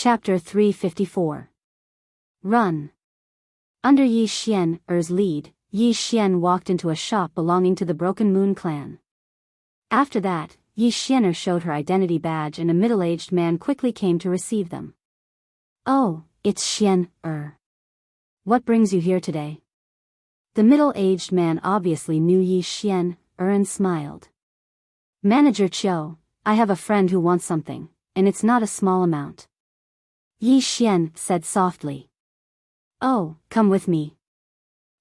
Chapter 354. Run. Under Yi Xian's lead, Yi Xian walked into a shop belonging to the Broken Moon clan. After that, Yi Xian showed her identity badge and a middle-aged man quickly came to receive them. "Oh, it's Xian. What brings you here today?" The middle-aged man obviously knew Yi Xian and smiled. "Manager Qiu, I have a friend who wants something, and it's not a small amount." Yi Xian said softly. "Oh, come with me."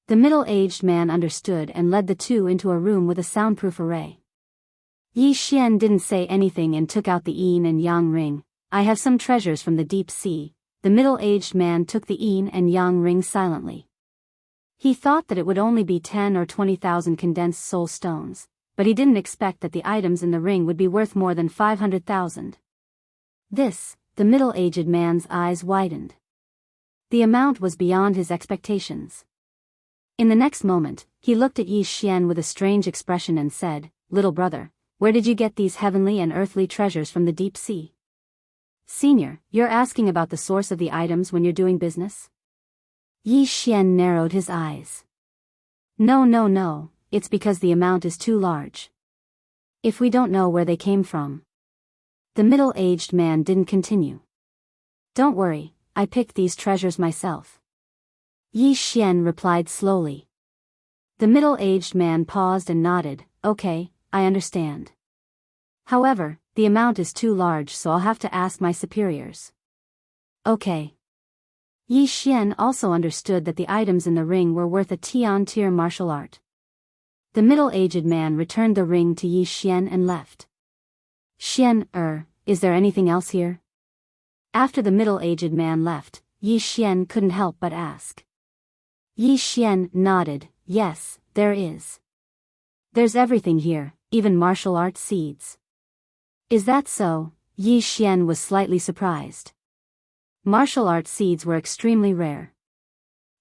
The middle-aged man understood and led the two into a room with a soundproof array. Yi Xian didn't say anything and took out the yin and yang ring. "I have some treasures from the deep sea." The middle-aged man took the yin and yang ring silently. He thought that it would only be 10 or 20,000 condensed soul stones, but he didn't expect that the items in the ring would be worth more than 500,000. The middle-aged man's eyes widened. The amount was beyond his expectations. In the next moment, he looked at Yi Xian with a strange expression and said, "Little brother, where did you get these heavenly and earthly treasures from the deep sea?" "Senior, you're asking about the source of the items when you're doing business?" Yi Xian narrowed his eyes. No, it's because the amount is too large. If we don't know where they came from." The middle-aged man didn't continue. "Don't worry, I picked these treasures myself." Yi Xian replied slowly. The middle-aged man paused and nodded. "Okay, I understand. However, the amount is too large, so I'll have to ask my superiors." "Okay." Yi Xian also understood that the items in the ring were worth a tier martial art. The middle-aged man returned the ring to Yi Xian and left. "Xian, is there anything else here?" After the middle-aged man left, Yi Xian couldn't help but ask. Yi Xian nodded. "Yes, there is. There's everything here, even martial art seeds." "Is that so?" Yi Xian was slightly surprised. Martial art seeds were extremely rare.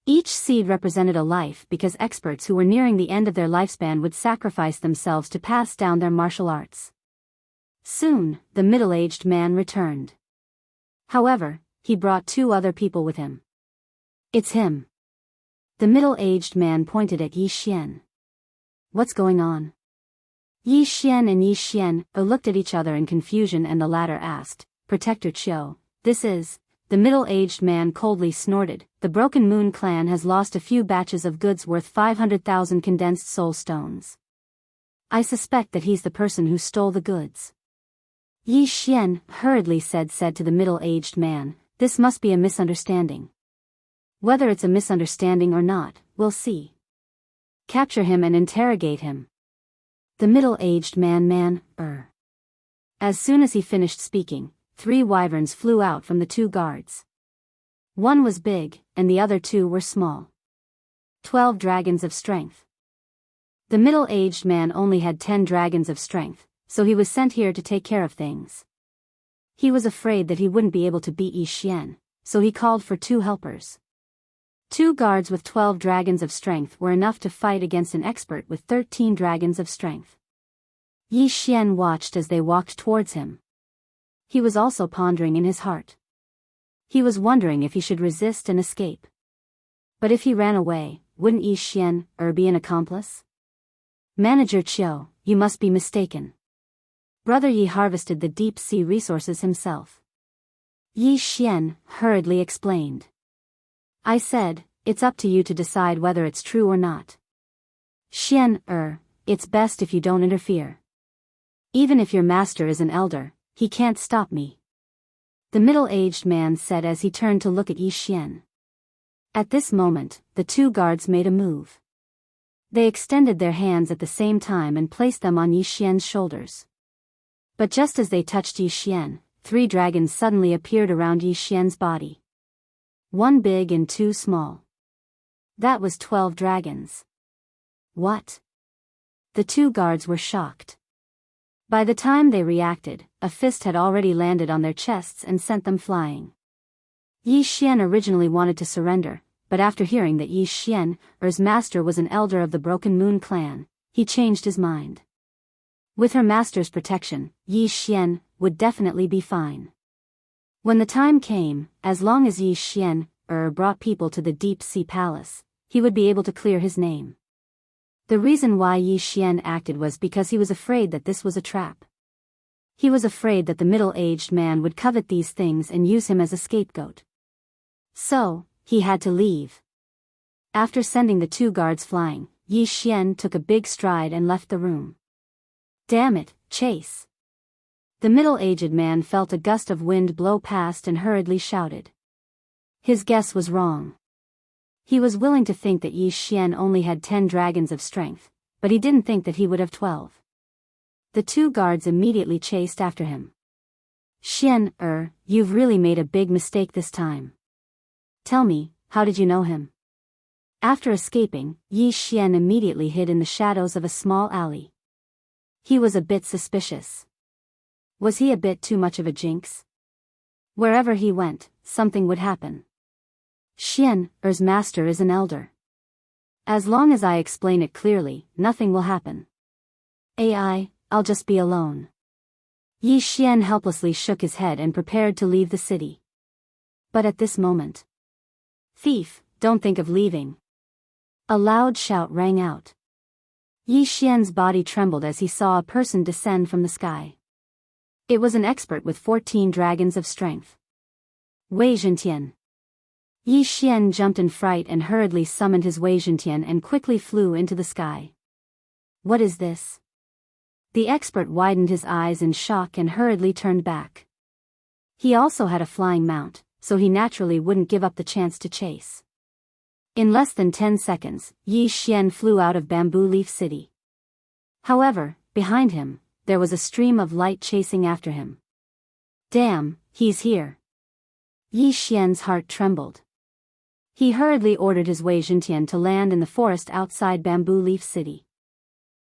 Each seed represented a life because experts who were nearing the end of their lifespan would sacrifice themselves to pass down their martial arts. Soon, the middle-aged man returned. However, he brought two other people with him. "It's him." The middle-aged man pointed at Yi Xian. "What's going on?" Yi Xian and Yi Xian looked at each other in confusion and the latter asked, "Protector Qiu, this is..." The middle-aged man coldly snorted, "The Broken Moon clan has lost a few batches of goods worth 500,000 condensed soul stones. I suspect that he's the person who stole the goods." Yi Xian hurriedly said to the middle-aged man, "This must be a misunderstanding. Whether it's a misunderstanding or not, we'll see. Capture him and interrogate him." The middle-aged man. As soon as he finished speaking, 3 wyverns flew out from the 2 guards. One was big, and the other 2 were small. 12 dragons of strength. The middle-aged man only had 10 dragons of strength, so he was sent here to take care of things. He was afraid that he wouldn't be able to beat Yi Xian, so he called for 2 helpers. 2 guards with 12 dragons of strength were enough to fight against an expert with 13 dragons of strength. Yi Xian watched as they walked towards him. He was also pondering in his heart. He was wondering if he should resist and escape. But if he ran away, wouldn't Yi Xian be an accomplice? "Manager Qiu, you must be mistaken. Brother Yi harvested the deep sea resources himself." Yi Xian hurriedly explained. "I said, it's up to you to decide whether it's true or not. Xian, it's best if you don't interfere. Even if your master is an elder, he can't stop me." The middle-aged man said as he turned to look at Yi Xian. At this moment, the 2 guards made a move. They extended their hands at the same time and placed them on Yi Xian's shoulders. But just as they touched Yi Xian, 3 dragons suddenly appeared around Yi Xian's body. 1 big and 2 small. That was 12 dragons. What? The 2 guards were shocked. By the time they reacted, a fist had already landed on their chests and sent them flying. Yi Xian originally wanted to surrender, but after hearing that Yi Xian's master was an elder of the Broken Moon clan, he changed his mind. With her master's protection, Yi Xian would definitely be fine. When the time came, as long as Yi Xian brought people to the deep sea palace, he would be able to clear his name. The reason why Yi Xian acted was because he was afraid that this was a trap. He was afraid that the middle-aged man would covet these things and use him as a scapegoat. So, he had to leave. After sending the 2 guards flying, Yi Xian took a big stride and left the room. Damn it, Chase! The middle-aged man felt a gust of wind blow past and hurriedly shouted. His guess was wrong. He was willing to think that Yi Xian only had 10 dragons of strength, but he didn't think that he would have 12. The 2 guards immediately chased after him. Xian, you've really made a big mistake this time. Tell me, how did you know him? After escaping, Yi Xian immediately hid in the shadows of a small alley. He was a bit suspicious. Was he a bit too much of a jinx? Wherever he went, something would happen. Xian's master is an elder. As long as I explain it clearly, nothing will happen. I'll just be alone. Yi Xian helplessly shook his head and prepared to leave the city. But at this moment, thief, don't think of leaving. A loud shout rang out. Yi Xian's body trembled as he saw a person descend from the sky. It was an expert with 14 dragons of strength. Wei Zhentian. Yi Xian jumped in fright and hurriedly summoned his Wei Zhentian and quickly flew into the sky. What is this? The expert widened his eyes in shock and hurriedly turned back. He also had a flying mount, so he naturally wouldn't give up the chance to chase. In less than 10 seconds, Yi Xian flew out of Bamboo Leaf City. However, behind him, there was a stream of light chasing after him. Damn, he's here. Yi Xian's heart trembled. He hurriedly ordered his Wei Zhentian to land in the forest outside Bamboo Leaf City.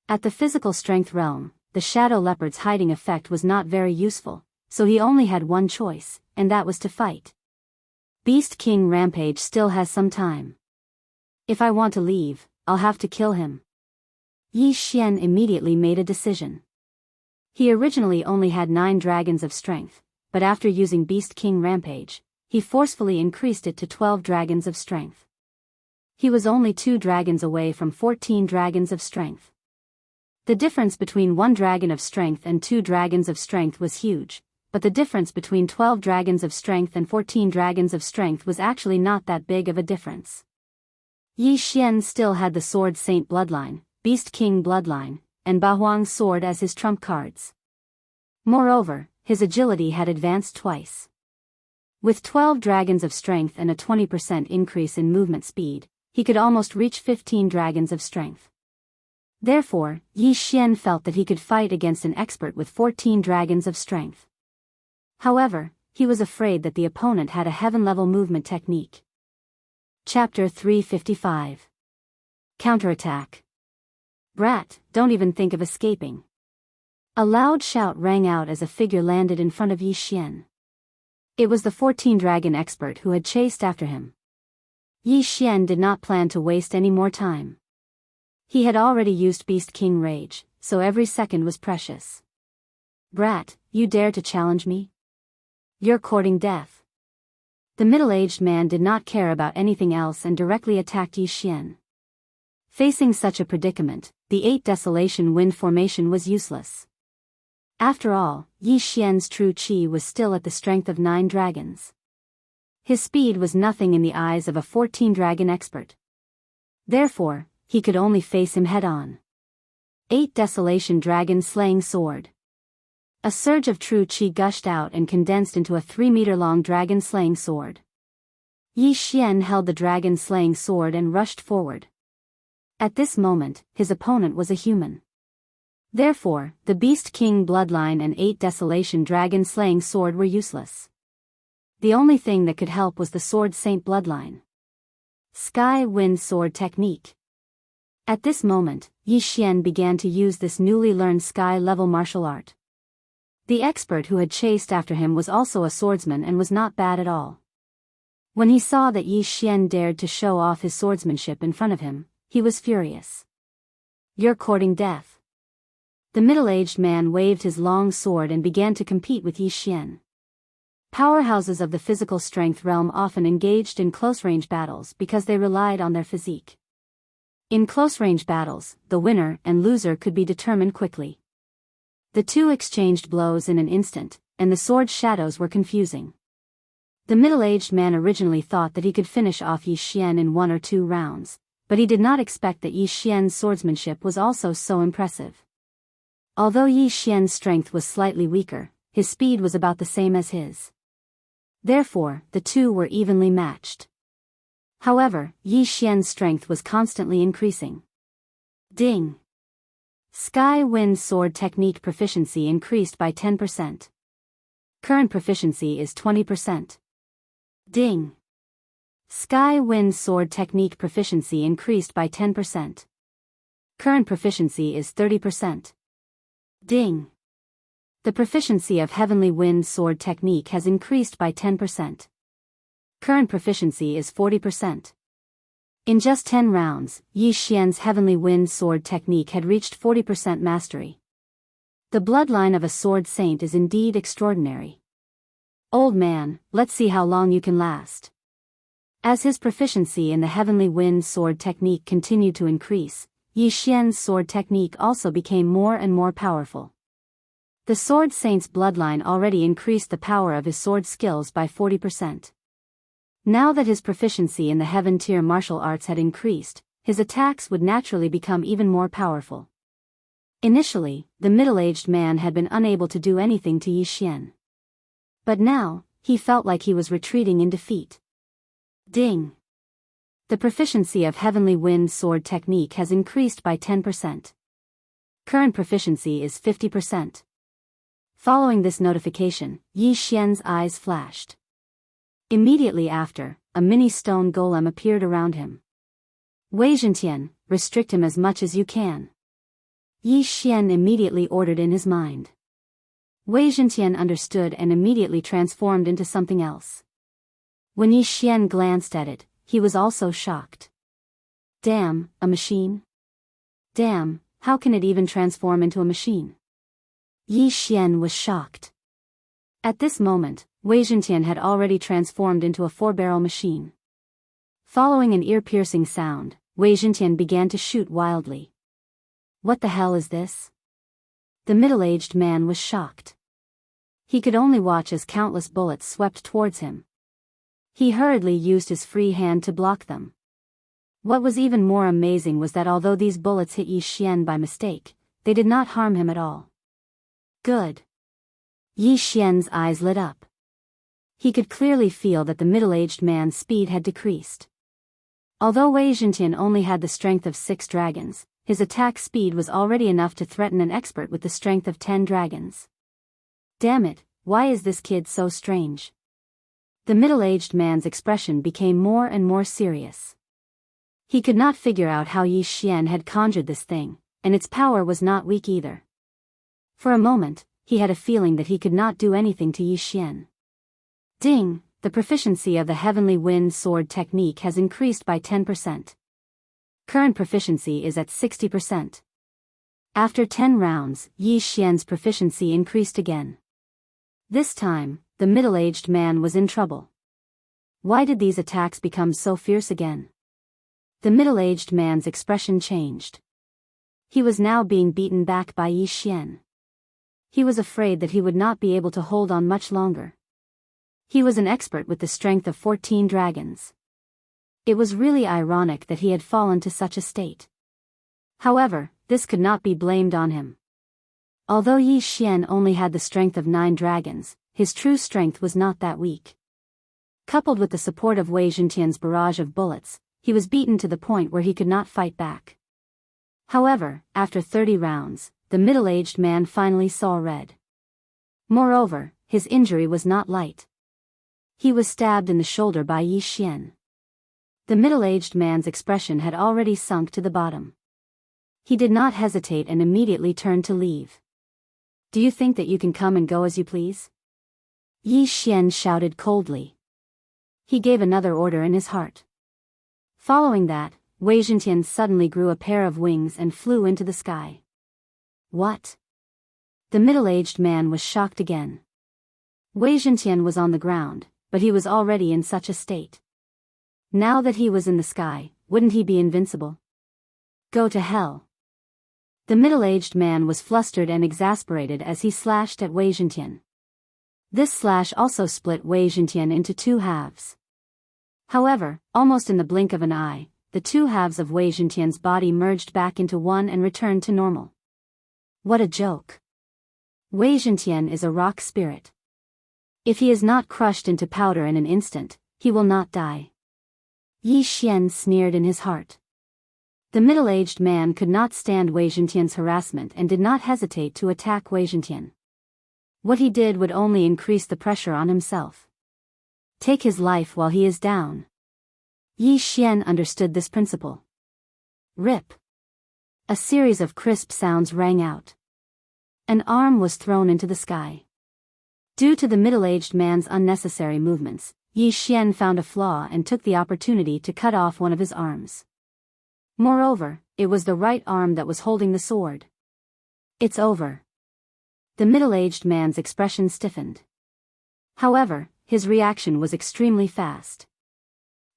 At the physical strength realm, the shadow leopard's hiding effect was not very useful, so he only had one choice, and that was to fight. Beast King Rampage still has some time. If I want to leave, I'll have to kill him. Yi Xian immediately made a decision. He originally only had 9 dragons of strength, but after using Beast King Rampage, he forcefully increased it to 12 dragons of strength. He was only 2 dragons away from 14 dragons of strength. The difference between 1 dragon of strength and 2 dragons of strength was huge, but the difference between 12 dragons of strength and 14 dragons of strength was actually not that big of a difference. Yi Xian still had the Sword Saint bloodline, Beast King bloodline, and Bahuang's sword as his trump cards. Moreover, his agility had advanced twice. With 12 dragons of strength and a 20% increase in movement speed, he could almost reach 15 dragons of strength. Therefore, Yi Xian felt that he could fight against an expert with 14 dragons of strength. However, he was afraid that the opponent had a heaven-level movement technique. Chapter 355. Counterattack. Brat, don't even think of escaping. A loud shout rang out as a figure landed in front of Yi Xian. It was the 14-dragon expert who had chased after him. Yi Xian did not plan to waste any more time. He had already used Beast King Rage, so every second was precious. Brat, you dare to challenge me? You're courting death. The middle-aged man did not care about anything else and directly attacked Yi Xian. Facing such a predicament, the 8 Desolation Wind formation was useless. After all, Yi Xian's true chi was still at the strength of 9 dragons. His speed was nothing in the eyes of a 14-dragon expert. Therefore, he could only face him head-on. 8 Desolation Dragon Slaying Sword. A surge of true chi gushed out and condensed into a 3-meter-long dragon slaying sword. Yi Xian held the dragon slaying sword and rushed forward. At this moment, his opponent was a human. Therefore, the Beast King bloodline and 8 Desolation Dragon Slaying Sword were useless. The only thing that could help was the Sword Saint bloodline. Sky Wind Sword Technique. At this moment, Yi Xian began to use this newly learned sky-level martial art. The expert who had chased after him was also a swordsman and was not bad at all. When he saw that Yi Xian dared to show off his swordsmanship in front of him, he was furious. You're courting death. The middle-aged man waved his long sword and began to compete with Yi Xian. Powerhouses of the physical strength realm often engaged in close-range battles because they relied on their physique. In close-range battles, the winner and loser could be determined quickly. The two exchanged blows in an instant, and the sword's shadows were confusing. The middle-aged man originally thought that he could finish off Yi Xian in 1 or 2 rounds, but he did not expect that Yi Xian's swordsmanship was also so impressive. Although Yi Xian's strength was slightly weaker, his speed was about the same as his. Therefore, the two were evenly matched. However, Yi Xian's strength was constantly increasing. Ding! Sky Wind Sword Technique proficiency increased by 10%. Current proficiency is 20%. Ding! Sky Wind Sword Technique proficiency increased by 10%. Current proficiency is 30%. Ding! The proficiency of Heavenly Wind Sword Technique has increased by 10%. Current proficiency is 40%. In just 10 rounds, Yi Xian's Heavenly Wind Sword Technique had reached 40% mastery. The bloodline of a sword saint is indeed extraordinary. Old man, let's see how long you can last. As his proficiency in the Heavenly Wind Sword Technique continued to increase, Yi Xian's sword technique also became more and more powerful. The sword saint's bloodline already increased the power of his sword skills by 40%. Now that his proficiency in the heaven-tier martial arts had increased, his attacks would naturally become even more powerful. Initially, the middle-aged man had been unable to do anything to Yi Xian. But now, he felt like he was retreating in defeat. Ding! The proficiency of Heavenly Wind Sword Technique has increased by 10%. Current proficiency is 50%. Following this notification, Yi Xian's eyes flashed. Immediately after, a mini stone golem appeared around him. Wei Zhentian, restrict him as much as you can. Yi Xian immediately ordered in his mind. Wei Zhentian understood and immediately transformed into something else. When Yi Xian glanced at it, he was also shocked. Damn, a machine? Damn, how can it even transform into a machine? Yi Xian was shocked. At this moment, Wei Zhentian had already transformed into a 4-barrel machine. Following an ear-piercing sound, Wei Zhentian began to shoot wildly. What the hell is this? The middle-aged man was shocked. He could only watch as countless bullets swept towards him. He hurriedly used his free hand to block them. What was even more amazing was that although these bullets hit Yi Xian by mistake, they did not harm him at all. Good. Yi Xian's eyes lit up. He could clearly feel that the middle-aged man's speed had decreased. Although Wei Zhentian only had the strength of 6 dragons, his attack speed was already enough to threaten an expert with the strength of 10 dragons. Damn it, why is this kid so strange? The middle-aged man's expression became more and more serious. He could not figure out how Yi Xian had conjured this thing, and its power was not weak either. For a moment, he had a feeling that he could not do anything to Yi Xian. Ding! The proficiency of the Heavenly Wind Sword Technique has increased by 10%. Current proficiency is at 60%. After 10 rounds, Yi Xian's proficiency increased again. This time, the middle-aged man was in trouble. Why did these attacks become so fierce again? The middle-aged man's expression changed. He was now being beaten back by Yi Xian. He was afraid that he would not be able to hold on much longer. He was an expert with the strength of 14 dragons. It was really ironic that he had fallen to such a state. However, this could not be blamed on him. Although Yi Xian only had the strength of 9 dragons, his true strength was not that weak. Coupled with the support of Wei Zhentian's barrage of bullets, he was beaten to the point where he could not fight back. However, after 30 rounds, the middle-aged man finally saw red. Moreover, his injury was not light. He was stabbed in the shoulder by Yi Xian. The middle-aged man's expression had already sunk to the bottom. He did not hesitate and immediately turned to leave. Do you think that you can come and go as you please? Yi Xian shouted coldly. He gave another order in his heart. Following that, Wei Zhentian suddenly grew a pair of wings and flew into the sky. What? The middle-aged man was shocked again. Wei Zhentian was on the ground, but he was already in such a state. Now that he was in the sky, wouldn't he be invincible? Go to hell. The middle-aged man was flustered and exasperated as he slashed at Wei Zhentian. This slash also split Wei Zhentian into two halves. However, almost in the blink of an eye, the two halves of Wei Zhentian's body merged back into one and returned to normal. What a joke. Wei Zhentian is a rock spirit. If he is not crushed into powder in an instant, he will not die. Yi Xian sneered in his heart. The middle-aged man could not stand Wei Zhentian's harassment and did not hesitate to attack Wei Zhentian. What he did would only increase the pressure on himself. Take his life while he is down. Yi Xian understood this principle. Rip. A series of crisp sounds rang out. An arm was thrown into the sky. Due to the middle-aged man's unnecessary movements, Yi Xian found a flaw and took the opportunity to cut off one of his arms. Moreover, it was the right arm that was holding the sword. It's over. The middle-aged man's expression stiffened. However, his reaction was extremely fast.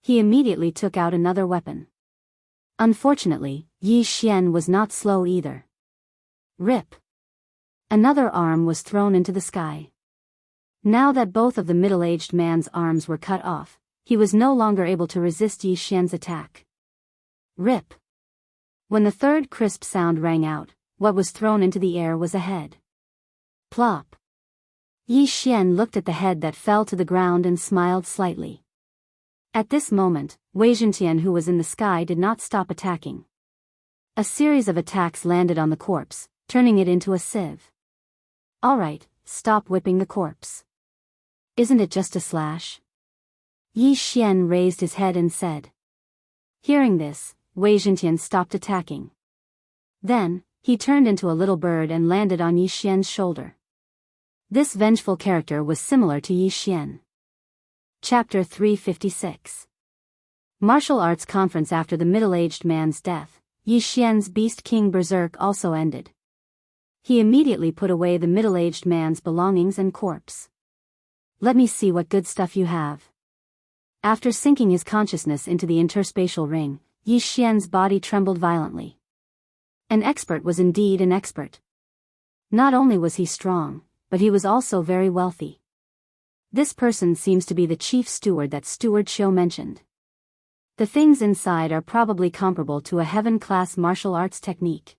He immediately took out another weapon. Unfortunately, Yi Xian was not slow either. Rip. Another arm was thrown into the sky. Now that both of the middle-aged man's arms were cut off, he was no longer able to resist Yi Xian's attack. Rip. When the third crisp sound rang out, what was thrown into the air was a head. Plop. Yi Xian looked at the head that fell to the ground and smiled slightly. At this moment, Wei Zhentian, who was in the sky, did not stop attacking. A series of attacks landed on the corpse, turning it into a sieve. Alright, stop whipping the corpse. Isn't it just a slash? Yi Xian raised his head and said. Hearing this, Wei Zhentian stopped attacking. Then, he turned into a little bird and landed on Yi Xian's shoulder. This vengeful character was similar to Yi Xian. Chapter 356. Martial Arts Conference. After the middle-aged man's death, Yi Xian's Beast King Berserk also ended. He immediately put away the middle-aged man's belongings and corpse. Let me see what good stuff you have. After sinking his consciousness into the interspatial ring, Yi Xian's body trembled violently. An expert was indeed an expert. Not only was he strong, but he was also very wealthy. This person seems to be the chief steward that Steward Xiu mentioned. The things inside are probably comparable to a heaven-class martial arts technique.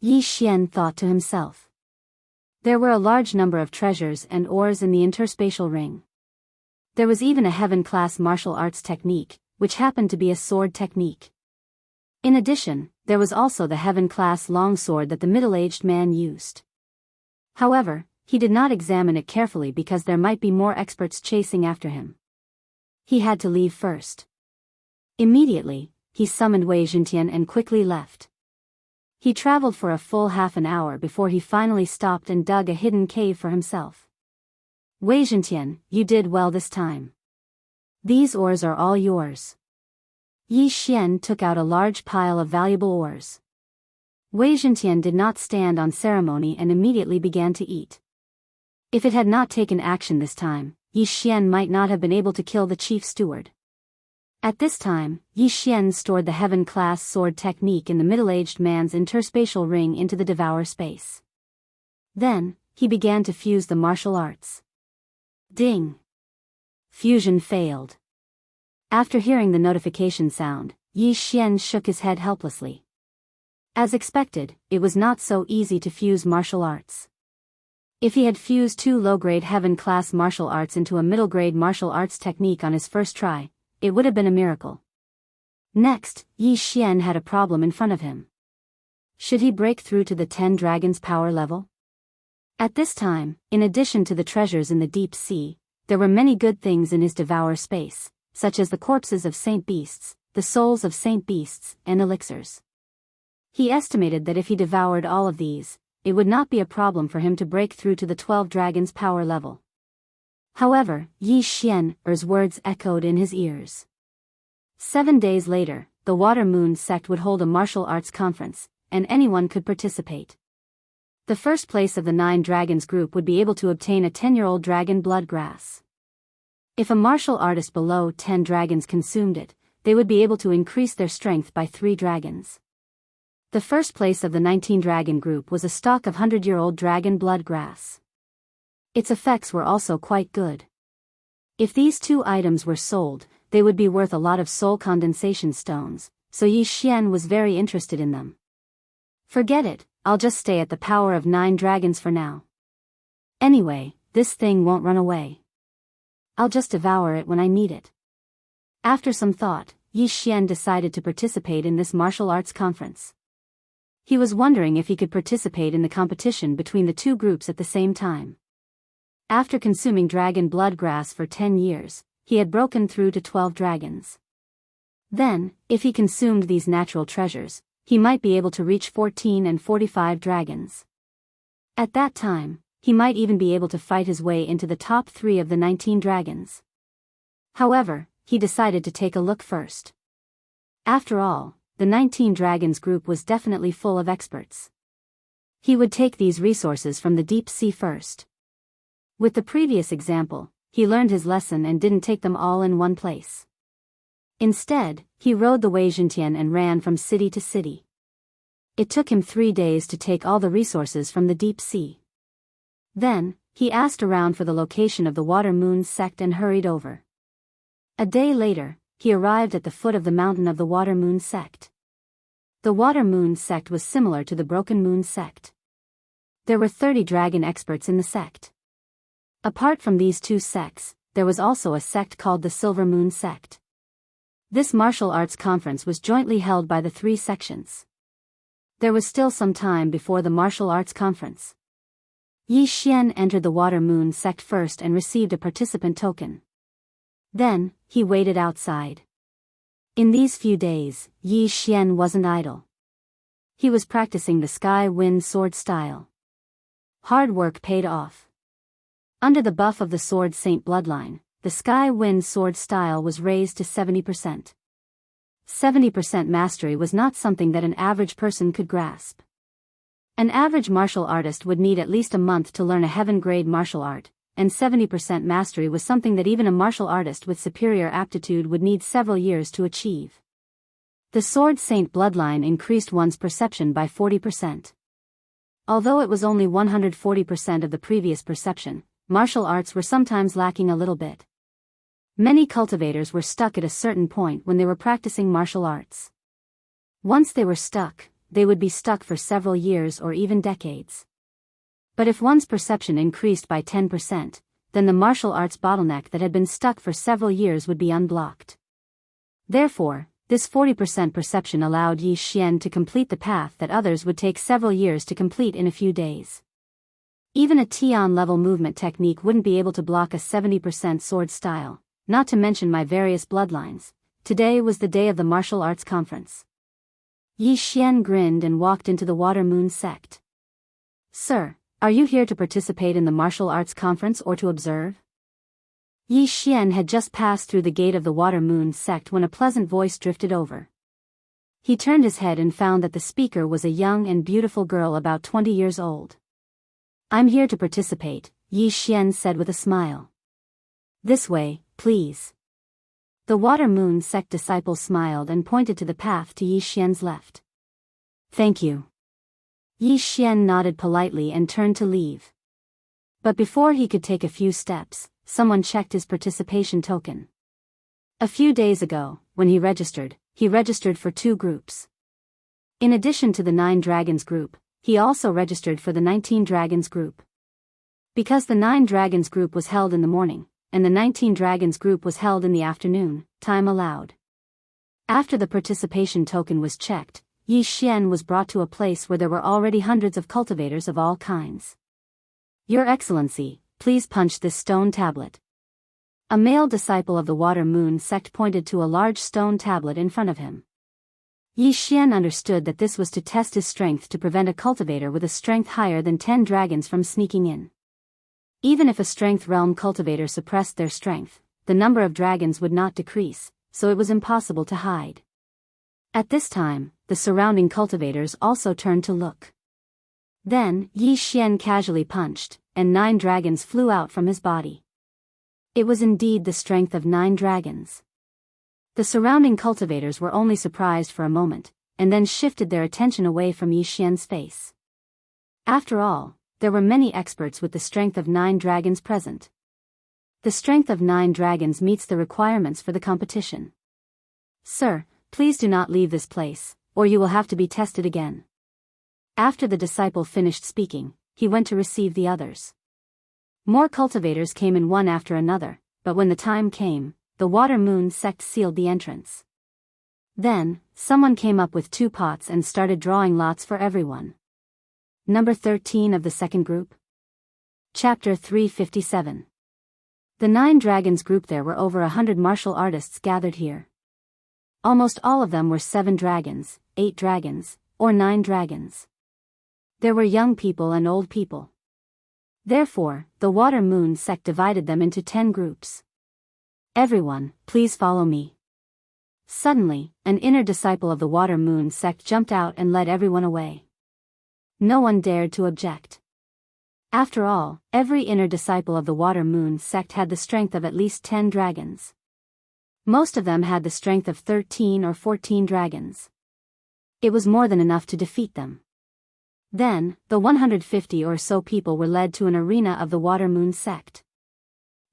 Yi Xian thought to himself. There were a large number of treasures and ores in the interspatial ring. There was even a heaven-class martial arts technique, which happened to be a sword technique. In addition, there was also the heaven-class longsword that the middle-aged man used. However, he did not examine it carefully because there might be more experts chasing after him. He had to leave first. Immediately, he summoned Wei Zhentian and quickly left. He traveled for a full half an hour before he finally stopped and dug a hidden cave for himself. Wei Zhentian, you did well this time. These ores are all yours. Yi Xian took out a large pile of valuable ores. Wei Zhentian did not stand on ceremony and immediately began to eat. If it had not taken action this time, Yi Xian might not have been able to kill the chief steward. At this time, Yi Xian stored the heaven-class sword technique in the middle-aged man's interspatial ring into the devour space. Then, he began to fuse the martial arts. Ding! Fusion failed. After hearing the notification sound, Yi Xian shook his head helplessly. As expected, it was not so easy to fuse martial arts. If he had fused two low-grade heaven-class martial arts into a middle-grade martial arts technique on his first try, it would have been a miracle. Next, Yi Xian had a problem in front of him. Should he break through to the 10 dragons power level? At this time, in addition to the treasures in the deep sea, there were many good things in his devour space, such as the corpses of saint beasts, the souls of saint beasts, and elixirs. He estimated that if he devoured all of these, it would not be a problem for him to break through to the 12 dragons power level. However, Yi Xian's words echoed in his ears. 7 days later, the Water Moon sect would hold a martial arts conference, and anyone could participate. The first place of the 9 dragons group would be able to obtain a 10-year-old dragon blood grass. If a martial artist below 10 dragons consumed it, they would be able to increase their strength by 3 dragons. The first place of the 19 dragon group was a stalk of 100-year-old dragon blood grass. Its effects were also quite good. If these 2 items were sold, they would be worth a lot of soul condensation stones, so Yi Xian was very interested in them. Forget it, I'll just stay at the power of 9 dragons for now. Anyway, this thing won't run away. I'll just devour it when I need it. After some thought, Yi Xian decided to participate in this martial arts conference. He was wondering if he could participate in the competition between the 2 groups at the same time. After consuming dragon blood grass for 10 years, he had broken through to 12 dragons. Then, if he consumed these natural treasures, he might be able to reach 14 and 45 dragons. At that time, he might even be able to fight his way into the top 3 of the 19 dragons. However, he decided to take a look first. After all, the 19 dragons group was definitely full of experts. He would take these resources from the deep sea first. With the previous example, he learned his lesson and didn't take them all in one place. Instead, he rode the Wei Zhentian and ran from city to city. It took him 3 days to take all the resources from the deep sea. Then, he asked around for the location of the Water Moon sect and hurried over. A day later, he arrived at the foot of the mountain of the Water Moon sect. The Water Moon sect was similar to the Broken Moon sect. There were 30 dragon experts in the sect. Apart from these 2 sects, there was also a sect called the Silver Moon sect. This martial arts conference was jointly held by the 3 sections. There was still some time before the martial arts conference. Yi Xian entered the Water Moon sect first and received a participant token. Then, he waited outside. In these few days, Yi Xian wasn't idle. He was practicing the Sky Wind Sword style. Hard work paid off. Under the buff of the Sword Saint bloodline, the Sky Wind Sword style was raised to 70%. 70% mastery was not something that an average person could grasp. An average martial artist would need at least a month to learn a heaven-grade martial art, and 70% mastery was something that even a martial artist with superior aptitude would need several years to achieve. The Sword Saint bloodline increased one's perception by 40%. Although it was only 140% of the previous perception, martial arts were sometimes lacking a little bit. Many cultivators were stuck at a certain point when they were practicing martial arts. Once they were stuck, they would be stuck for several years or even decades. But if one's perception increased by 10%, then the martial arts bottleneck that had been stuck for several years would be unblocked. Therefore, this 40% perception allowed Yi Xian to complete the path that others would take several years to complete in a few days. Even a Tian-level movement technique wouldn't be able to block a 70% sword style, not to mention my various bloodlines. Today was the day of the martial arts conference. Yi Xian grinned and walked into the Water Moon sect. "Sir, are you here to participate in the martial arts conference or to observe?" Yi Xian had just passed through the gate of the Water Moon sect when a pleasant voice drifted over. He turned his head and found that the speaker was a young and beautiful girl about 20 years old. "I'm here to participate," Yi Xian said with a smile. "This way, please." The Water Moon sect disciple smiled and pointed to the path to Yi Xian's left. "Thank you." Yi Xian nodded politely and turned to leave. But before he could take a few steps, someone checked his participation token. A few days ago, when he registered for 2 groups. In addition to the 9 Dragons group, he also registered for the 19 Dragons group. Because the 9 Dragons group was held in the morning, and the 19 Dragons group was held in the afternoon, time allowed. After the participation token was checked, Yi Xian was brought to a place where there were already hundreds of cultivators of all kinds. "Your Excellency, please punch this stone tablet." A male disciple of the Water Moon sect pointed to a large stone tablet in front of him. Yi Xian understood that this was to test his strength to prevent a cultivator with a strength higher than 10 dragons from sneaking in. Even if a strength realm cultivator suppressed their strength, the number of dragons would not decrease, so it was impossible to hide. At this time, the surrounding cultivators also turned to look. Then, Yi Xian casually punched, and 9 dragons flew out from his body. It was indeed the strength of 9 dragons. The surrounding cultivators were only surprised for a moment, and then shifted their attention away from Yi Xian's face. After all, there were many experts with the strength of 9 dragons present. The strength of 9 dragons meets the requirements for the competition. Sir, please do not leave this place, or you will have to be tested again. After the disciple finished speaking, he went to receive the others. More cultivators came in one after another, but when the time came, the Water Moon sect sealed the entrance. Then, someone came up with 2 pots and started drawing lots for everyone. Number 13 of the second group. Chapter 357. The 9 dragons group. There were over 100 martial artists gathered here. Almost all of them were 7 dragons, 8 dragons, or 9 dragons. There were young people and old people. Therefore, the Water Moon sect divided them into 10 groups. Everyone, please follow me. Suddenly, an inner disciple of the Water Moon sect jumped out and led everyone away. No one dared to object. After all, every inner disciple of the Water Moon sect had the strength of at least 10 dragons. Most of them had the strength of 13 or 14 dragons. It was more than enough to defeat them. Then, the 150 or so people were led to an arena of the Water Moon sect.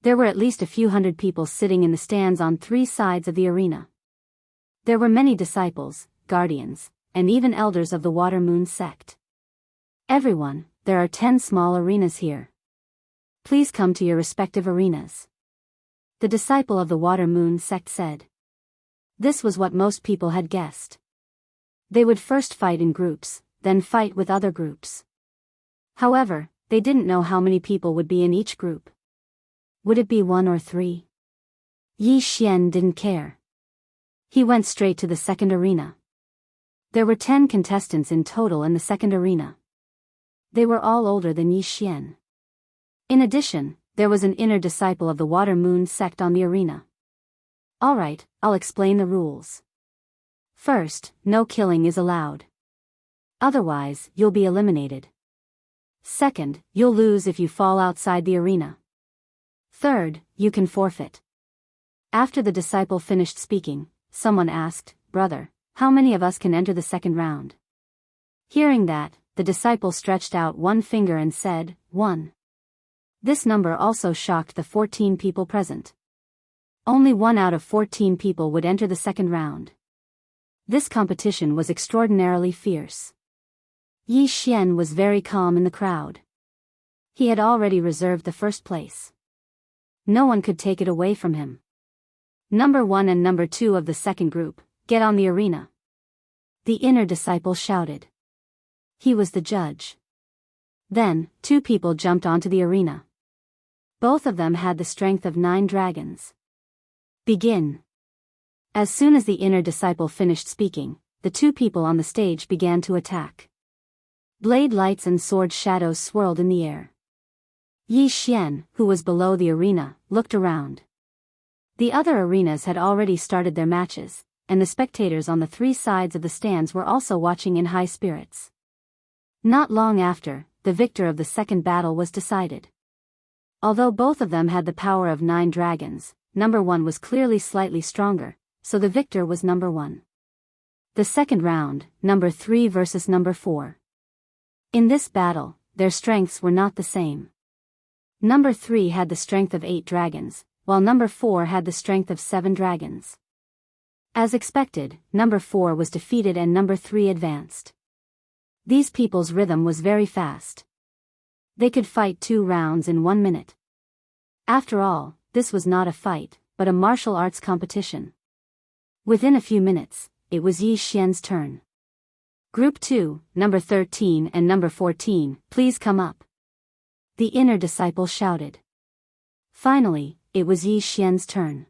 There were at least a few hundred people sitting in the stands on 3 sides of the arena. There were many disciples, guardians, and even elders of the Water Moon sect. Everyone, there are 10 small arenas here. Please come to your respective arenas. The disciple of the Water Moon sect said. This was what most people had guessed. They would first fight in groups, then fight with other groups. However, they didn't know how many people would be in each group. Would it be 1 or 3? Yi Xian didn't care. He went straight to the second arena. There were 10 contestants in total in the second arena. They were all older than Yi Xian. In addition, there was an inner disciple of the Water Moon sect on the arena. Alright, I'll explain the rules. First, no killing is allowed. Otherwise, you'll be eliminated. Second, you'll lose if you fall outside the arena. Third, you can forfeit. After the disciple finished speaking, someone asked, Brother, how many of us can enter the second round? Hearing that, the disciple stretched out one finger and said, 1. This number also shocked the 14 people present. Only 1 out of 14 people would enter the second round. This competition was extraordinarily fierce. Yi Xian was very calm in the crowd. He had already reserved the first place. No one could take it away from him. Number 1 and number 2 of the second group, get on the arena. The inner disciple shouted. He was the judge. Then, 2 people jumped onto the arena. Both of them had the strength of 9 dragons. Begin. As soon as the inner disciple finished speaking, the 2 people on the stage began to attack. Blade lights and sword shadows swirled in the air. Yi Xian, who was below the arena, looked around. The other arenas had already started their matches, and the spectators on the 3 sides of the stands were also watching in high spirits. Not long after, the victor of the second battle was decided. Although both of them had the power of 9 dragons, number 1 was clearly slightly stronger, so the victor was number 1. The second round, number 3 versus number 4. In this battle, their strengths were not the same. Number 3 had the strength of 8 dragons, while number 4 had the strength of 7 dragons. As expected, number 4 was defeated and number 3 advanced. These people's rhythm was very fast. They could fight 2 rounds in 1 minute. After all, this was not a fight, but a martial arts competition. Within a few minutes, it was Yi Xian's turn. Group 2, number 13 and number 14, please come up. The inner disciple shouted. Finally, it was Yi Xian's turn.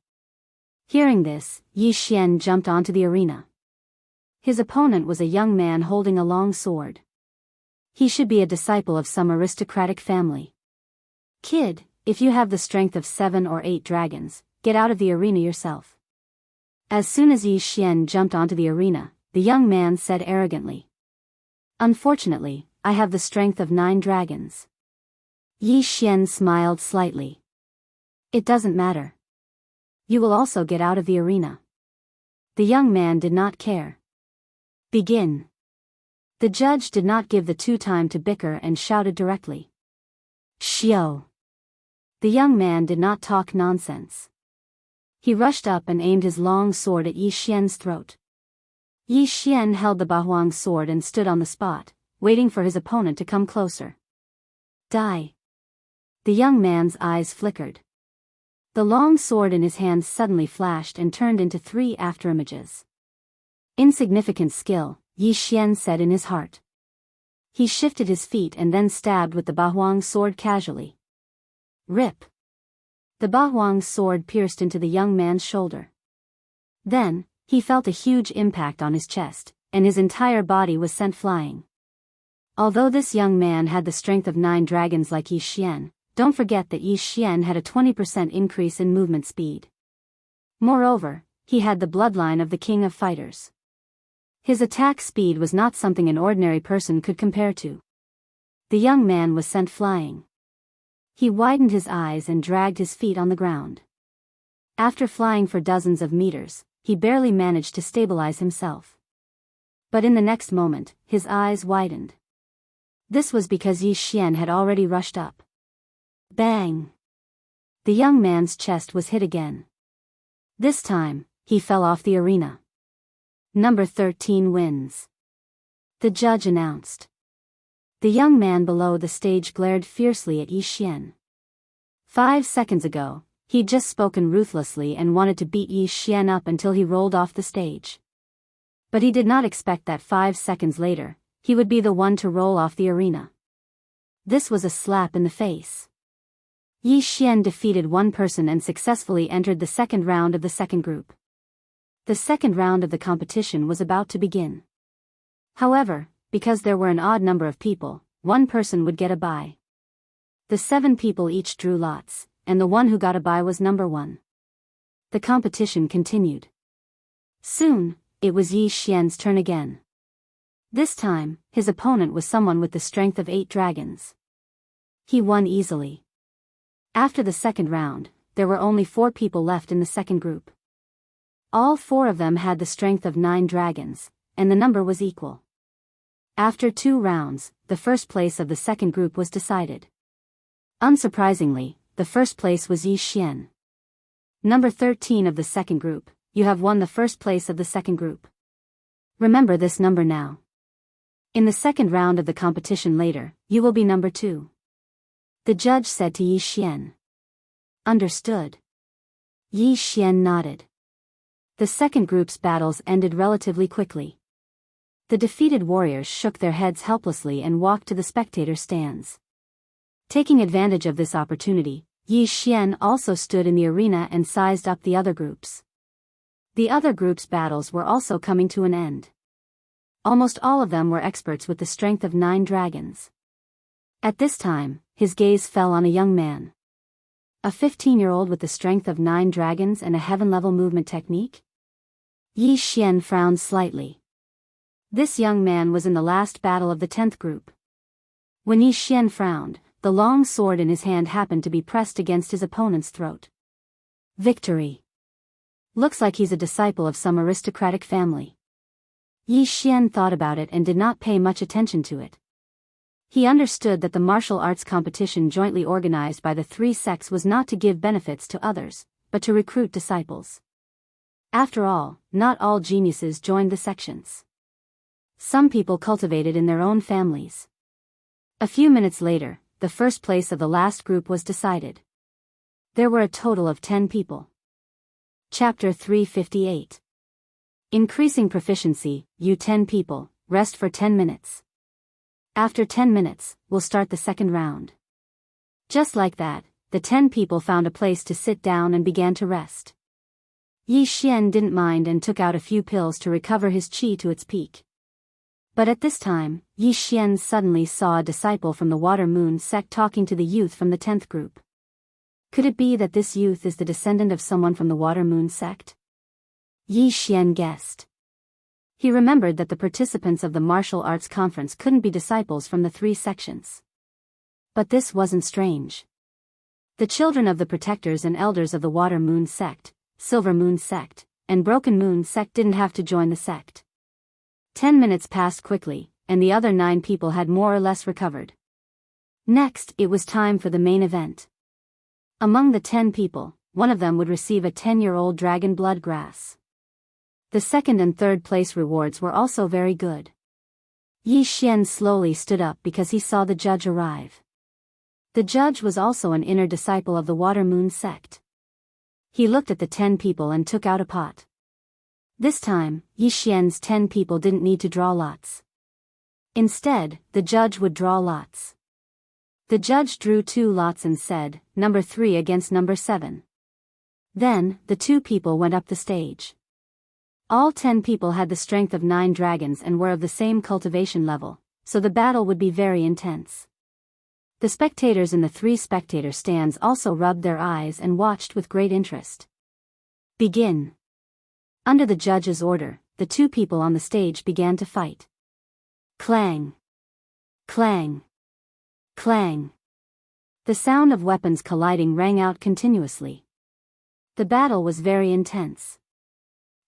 Hearing this, Yi Xian jumped onto the arena. His opponent was a young man holding a long sword. He should be a disciple of some aristocratic family. Kid, if you have the strength of 7 or 8 dragons, get out of the arena yourself. As soon as Yi Xian jumped onto the arena, the young man said arrogantly. Unfortunately, I have the strength of 9 dragons. Yi Xian smiled slightly. It doesn't matter. You will also get out of the arena. The young man did not care. Begin. The judge did not give the two time to bicker and shouted directly. Xiao. The young man did not talk nonsense. He rushed up and aimed his long sword at Yi Xian's throat. Yi Xian held the Bahuang sword and stood on the spot, waiting for his opponent to come closer. Die. The young man's eyes flickered. The long sword in his hand suddenly flashed and turned into 3 afterimages. Insignificant skill, Yi Xian said in his heart. He shifted his feet and then stabbed with the Bahuang sword casually. Rip. The Bahuang sword pierced into the young man's shoulder. Then, he felt a huge impact on his chest, and his entire body was sent flying. Although this young man had the strength of 9 dragons like Yi Xian, don't forget that Yi Xian had a 20% increase in movement speed. Moreover, he had the bloodline of the king of fighters. His attack speed was not something an ordinary person could compare to. The young man was sent flying. He widened his eyes and dragged his feet on the ground. After flying for dozens of meters, he barely managed to stabilize himself. But in the next moment, his eyes widened. This was because Yi Xian had already rushed up. Bang! The young man's chest was hit again. This time, he fell off the arena. Number 13 wins. The judge announced. The young man below the stage glared fiercely at Yi Xian. 5 seconds ago, he'd just spoken ruthlessly and wanted to beat Yi Xian up until he rolled off the stage. But he did not expect that 5 seconds later, he would be the one to roll off the arena. This was a slap in the face. Yi Xian defeated one person and successfully entered the second round of the second group. The second round of the competition was about to begin. However, because there were an odd number of people, one person would get a bye. The 7 people each drew lots, and the one who got a bye was number 1. The competition continued. Soon, it was Yi Xian's turn again. This time, his opponent was someone with the strength of 8 dragons. He won easily. After the second round, there were only 4 people left in the second group. All 4 of them had the strength of 9 dragons, and the number was equal. After 2 rounds, the first place of the second group was decided. Unsurprisingly, the first place was Yi Xian. Number 13 of the second group, you have won the first place of the second group. Remember this number now. In the second round of the competition later, you will be number 2. The judge said to Yi Xian. Understood. Yi Xian nodded. The second group's battles ended relatively quickly. The defeated warriors shook their heads helplessly and walked to the spectator stands. Taking advantage of this opportunity, Yi Xian also stood in the arena and sized up the other groups. The other groups' battles were also coming to an end. Almost all of them were experts with the strength of 9 dragons. At this time, his gaze fell on a young man. A 15-year-old with the strength of 9 dragons and a heaven-level movement technique? Yi Xian frowned slightly. This young man was in the last battle of the 10th group. When Yi Xian frowned, the long sword in his hand happened to be pressed against his opponent's throat. Victory. Looks like he's a disciple of some aristocratic family. Yi Xian thought about it and did not pay much attention to it. He understood that the martial arts competition jointly organized by the 3 sects was not to give benefits to others, but to recruit disciples. After all, not all geniuses joined the sections. Some people cultivated in their own families. A few minutes later, the first place of the last group was decided. There were a total of 10 people. Chapter 358. Increasing proficiency, you 10 people, rest for 10 minutes. After 10 minutes, we'll start the second round. Just like that, the 10 people found a place to sit down and began to rest. Yi Xian didn't mind and took out a few pills to recover his qi to its peak. But at this time, Yi Xian suddenly saw a disciple from the Water Moon sect talking to the youth from the 10th group. Could it be that this youth is the descendant of someone from the Water Moon sect? Yi Xian guessed. He remembered that the participants of the martial arts conference couldn't be disciples from the 3 sections. But this wasn't strange. The children of the protectors and elders of the Water Moon sect, Silver Moon sect, and Broken Moon sect didn't have to join the sect. 10 minutes passed quickly, and the other 9 people had more or less recovered. Next, it was time for the main event. Among the 10 people, one of them would receive a 10-year-old dragon blood grass. The second and third place rewards were also very good. Yi Xian slowly stood up because he saw the judge arrive. The judge was also an inner disciple of the Water Moon sect. He looked at the 10 people and took out a pot. This time, Yi Xian's 10 people didn't need to draw lots. Instead, the judge would draw lots. The judge drew 2 lots and said, "Number 3 against number 7. Then, the 2 people went up the stage. All 10 people had the strength of 9 dragons and were of the same cultivation level, so the battle would be very intense. The spectators in the 3 spectator stands also rubbed their eyes and watched with great interest. Begin. Under the judge's order, the 2 people on the stage began to fight. Clang. Clang. Clang. The sound of weapons colliding rang out continuously. The battle was very intense.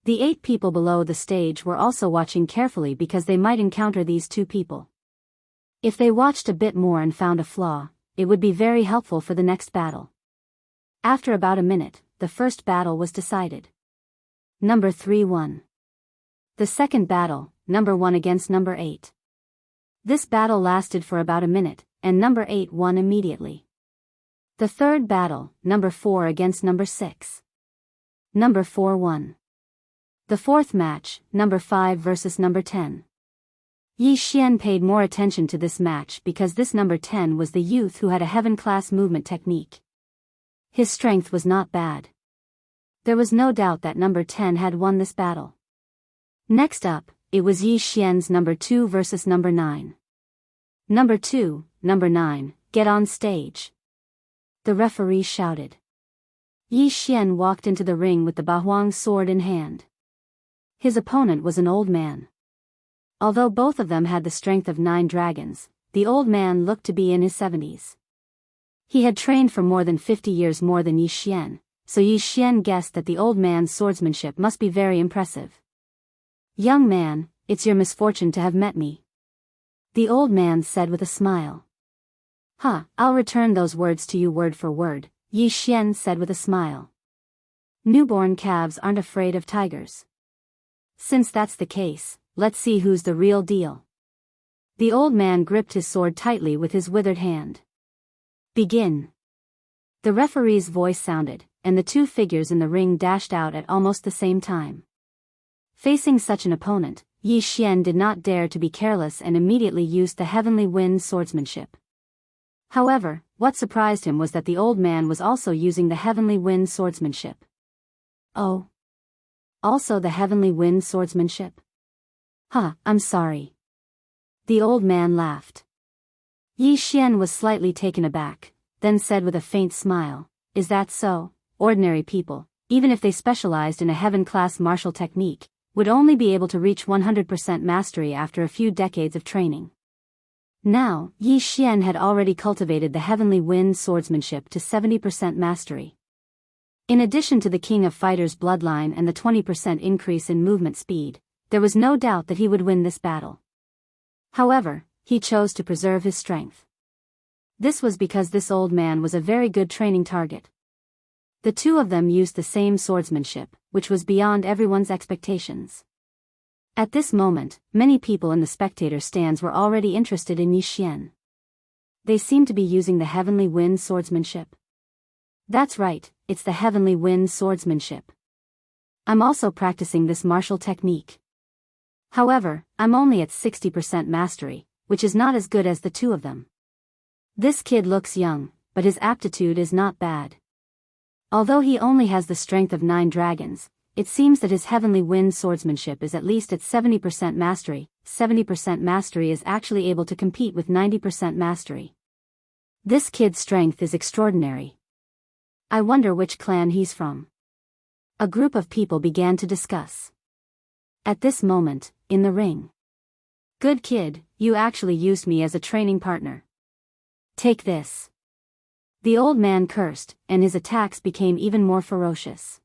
The 8 people below the stage were also watching carefully because they might encounter these 2 people. If they watched a bit more and found a flaw, it would be very helpful for the next battle. After about a minute, the first battle was decided. Number 3 won. The second battle, number 1 against number 8. This battle lasted for about a minute, and number 8 won immediately. The third battle, number 4 against number 6. Number 4 won. The fourth match, number 5 versus number 10. Yi Xian paid more attention to this match because this number 10 was the youth who had a heaven-class movement technique. His strength was not bad. There was no doubt that number 10 had won this battle. Next up, it was Yi Xian's number 2 versus number 9. Number 2, number 9, get on stage. The referee shouted. Yi Xian walked into the ring with the Bahuang sword in hand. His opponent was an old man. Although both of them had the strength of 9 dragons, the old man looked to be in his 70s. He had trained for more than 50 years more than Yi Xian, so Yi Xian guessed that the old man's swordsmanship must be very impressive. "Young man, it's your misfortune to have met me," the old man said with a smile. I'll return those words to you word for word," Yi Xian said with a smile. Newborn calves aren't afraid of tigers. Since that's the case, let's see who's the real deal. The old man gripped his sword tightly with his withered hand. Begin. The referee's voice sounded, and the 2 figures in the ring dashed out at almost the same time. Facing such an opponent, Yi Xian did not dare to be careless and immediately used the heavenly wind swordsmanship. However, what surprised him was that the old man was also using the heavenly wind swordsmanship. Oh. Also the heavenly wind swordsmanship? I'm sorry. The old man laughed. Yi Xian was slightly taken aback, then said with a faint smile, "Is that so? Ordinary people, even if they specialized in a heaven-class martial technique, would only be able to reach 100% mastery after a few decades of training." Now, Yi Xian had already cultivated the heavenly wind swordsmanship to 70% mastery. In addition to the King of Fighters bloodline and the 20% increase in movement speed, there was no doubt that he would win this battle. However, he chose to preserve his strength. This was because this old man was a very good training target. The 2 of them used the same swordsmanship, which was beyond everyone's expectations. At this moment, many people in the spectator stands were already interested in Yi Xian. They seemed to be using the heavenly wind swordsmanship. That's right, it's the heavenly wind swordsmanship. I'm also practicing this martial technique. However, I'm only at 60% mastery, which is not as good as the 2 of them. This kid looks young, but his aptitude is not bad. Although he only has the strength of 9 dragons, it seems that his heavenly wind swordsmanship is at least at 70% mastery. 70% mastery is actually able to compete with 90% mastery. This kid's strength is extraordinary. I wonder which clan he's from. A group of people began to discuss. At this moment, in the ring. Good kid, you actually used me as a training partner. Take this. The old man cursed, and his attacks became even more ferocious.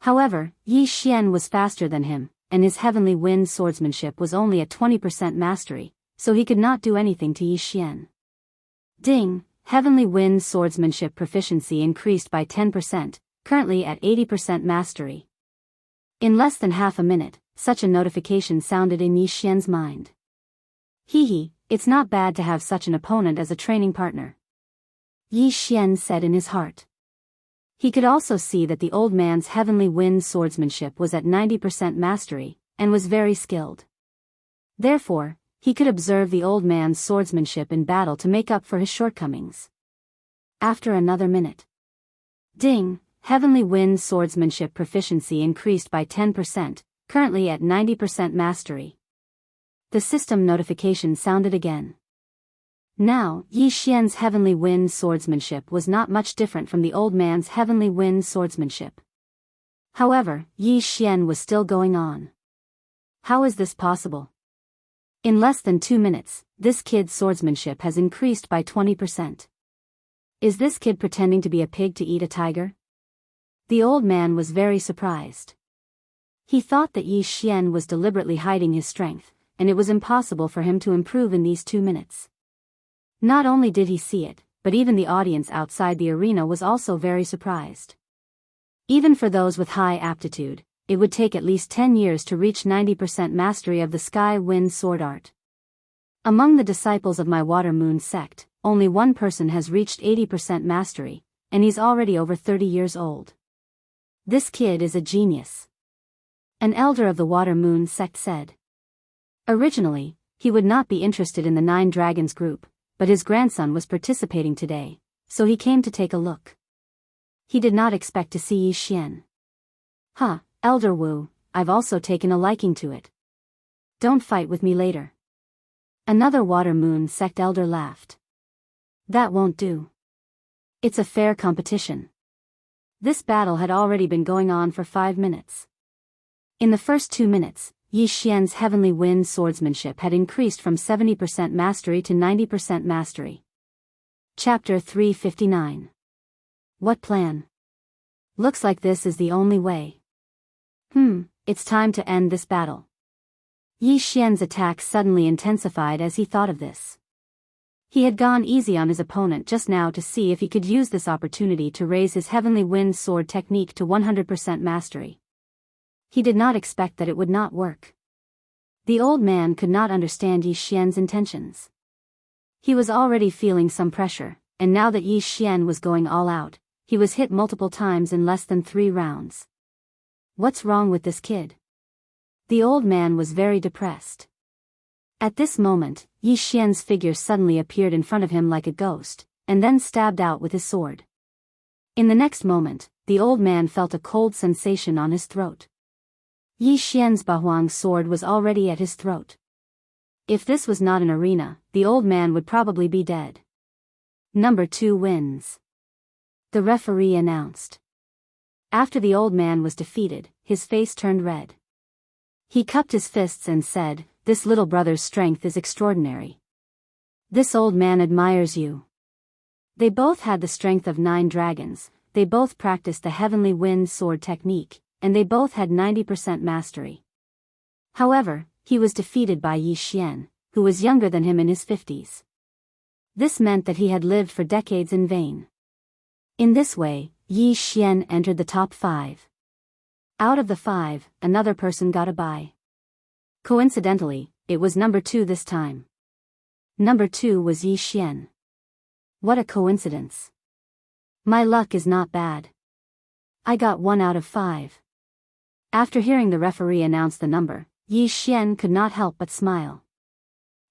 However, Yi Xian was faster than him, and his heavenly wind swordsmanship was only at 20% mastery, so he could not do anything to Yi Xian. Ding! Heavenly wind swordsmanship proficiency increased by 10%, currently at 80% mastery. In less than half a minute, such a notification sounded in Yi Xian's mind. Hee, it's not bad to have such an opponent as a training partner. Yi Xian said in his heart. He could also see that the old man's heavenly wind swordsmanship was at 90% mastery, and was very skilled. Therefore, he could observe the old man's swordsmanship in battle to make up for his shortcomings. After another minute. Ding! Heavenly wind swordsmanship proficiency increased by 10%, currently at 90% mastery. The system notification sounded again. Now, Yi Xian's heavenly wind swordsmanship was not much different from the old man's heavenly wind swordsmanship. However, Yi Xian was still going on. How is this possible? In less than 2 minutes, this kid's swordsmanship has increased by 20%. Is this kid pretending to be a pig to eat a tiger? The old man was very surprised. He thought that Yi Xian was deliberately hiding his strength, and it was impossible for him to improve in these 2 minutes. Not only did he see it, but even the audience outside the arena was also very surprised. Even for those with high aptitude, it would take at least 10 years to reach 90% mastery of the sky wind sword art. Among the disciples of my water moon sect, only one person has reached 80% mastery, and he's already over 30 years old. This kid is a genius. An elder of the water moon sect said. Originally, he would not be interested in the 9 Dragons group, but his grandson was participating today, so he came to take a look. He did not expect to see Yi Xian. Huh, Elder Wu, I've also taken a liking to it. Don't fight with me later. Another water moon sect elder laughed. That won't do. It's a fair competition. This battle had already been going on for 5 minutes. In the first 2 minutes, Yi Xian's heavenly wind swordsmanship had increased from 70% mastery to 90% mastery. Chapter 359. What plan? Looks like this is the only way. It's time to end this battle. Yi Xian's attack suddenly intensified as he thought of this. He had gone easy on his opponent just now to see if he could use this opportunity to raise his heavenly wind sword technique to 100% mastery. He did not expect that it would not work. The old man could not understand Yi Xian's intentions. He was already feeling some pressure, and now that Yi Xian was going all out, he was hit multiple times in less than 3 rounds. What's wrong with this kid? The old man was very depressed. At this moment, Yi Xian's figure suddenly appeared in front of him like a ghost, and then stabbed out with his sword. In the next moment, the old man felt a cold sensation on his throat. Yi Xian's Bahuang sword was already at his throat. If this was not an arena, the old man would probably be dead. Number 2 wins. The referee announced. After the old man was defeated, his face turned red. He cupped his fists and said, "This little brother's strength is extraordinary. This old man admires you." They both had the strength of 9 dragons, they both practiced the heavenly wind sword technique, and they both had 90% mastery. However, he was defeated by Yi Xian, who was younger than him in his 50s. This meant that he had lived for decades in vain. In this way, Yi Xian entered the top 5. Out of the 5, another person got a bye. Coincidentally, it was number 2 this time. Number 2 was Yi Xian. What a coincidence. My luck is not bad. I got 1 out of 5. After hearing the referee announce the number, Yi Xian could not help but smile.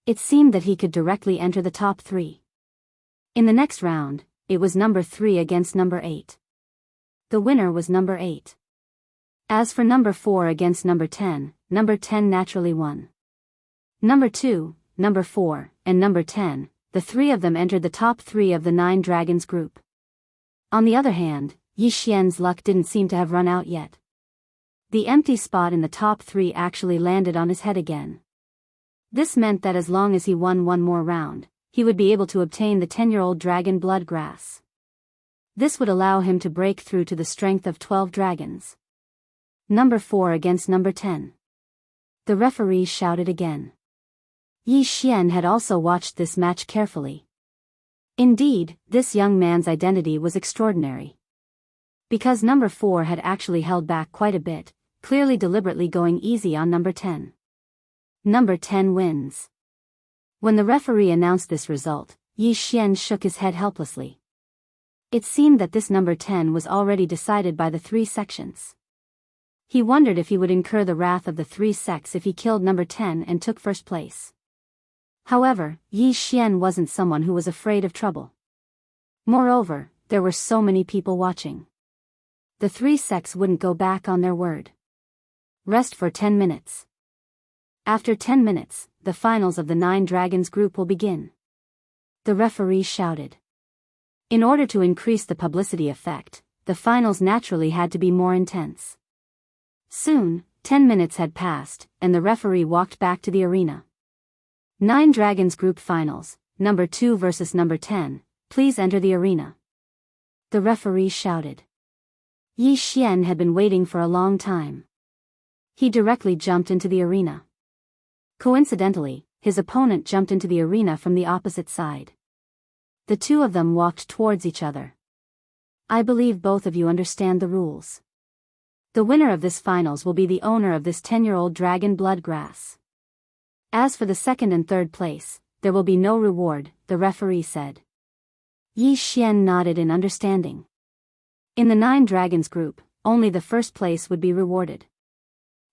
It seemed that he could directly enter the top 3. In the next round, it was number 3 against number 8. The winner was number 8. As for number 4 against number 10 naturally won. Number 2, number 4, and number 10, the 3 of them entered the top 3 of the 9 Dragons group. On the other hand, Yi Xian's luck didn't seem to have run out yet. The empty spot in the top 3 actually landed on his head again. This meant that as long as he won one more round, he would be able to obtain the 10-year-old dragon blood grass. This would allow him to break through to the strength of 12 dragons. Number 4 against number 10. The referee shouted again. Yi Xian had also watched this match carefully. Indeed, this young man's identity was extraordinary. Because number 4 had actually held back quite a bit, clearly deliberately going easy on number 10. Number 10 wins. When the referee announced this result, Yi Xian shook his head helplessly. It seemed that this number 10 was already decided by the 3 sections. He wondered if he would incur the wrath of the 3 sects if he killed number 10 and took first place. However, Yi Xian wasn't someone who was afraid of trouble. Moreover, there were so many people watching. The 3 sects wouldn't go back on their word. Rest for 10 minutes. After 10 minutes, the finals of the 9 Dragons group will begin. The referee shouted. In order to increase the publicity effect, the finals naturally had to be more intense. Soon, 10 minutes had passed, and the referee walked back to the arena. 9 Dragons group finals, number 2 versus number 10, please enter the arena. The referee shouted. Yi Xian had been waiting for a long time. He directly jumped into the arena. Coincidentally, his opponent jumped into the arena from the opposite side. The two of them walked towards each other. I believe both of you understand the rules. The winner of this finals will be the owner of this 10-year-old dragon blood grass. As for the second and third place, there will be no reward, the referee said. Yi Xian nodded in understanding. In the 9 Dragons group, only the first place would be rewarded.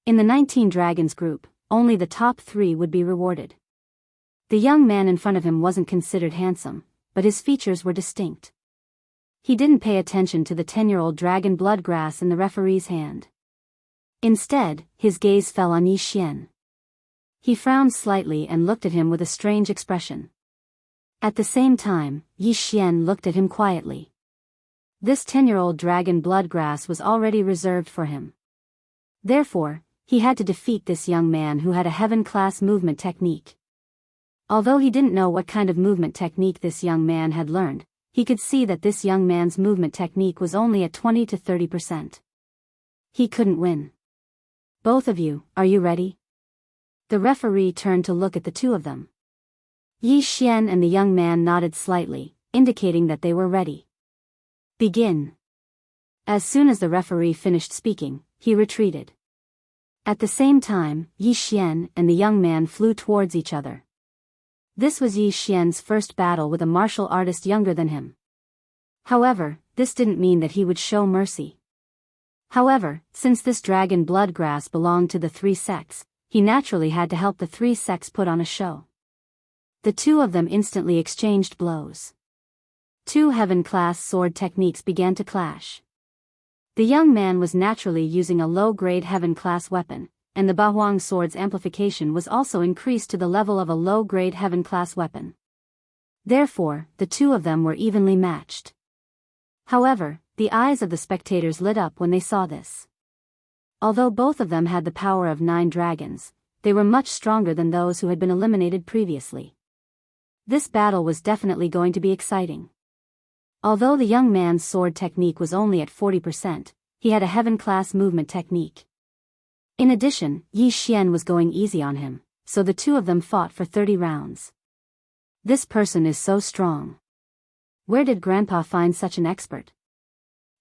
In the 19 Dragons group, only the top 3 would be rewarded. The young man in front of him wasn't considered handsome, but his features were distinct. He didn't pay attention to the 10-year-old dragon blood grass in the referee's hand. Instead, his gaze fell on Yi Xian. He frowned slightly and looked at him with a strange expression. At the same time, Yi Xian looked at him quietly. This 10-year-old dragon blood grass was already reserved for him. Therefore, he had to defeat this young man who had a heaven-class movement technique. Although he didn't know what kind of movement technique this young man had learned, he could see that this young man's movement technique was only at 20 to 30%. He couldn't win. Both of you, are you ready? The referee turned to look at the two of them. Yi Xian and the young man nodded slightly, indicating that they were ready. Begin. As soon as the referee finished speaking, he retreated. At the same time, Yi Xian and the young man flew towards each other. This was Yi Xian's first battle with a martial artist younger than him. However, this didn't mean that he would show mercy. However, since this dragon blood grass belonged to the 3 sects, he naturally had to help the 3 sects put on a show. The two of them instantly exchanged blows. 2 heaven-class sword techniques began to clash. The young man was naturally using a low-grade heaven-class weapon, and the Bahuang sword's amplification was also increased to the level of a low-grade heaven-class weapon. Therefore, the two of them were evenly matched. However, the eyes of the spectators lit up when they saw this. Although both of them had the power of 9 dragons, they were much stronger than those who had been eliminated previously. This battle was definitely going to be exciting. Although the young man's sword technique was only at 40%, he had a heaven-class movement technique. In addition, Yi Xian was going easy on him, so the two of them fought for 30 rounds. This person is so strong. Where did Grandpa find such an expert?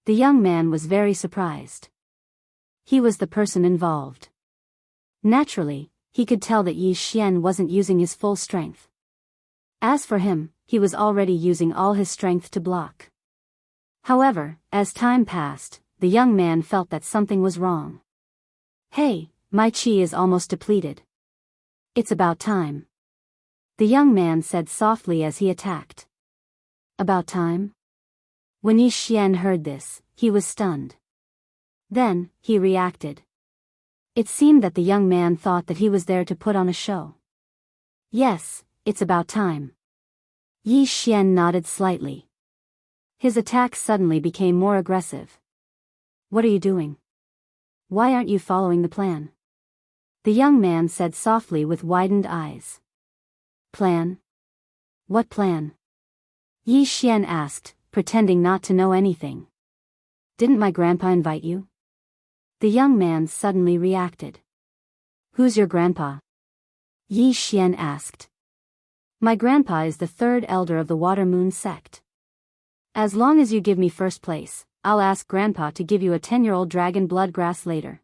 The young man was very surprised. He was the person involved. Naturally, he could tell that Yi Xian wasn't using his full strength. As for him, he was already using all his strength to block. However, as time passed, the young man felt that something was wrong. Hey, my chi is almost depleted. It's about time. The young man said softly as he attacked. About time? When Yi Xian heard this, he was stunned. Then, he reacted. It seemed that the young man thought that he was there to put on a show. Yes, it's about time. Yi Xian nodded slightly. His attack suddenly became more aggressive. What are you doing? Why aren't you following the plan? The young man said softly with widened eyes. Plan? What plan? Yi Xian asked, pretending not to know anything. Didn't my grandpa invite you? The young man suddenly reacted. Who's your grandpa? Yi Xian asked. My grandpa is the third elder of the Water Moon sect. As long as you give me first place, I'll ask grandpa to give you a 10-year-old dragon blood grass later.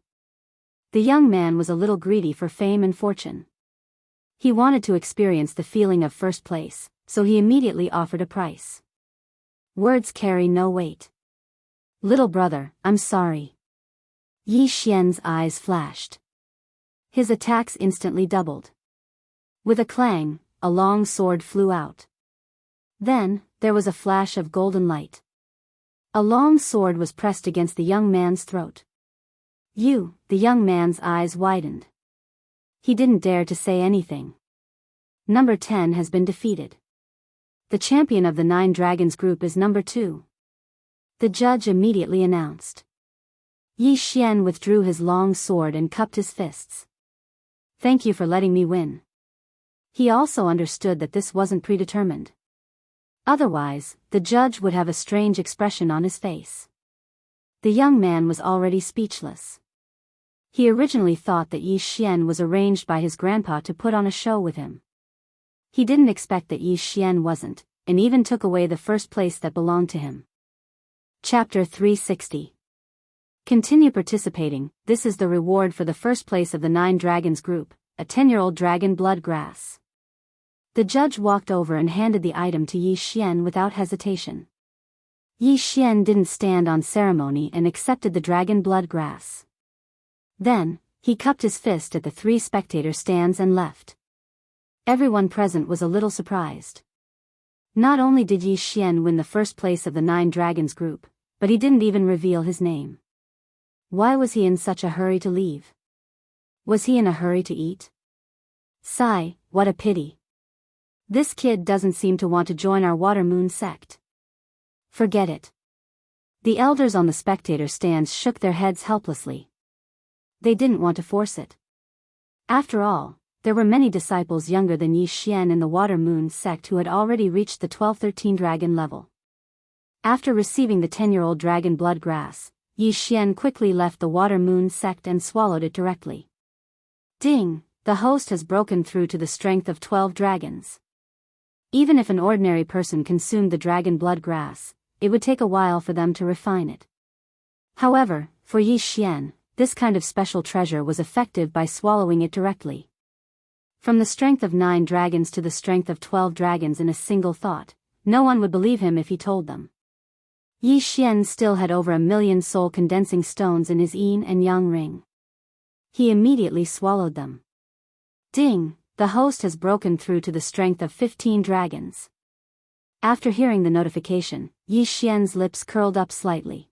The young man was a little greedy for fame and fortune. He wanted to experience the feeling of first place, so he immediately offered a price. Words carry no weight. Little brother, I'm sorry. Yi Xian's eyes flashed. His attacks instantly doubled. With a clang, a long sword flew out. Then, there was a flash of golden light. A long sword was pressed against the young man's throat. The young man's eyes widened. He didn't dare to say anything. Number 10 has been defeated. The champion of the 9 Dragons group is number 2. The judge immediately announced. Yi Xian withdrew his long sword and cupped his fists. Thank you for letting me win. He also understood that this wasn't predetermined. Otherwise, the judge would have a strange expression on his face. The young man was already speechless. He originally thought that Yi Xian was arranged by his grandpa to put on a show with him. He didn't expect that Yi Xian wasn't, and even took away the first place that belonged to him. Chapter 360. Continue participating. This is the reward for the first place of the 9 Dragons group, a 10-year-old dragon blood grass. The judge walked over and handed the item to Yi Xian without hesitation. Yi Xian didn't stand on ceremony and accepted the dragon blood grass. Then, he cupped his fist at the 3 spectator stands and left. Everyone present was a little surprised. Not only did Yi Xian win the first place of the 9 Dragons group, but he didn't even reveal his name. Why was he in such a hurry to leave? Was he in a hurry to eat? Sigh, what a pity. This kid doesn't seem to want to join our Water Moon sect. Forget it. The elders on the spectator stands shook their heads helplessly. They didn't want to force it. After all, there were many disciples younger than Yi Xian in the Water Moon sect who had already reached the 12-13 dragon level. After receiving the 10-year-old dragon blood grass, Yi Xian quickly left the Water Moon sect and swallowed it directly. Ding! The host has broken through to the strength of 12 dragons. Even if an ordinary person consumed the dragon blood grass, it would take a while for them to refine it. However, for Yi Xian, this kind of special treasure was effective by swallowing it directly. From the strength of 9 dragons to the strength of 12 dragons in a single thought, no one would believe him if he told them. Yi Xian still had over 1,000,000 soul condensing stones in his yin and yang ring. He immediately swallowed them. Ding! The host has broken through to the strength of 15 dragons. After hearing the notification, Yi Xian's lips curled up slightly.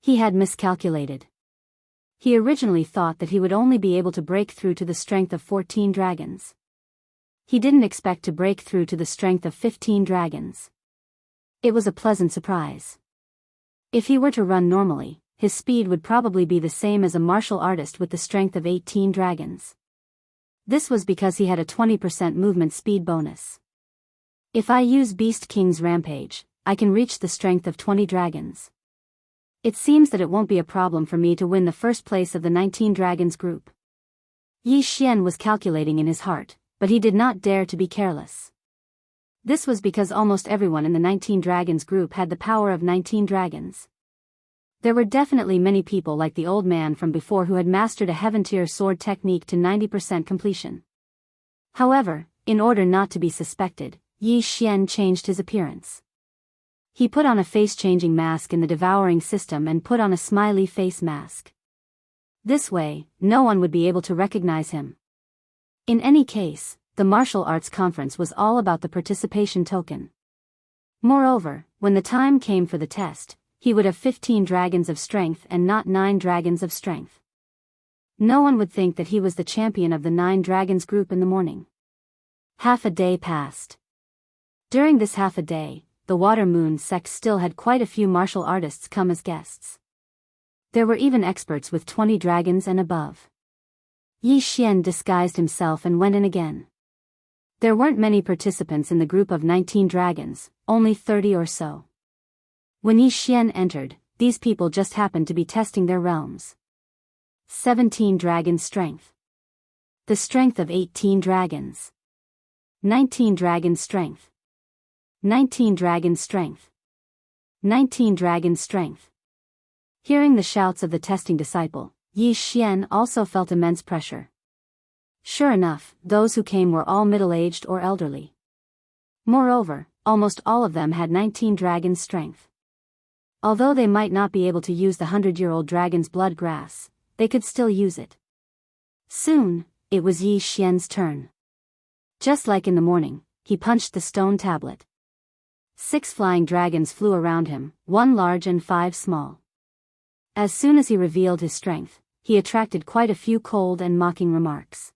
He had miscalculated. He originally thought that he would only be able to break through to the strength of 14 dragons. He didn't expect to break through to the strength of 15 dragons. It was a pleasant surprise. If he were to run normally, his speed would probably be the same as a martial artist with the strength of 18 dragons. This was because he had a 20% movement speed bonus. If I use Beast King's Rampage, I can reach the strength of 20 dragons. It seems that it won't be a problem for me to win the first place of the 19 Dragons group. Yi Xian was calculating in his heart, but he did not dare to be careless. This was because almost everyone in the 19 Dragons group had the power of 19 dragons. There were definitely many people like the old man from before who had mastered a heaven-tier sword technique to 90% completion. However, in order not to be suspected, Yi Xian changed his appearance. He put on a face-changing mask in the devouring system and put on a smiley face mask. This way, no one would be able to recognize him. In any case, the martial arts conference was all about the participation token. Moreover, when the time came for the test, he would have 15 dragons of strength and not 9 dragons of strength. No one would think that he was the champion of the 9 dragons group in the morning. Half a day passed. During this half a day, the Water Moon sect still had quite a few martial artists come as guests. There were even experts with 20 dragons and above. Yi Xian disguised himself and went in again. There weren't many participants in the group of 19 dragons, only 30 or so. When Yi Xian entered, these people just happened to be testing their realms. 17 dragon strength. The strength of 18 dragons. 19 dragon strength. 19 dragon strength. 19 dragon strength. Hearing the shouts of the testing disciple, Yi Xian also felt immense pressure. Sure enough, those who came were all middle-aged or elderly. Moreover, almost all of them had 19 dragon strength. Although they might not be able to use the 100-year-old dragon's blood grass, they could still use it. Soon, it was Yi Xian's turn. Just like in the morning, he punched the stone tablet. 6 flying dragons flew around him, 1 large and 5 small. As soon as he revealed his strength, he attracted quite a few cold and mocking remarks.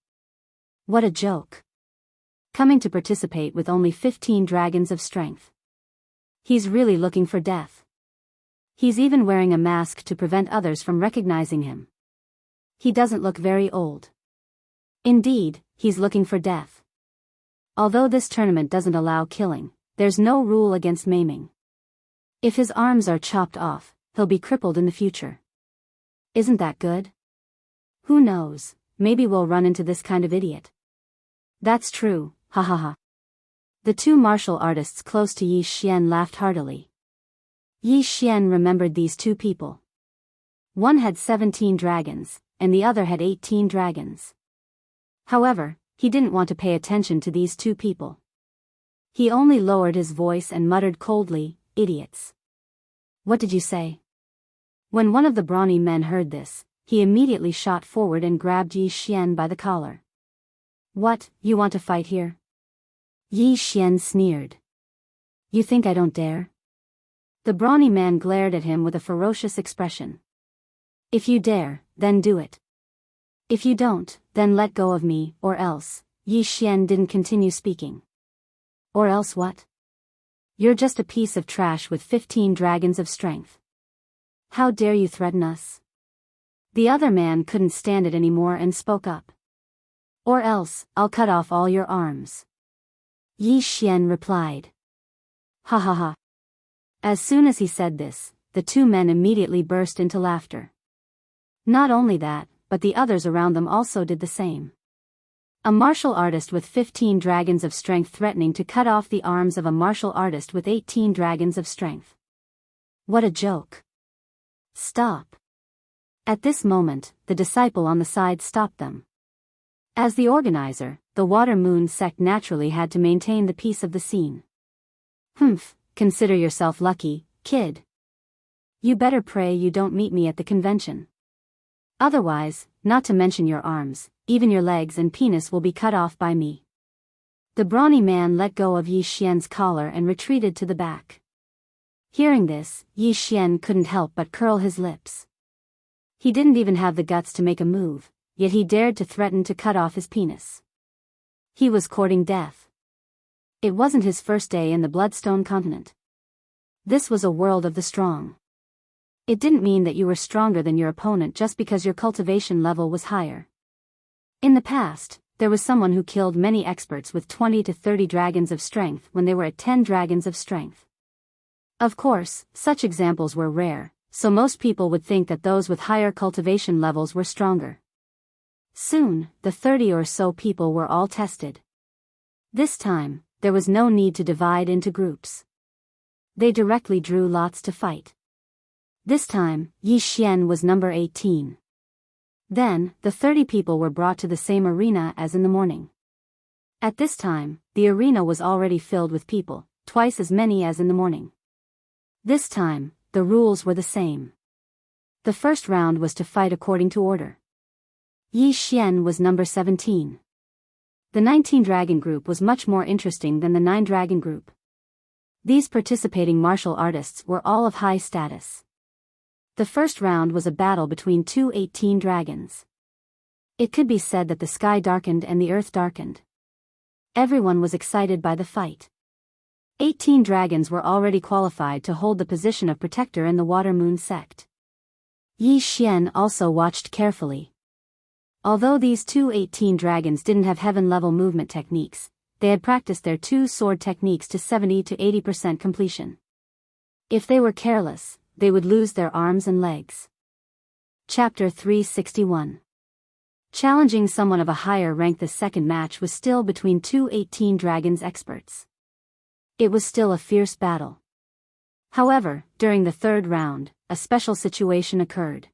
What a joke. Coming to participate with only 15 dragons of strength. He's really looking for death. He's even wearing a mask to prevent others from recognizing him. He doesn't look very old. Indeed, he's looking for death. Although this tournament doesn't allow killing, there's no rule against maiming. If his arms are chopped off, he'll be crippled in the future. Isn't that good? Who knows, maybe we'll run into this kind of idiot. That's true, ha ha ha. The 2 martial artists close to Yi Xian laughed heartily. Yi Xian remembered these 2 people. One had 17 dragons, and the other had 18 dragons. However, he didn't want to pay attention to these 2 people. He only lowered his voice and muttered coldly, idiots. What did you say? When one of the brawny men heard this, he immediately shot forward and grabbed Yi Xian by the collar. What, you want to fight here? Yi Xian sneered. You think I don't dare? The brawny man glared at him with a ferocious expression. If you dare, then do it. If you don't, then let go of me, or else. Yi Xian didn't continue speaking. Or else what? You're just a piece of trash with 15 dragons of strength. How dare you threaten us? The other man couldn't stand it anymore and spoke up. Or else, I'll cut off all your arms. Yi Xian replied. Ha ha ha. As soon as he said this, the 2 men immediately burst into laughter. Not only that, but the others around them also did the same. A martial artist with 15 dragons of strength threatening to cut off the arms of a martial artist with 18 dragons of strength. What a joke. Stop. At this moment, the disciple on the side stopped them. As the organizer, the Water Moon sect naturally had to maintain the peace of the scene. Humph, consider yourself lucky, kid. You better pray you don't meet me at the convention. Otherwise, not to mention your arms, even your legs and penis will be cut off by me. The brawny man let go of Yi Xian's collar and retreated to the back. Hearing this, Yi Xian couldn't help but curl his lips. He didn't even have the guts to make a move, yet he dared to threaten to cut off his penis. He was courting death. It wasn't his first day in the Bloodstone continent. This was a world of the strong. It didn't mean that you were stronger than your opponent just because your cultivation level was higher. In the past, there was someone who killed many experts with 20 to 30 dragons of strength when they were at 10 dragons of strength. Of course, such examples were rare, so most people would think that those with higher cultivation levels were stronger. Soon, the 30 or so people were all tested. This time, there was no need to divide into groups. They directly drew lots to fight. This time, Yi Xian was number 18. Then, the 30 people were brought to the same arena as in the morning. At this time, the arena was already filled with people, twice as many as in the morning. This time, the rules were the same. The first round was to fight according to order. Yi Xian was number 17. The 19 dragon group was much more interesting than the 9 dragon group. These participating martial artists were all of high status. The first round was a battle between 2 18 dragons. It could be said that the sky darkened and the earth darkened. Everyone was excited by the fight. 18 dragons were already qualified to hold the position of protector in the Water Moon sect. Yi Xian also watched carefully. Although these two 18 dragons didn't have heaven-level movement techniques, they had practiced their two-sword techniques to 70 to 80% completion. If they were careless, they would lose their arms and legs. Chapter 361. Challenging someone of a higher rank. The second match was still between two 18 dragons experts. It was still a fierce battle. However, during the third round, a special situation occurred.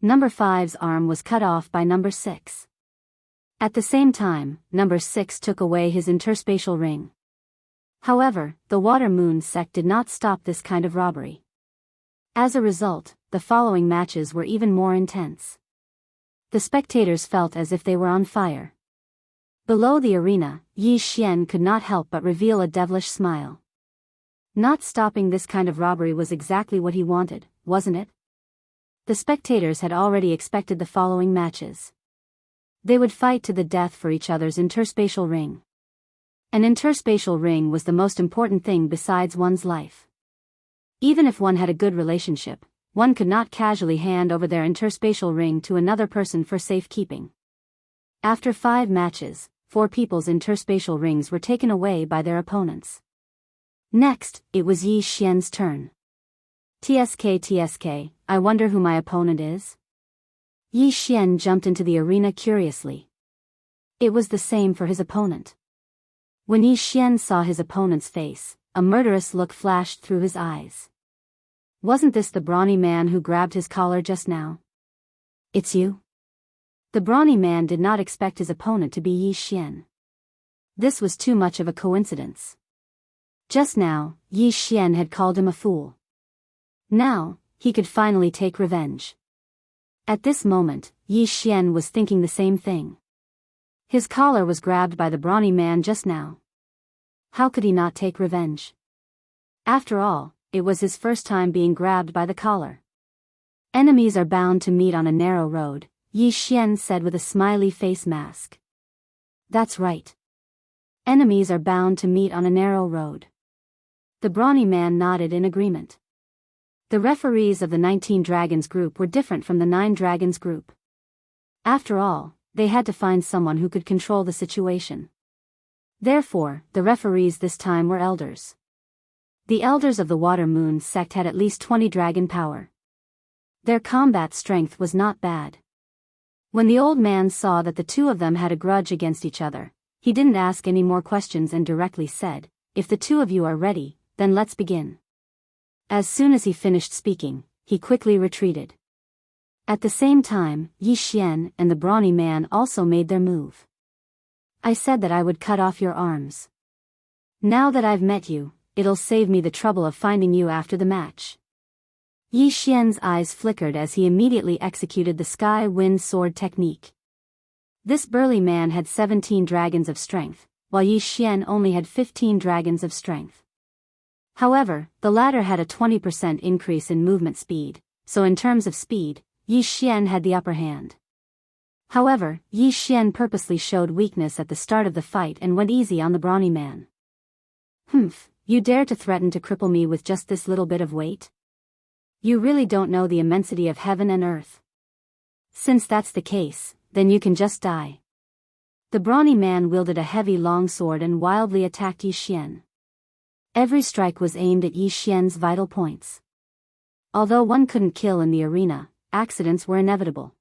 Number 5's arm was cut off by number 6. At the same time, number 6 took away his interspatial ring. However, the Water Moon sect did not stop this kind of robbery. As a result, the following matches were even more intense. The spectators felt as if they were on fire. Below the arena, Yi Xian could not help but reveal a devilish smile. Not stopping this kind of robbery was exactly what he wanted, wasn't it? The spectators had already expected the following matches. They would fight to the death for each other's interspatial ring. An interspatial ring was the most important thing besides one's life. Even if one had a good relationship, one could not casually hand over their interspatial ring to another person for safekeeping. After 5 matches, 4 people's interspatial rings were taken away by their opponents. Next, it was Yi Xian's turn. TSK, I wonder who my opponent is? Yi Xian jumped into the arena curiously. It was the same for his opponent. When Yi Xian saw his opponent's face, a murderous look flashed through his eyes. Wasn't this the brawny man who grabbed his collar just now? It's you? The brawny man did not expect his opponent to be Yi Xian. This was too much of a coincidence. Just now, Yi Xian had called him a fool. Now, he could finally take revenge. At this moment, Yi Xian was thinking the same thing. His collar was grabbed by the brawny man just now. How could he not take revenge? After all, it was his first time being grabbed by the collar. Enemies are bound to meet on a narrow road, Yi Xian said with a smiley face mask. That's right. Enemies are bound to meet on a narrow road. The brawny man nodded in agreement. The referees of the 19 Dragons group were different from the 9 Dragons group. After all, they had to find someone who could control the situation. Therefore, the referees this time were elders. The elders of the Water Moon sect had at least 20 dragon power. Their combat strength was not bad. When the old man saw that the two of them had a grudge against each other, he didn't ask any more questions and directly said, "If the two of you are ready, then let's begin." As soon as he finished speaking, he quickly retreated. At the same time, Yi Xian and the brawny man also made their move. I said that I would cut off your arms. Now that I've met you, it'll save me the trouble of finding you after the match. Yi Xian's eyes flickered as he immediately executed the Sky Wind Sword technique. This burly man had 17 dragons of strength, while Yi Xian only had 15 dragons of strength. However, the latter had a 20% increase in movement speed, so in terms of speed, Yi Xian had the upper hand. However, Yi Xian purposely showed weakness at the start of the fight and went easy on the brawny man. Humph, you dare to threaten to cripple me with just this little bit of weight? You really don't know the immensity of heaven and earth. Since that's the case, then you can just die. The brawny man wielded a heavy long sword and wildly attacked Yi Xian. Every strike was aimed at Yi Xian's vital points. Although one couldn't kill in the arena, accidents were inevitable.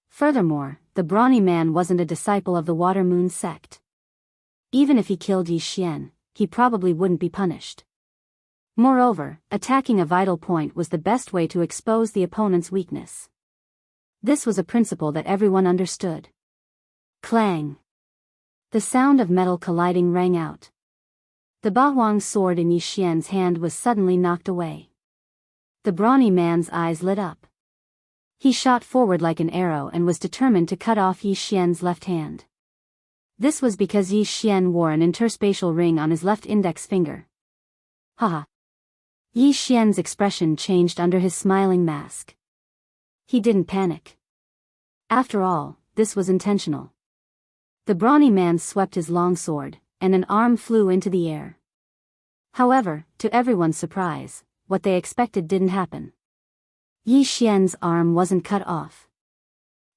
Furthermore, the brawny man wasn't a disciple of the Water Moon sect. Even if he killed Yi Xian, he probably wouldn't be punished. Moreover, attacking a vital point was the best way to expose the opponent's weakness. This was a principle that everyone understood. Clang! The sound of metal colliding rang out. The Bahuang sword in Yi Xian's hand was suddenly knocked away. The brawny man's eyes lit up. He shot forward like an arrow and was determined to cut off Yi Xian's left hand. This was because Yi Xian wore an interspatial ring on his left index finger. Haha! Yi Xian's expression changed under his smiling mask. He didn't panic. After all, this was intentional. The brawny man swept his long sword, and an arm flew into the air. However, to everyone's surprise, what they expected didn't happen. Yi Xian's arm wasn't cut off.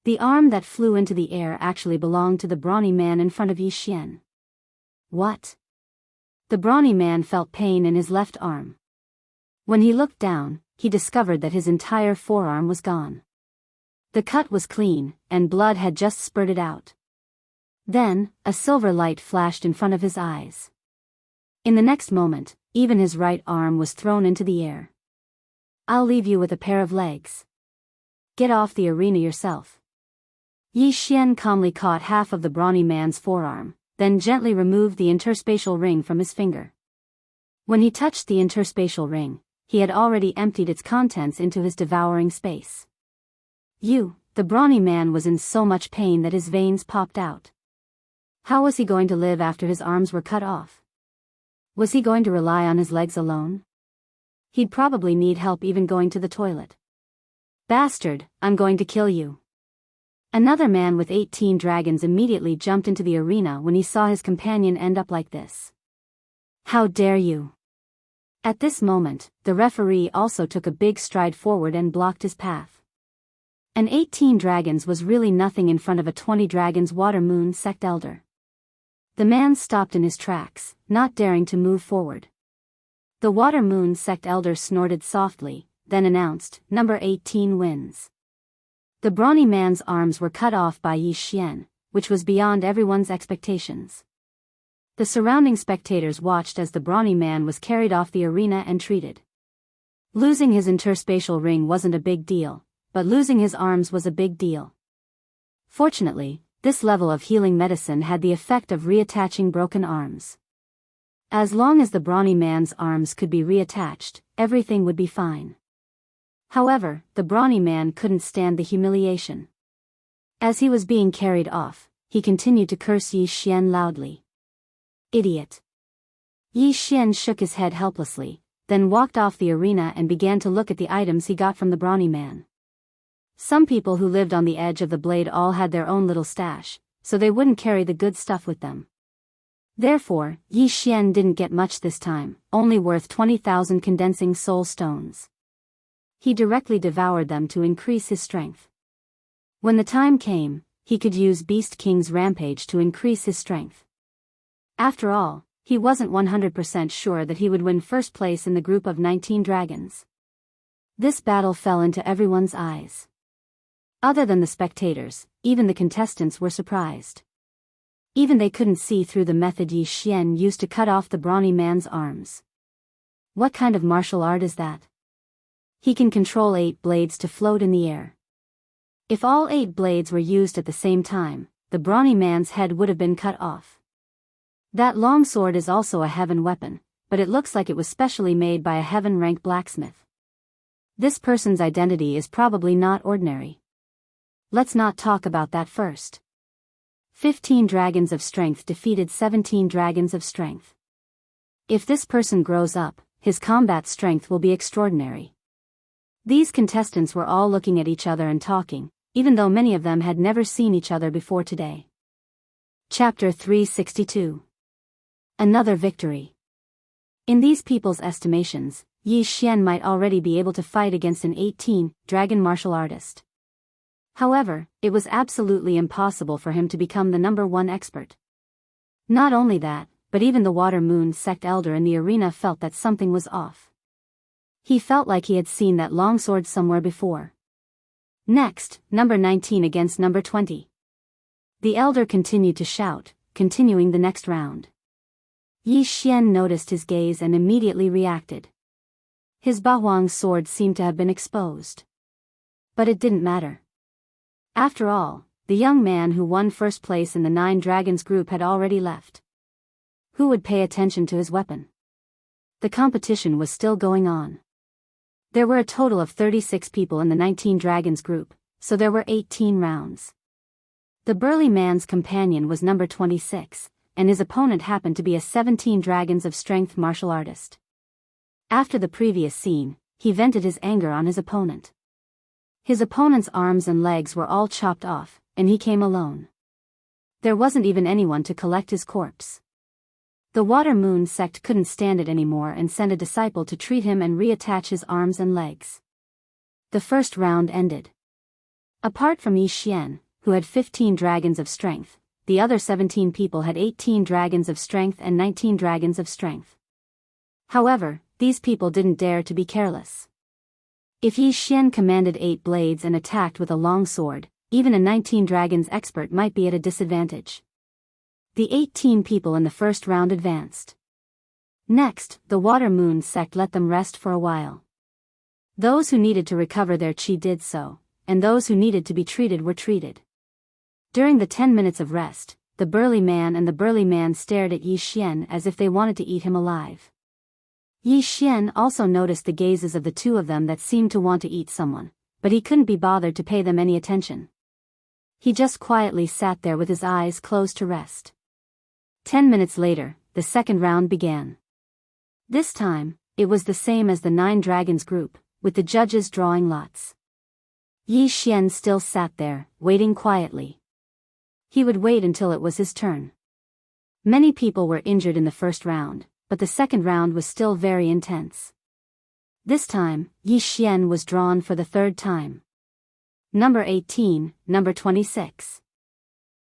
The arm that flew into the air actually belonged to the brawny man in front of Yi Xian. What? The brawny man felt pain in his left arm. When he looked down, he discovered that his entire forearm was gone. The cut was clean, and blood had just spurted out. Then, a silver light flashed in front of his eyes. In the next moment, even his right arm was thrown into the air. I'll leave you with a pair of legs. Get off the arena yourself. Yi Xian calmly caught half of the brawny man's forearm, then gently removed the interspatial ring from his finger. When he touched the interspatial ring, he had already emptied its contents into his devouring space. The brawny man was in so much pain that his veins popped out. How was he going to live after his arms were cut off? Was he going to rely on his legs alone? He'd probably need help even going to the toilet. Bastard, I'm going to kill you. Another man with 18 dragons immediately jumped into the arena when he saw his companion end up like this. How dare you? At this moment, the referee also took a big stride forward and blocked his path. An 18 dragons was really nothing in front of a 20 dragons water moon sect elder. The man stopped in his tracks, not daring to move forward. The water moon sect elder snorted softly, then announced, "Number 18 wins." The brawny man's arms were cut off by Yi Xian, which was beyond everyone's expectations. The surrounding spectators watched as the brawny man was carried off the arena and treated. Losing his interspatial ring wasn't a big deal, but losing his arms was a big deal. Fortunately, this level of healing medicine had the effect of reattaching broken arms. As long as the brawny man's arms could be reattached, everything would be fine. However, the brawny man couldn't stand the humiliation. As he was being carried off, he continued to curse Yi Xian loudly. Idiot. Yi Xian shook his head helplessly, then walked off the arena and began to look at the items he got from the brawny man. Some people who lived on the edge of the blade all had their own little stash, so they wouldn't carry the good stuff with them. Therefore, Yi Xian didn't get much this time, only worth 20,000 condensing soul stones. He directly devoured them to increase his strength. When the time came, he could use Beast King's rampage to increase his strength. After all, he wasn't 100% sure that he would win first place in the group of 19 dragons. This battle fell into everyone's eyes. Other than the spectators, even the contestants were surprised. Even they couldn't see through the method Yi Xian used to cut off the brawny man's arms. What kind of martial art is that? He can control 8 blades to float in the air. If all 8 blades were used at the same time, the brawny man's head would have been cut off. That long sword is also a heaven weapon, but it looks like it was specially made by a heaven-rank blacksmith. This person's identity is probably not ordinary. Let's not talk about that first. 15 dragons of strength defeated 17 dragons of strength. If this person grows up, his combat strength will be extraordinary. These contestants were all looking at each other and talking, even though many of them had never seen each other before today. Chapter 362. Another victory. In these people's estimations, Yi Xian might already be able to fight against an 18 dragon martial artist. However, it was absolutely impossible for him to become the number 1 expert. Not only that, but even the Water Moon sect elder in the arena felt that something was off. He felt like he had seen that longsword somewhere before. Next, number 19 against number 20. The elder continued to shout, continuing the next round. Yi Xian noticed his gaze and immediately reacted. His Bahuang's sword seemed to have been exposed. But it didn't matter. After all, the young man who won first place in the 9 dragons group had already left. Who would pay attention to his weapon? The competition was still going on. There were a total of 36 people in the 19 dragons group, so there were 18 rounds. The burly man's companion was number 26, and his opponent happened to be a 17 dragons of strength martial artist. After the previous scene, he vented his anger on his opponent. His opponent's arms and legs were all chopped off, and he came alone. There wasn't even anyone to collect his corpse. The Water Moon sect couldn't stand it anymore and sent a disciple to treat him and reattach his arms and legs. The first round ended. Apart from Yi Xian, who had 15 dragons of strength, the other 17 people had 18 dragons of strength and 19 dragons of strength. However, these people didn't dare to be careless. If Yi Xian commanded 8 blades and attacked with a long sword, even a 19 dragons expert might be at a disadvantage. The 18 people in the first round advanced. Next, the Water Moon sect let them rest for a while. Those who needed to recover their chi did so, and those who needed to be treated were treated. During the 10 minutes of rest, the burly man and the burly man stared at Yi Xian as if they wanted to eat him alive. Yi Xian also noticed the gazes of the two of them that seemed to want to eat someone, but he couldn't be bothered to pay them any attention. He just quietly sat there with his eyes closed to rest. 10 minutes later, the second round began. This time, it was the same as the 9 dragons group, with the judges drawing lots. Yi Xian still sat there, waiting quietly. He would wait until it was his turn. Many people were injured in the first round, but the second round was still very intense. This time, Yi Xian was drawn for the third time. Number 18, number 26.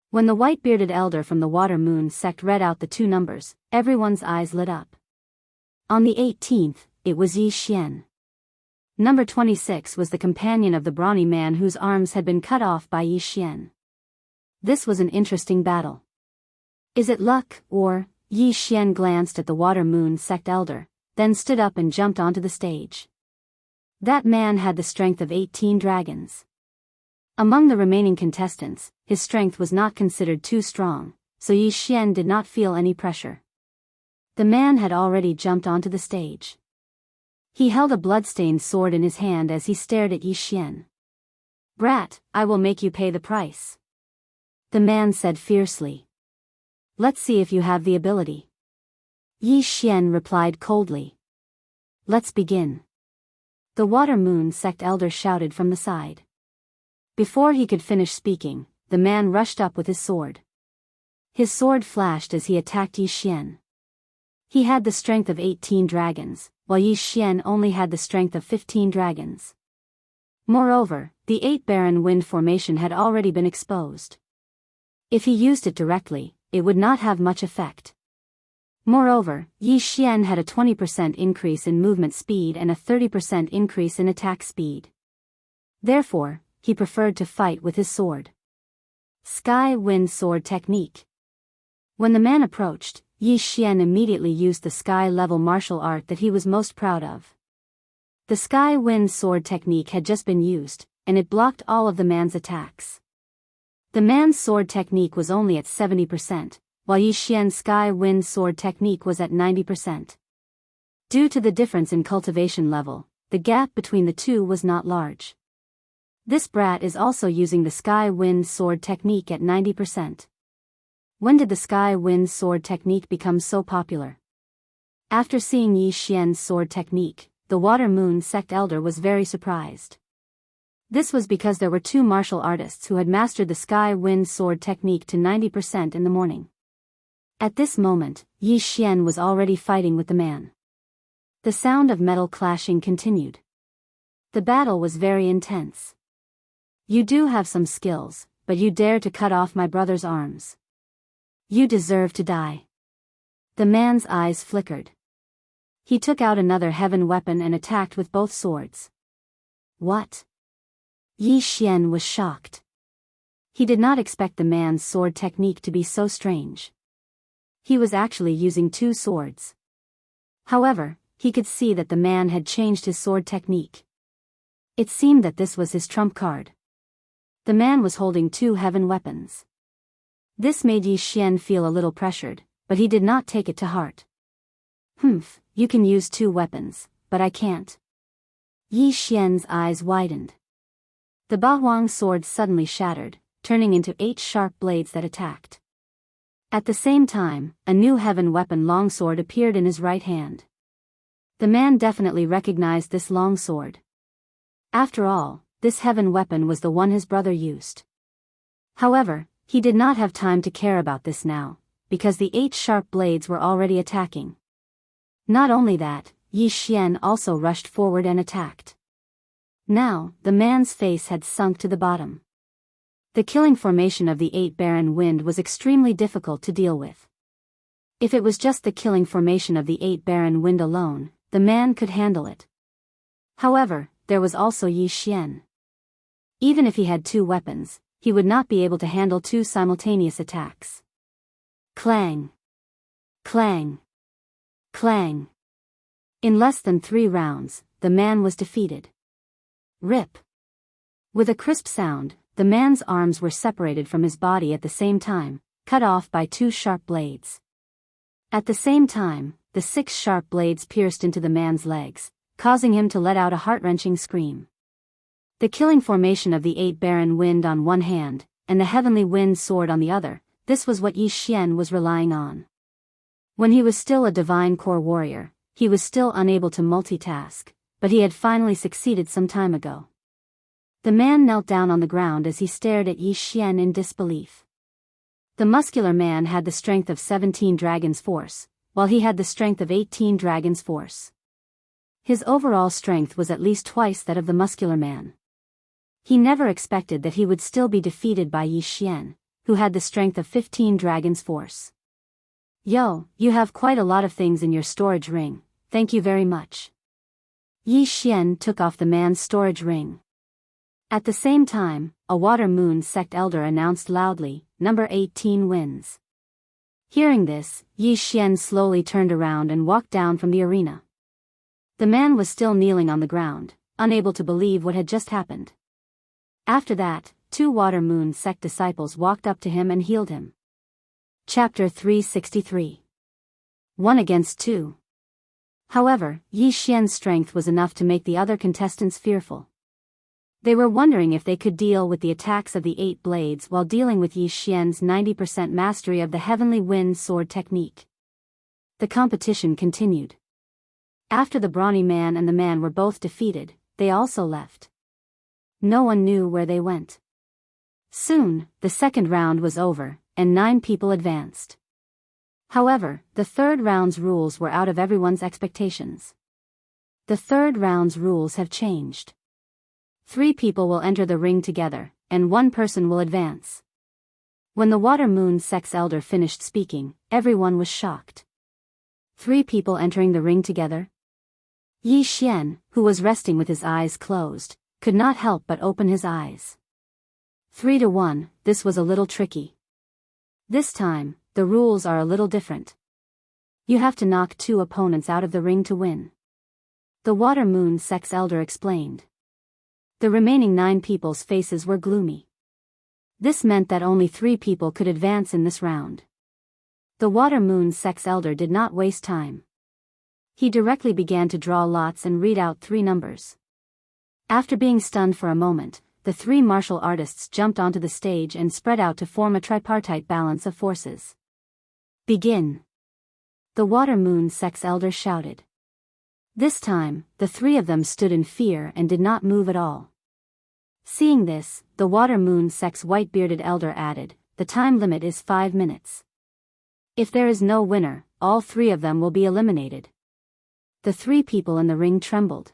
When the white-bearded elder from the Water Moon sect read out the 2 numbers, everyone's eyes lit up. On the 18th, it was Yi Xian. Number 26 was the companion of the brawny man whose arms had been cut off by Yi Xian. This was an interesting battle. Is it luck, or... Yi Xian glanced at the Water Moon sect elder, then stood up and jumped onto the stage. That man had the strength of 18 dragons. Among the remaining contestants, his strength was not considered too strong, so Yi Xian did not feel any pressure. The man had already jumped onto the stage. He held a blood-stained sword in his hand as he stared at Yi Xian. "Brat, I will make you pay the price," the man said fiercely. "Let's see if you have the ability." Yi Xian replied coldly. "Let's begin." The Water Moon sect elder shouted from the side. Before he could finish speaking, the man rushed up with his sword. His sword flashed as he attacked Yi Xian. He had the strength of 18 dragons, while Yi Xian only had the strength of 15 dragons. Moreover, the 8 Baron Wind formation had already been exposed. If he used it directly, it would not have much effect. Moreover, Yi Xian had a 20% increase in movement speed and a 30% increase in attack speed. Therefore, he preferred to fight with his sword. Sky Wind Sword Technique. When the man approached, Yi Xian immediately used the sky-level martial art that he was most proud of. The Sky Wind Sword Technique had just been used, and it blocked all of the man's attacks. The man's sword technique was only at 70%, while Yi Xian's Sky Wind Sword Technique was at 90%. Due to the difference in cultivation level, the gap between the two was not large. This brat is also using the Sky Wind Sword Technique at 90%. When did the Sky Wind Sword Technique become so popular? After seeing Yi Xian's sword technique, the Water Moon sect elder was very surprised. This was because there were 2 martial artists who had mastered the Sky Wind Sword Technique to 90% in the morning. At this moment, Yi Xian was already fighting with the man. The sound of metal clashing continued. The battle was very intense. "You do have some skills, but you dare to cut off my brother's arms. You deserve to die." The man's eyes flickered. He took out another heaven weapon and attacked with both swords. What? Yi Xian was shocked. He did not expect the man's sword technique to be so strange. He was actually using 2 swords. However, he could see that the man had changed his sword technique. It seemed that this was his trump card. The man was holding 2 heaven weapons. This made Yi Xian feel a little pressured, but he did not take it to heart. You can use 2 weapons, but I can't." Yi Xian's eyes widened. The Bahuang sword suddenly shattered, turning into 8 sharp blades that attacked. At the same time, a new heaven weapon longsword appeared in his right hand. The man definitely recognized this longsword. After all, this heaven weapon was the one his brother used. However, he did not have time to care about this now, because the 8 sharp blades were already attacking. Not only that, Yi Xian also rushed forward and attacked. Now, the man's face had sunk to the bottom. The killing formation of the 8 barren wind was extremely difficult to deal with. If it was just the killing formation of the 8 barren wind alone, the man could handle it. However, there was also Yi Xian. Even if he had 2 weapons, he would not be able to handle 2 simultaneous attacks. Clang! Clang! Clang! In less than 3 rounds, the man was defeated. Rip! With a crisp sound, the man's arms were separated from his body at the same time, cut off by 2 sharp blades. At the same time, the 6 sharp blades pierced into the man's legs, causing him to let out a heart-wrenching scream. The killing formation of the 8 barren wind on one hand, and the heavenly wind sword on the other, this was what Yi Xian was relying on. When he was still a divine core warrior, he was still unable to multitask, but he had finally succeeded some time ago. The man knelt down on the ground as he stared at Yi Xian in disbelief. The muscular man had the strength of 17 dragons' force, while he had the strength of 18 dragons' force. His overall strength was at least twice that of the muscular man. He never expected that he would still be defeated by Yi Xian, who had the strength of 15 dragons' force. Yo, you have quite a lot of things in your storage ring, thank you very much. Yi Xian took off the man's storage ring. At the same time, a water moon sect elder announced loudly, "Number 18 wins." Hearing this, Yi Xian slowly turned around and walked down from the arena. The man was still kneeling on the ground, unable to believe what had just happened. After that, 2 water moon sect disciples walked up to him and healed him. Chapter 363. 1 against 2. However, Yi Xian's strength was enough to make the other contestants fearful. They were wondering if they could deal with the attacks of the 8 blades while dealing with Yi Xian's 90% mastery of the heavenly wind sword technique. The competition continued. After the brawny man and the man were both defeated, they also left. No one knew where they went. Soon, the second round was over, and 9 people advanced. However, the third round's rules were out of everyone's expectations. The third round's rules have changed. 3 people will enter the ring together, and 1 person will advance. When the water moon sect's elder finished speaking, everyone was shocked. 3 people entering the ring together? Yi Xian, who was resting with his eyes closed, could not help but open his eyes. 3 to 1, this was a little tricky. This time, the rules are a little different. You have to knock 2 opponents out of the ring to win. The water moon sect's elder explained. The remaining 9 people's faces were gloomy. This meant that only 3 people could advance in this round. The water moon sect's elder did not waste time. He directly began to draw lots and read out 3 numbers. After being stunned for a moment, the 3 martial artists jumped onto the stage and spread out to form a tripartite balance of forces. Begin! The water moon sect's elder shouted. This time, the 3 of them stood in fear and did not move at all. Seeing this, the water moon sect's white-bearded elder added, "The time limit is 5 minutes. If there is no winner, all 3 of them will be eliminated." The 3 people in the ring trembled.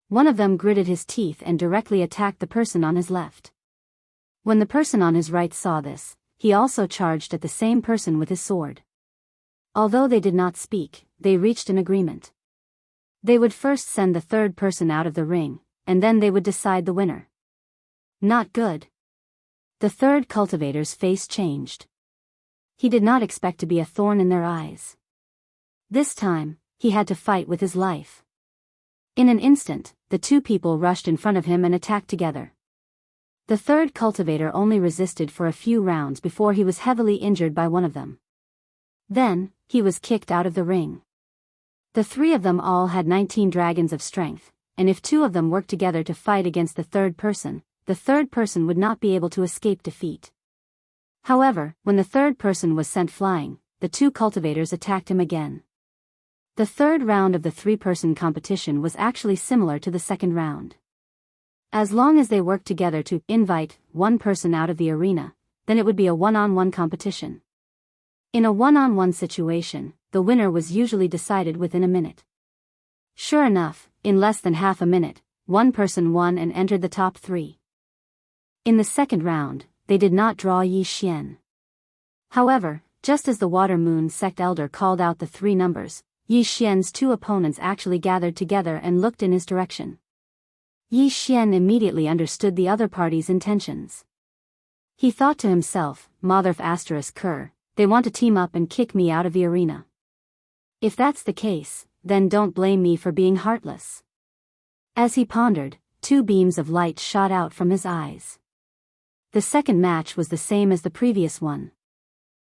One of them gritted his teeth and directly attacked the person on his left. When the person on his right saw this, he also charged at the same person with his sword. Although they did not speak, they reached an agreement. They would first send the 3rd person out of the ring, and then they would decide the winner. Not good. The 3rd cultivator's face changed. He did not expect to be a thorn in their eyes. This time, he had to fight with his life. In an instant, the 2 people rushed in front of him and attacked together. The 3rd cultivator only resisted for a few rounds before he was heavily injured by one of them. Then, he was kicked out of the ring. The 3 of them all had 19 dragons of strength, and if 2 of them worked together to fight against the 3rd person, the 3rd person would not be able to escape defeat. However, when the 3rd person was sent flying, the 2 cultivators attacked him again. The 3rd round of the 3-person competition was actually similar to the 2nd round. As long as they worked together to invite 1 person out of the arena, then it would be a one-on-one competition. In a one-on-one situation, the winner was usually decided within a minute. Sure enough, in less than half a minute, one person won and entered the top 3. In the second round, they did not draw Yi Xian. However, just as the Water Moon sect elder called out the 3 numbers, Yi Xian's 2 opponents actually gathered together and looked in his direction. Yi Xian immediately understood the other party's intentions. He thought to himself, Motherf ***, they want to team up and kick me out of the arena. If that's the case, then don't blame me for being heartless. As he pondered, 2 beams of light shot out from his eyes. The second match was the same as the previous one.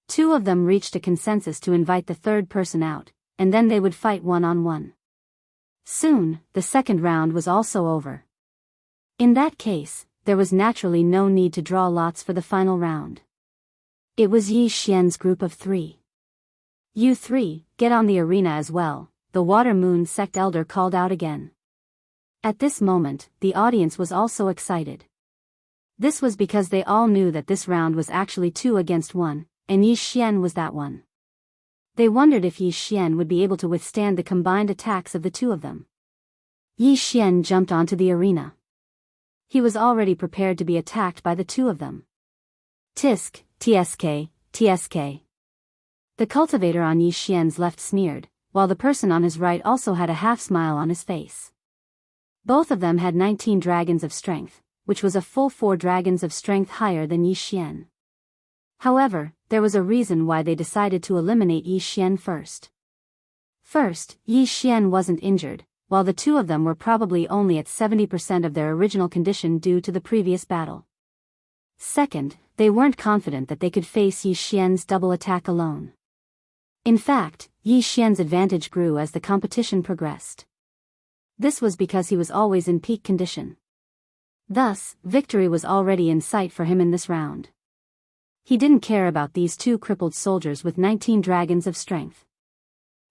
2 of them reached a consensus to invite the third person out, and then they would fight one-on-one. Soon, the second round was also over. In that case, there was naturally no need to draw lots for the final round. It was Yi Xian's group of 3. You 3, get on the arena as well, the Water Moon sect elder called out again. At this moment, the audience was also excited. This was because they all knew that this round was actually 2 against 1, and Yi Xian was that one. They wondered if Yi Xian would be able to withstand the combined attacks of the 2 of them. Yi Xian jumped onto the arena. He was already prepared to be attacked by the 2 of them. Tisk, tsk, tsk. The cultivator on Yi Xian's left sneered, while the person on his right also had a half-smile on his face. Both of them had 19 dragons of strength, which was a full 4 dragons of strength higher than Yi Xian. However, there was a reason why they decided to eliminate Yi Xian first. First, Yi Xian wasn't injured, while the 2 of them were probably only at 70% of their original condition due to the previous battle. Second, they weren't confident that they could face Yi Xian's double attack alone. In fact, Yi Xian's advantage grew as the competition progressed. This was because he was always in peak condition. Thus, victory was already in sight for him in this round. He didn't care about these 2 crippled soldiers with 19 dragons of strength.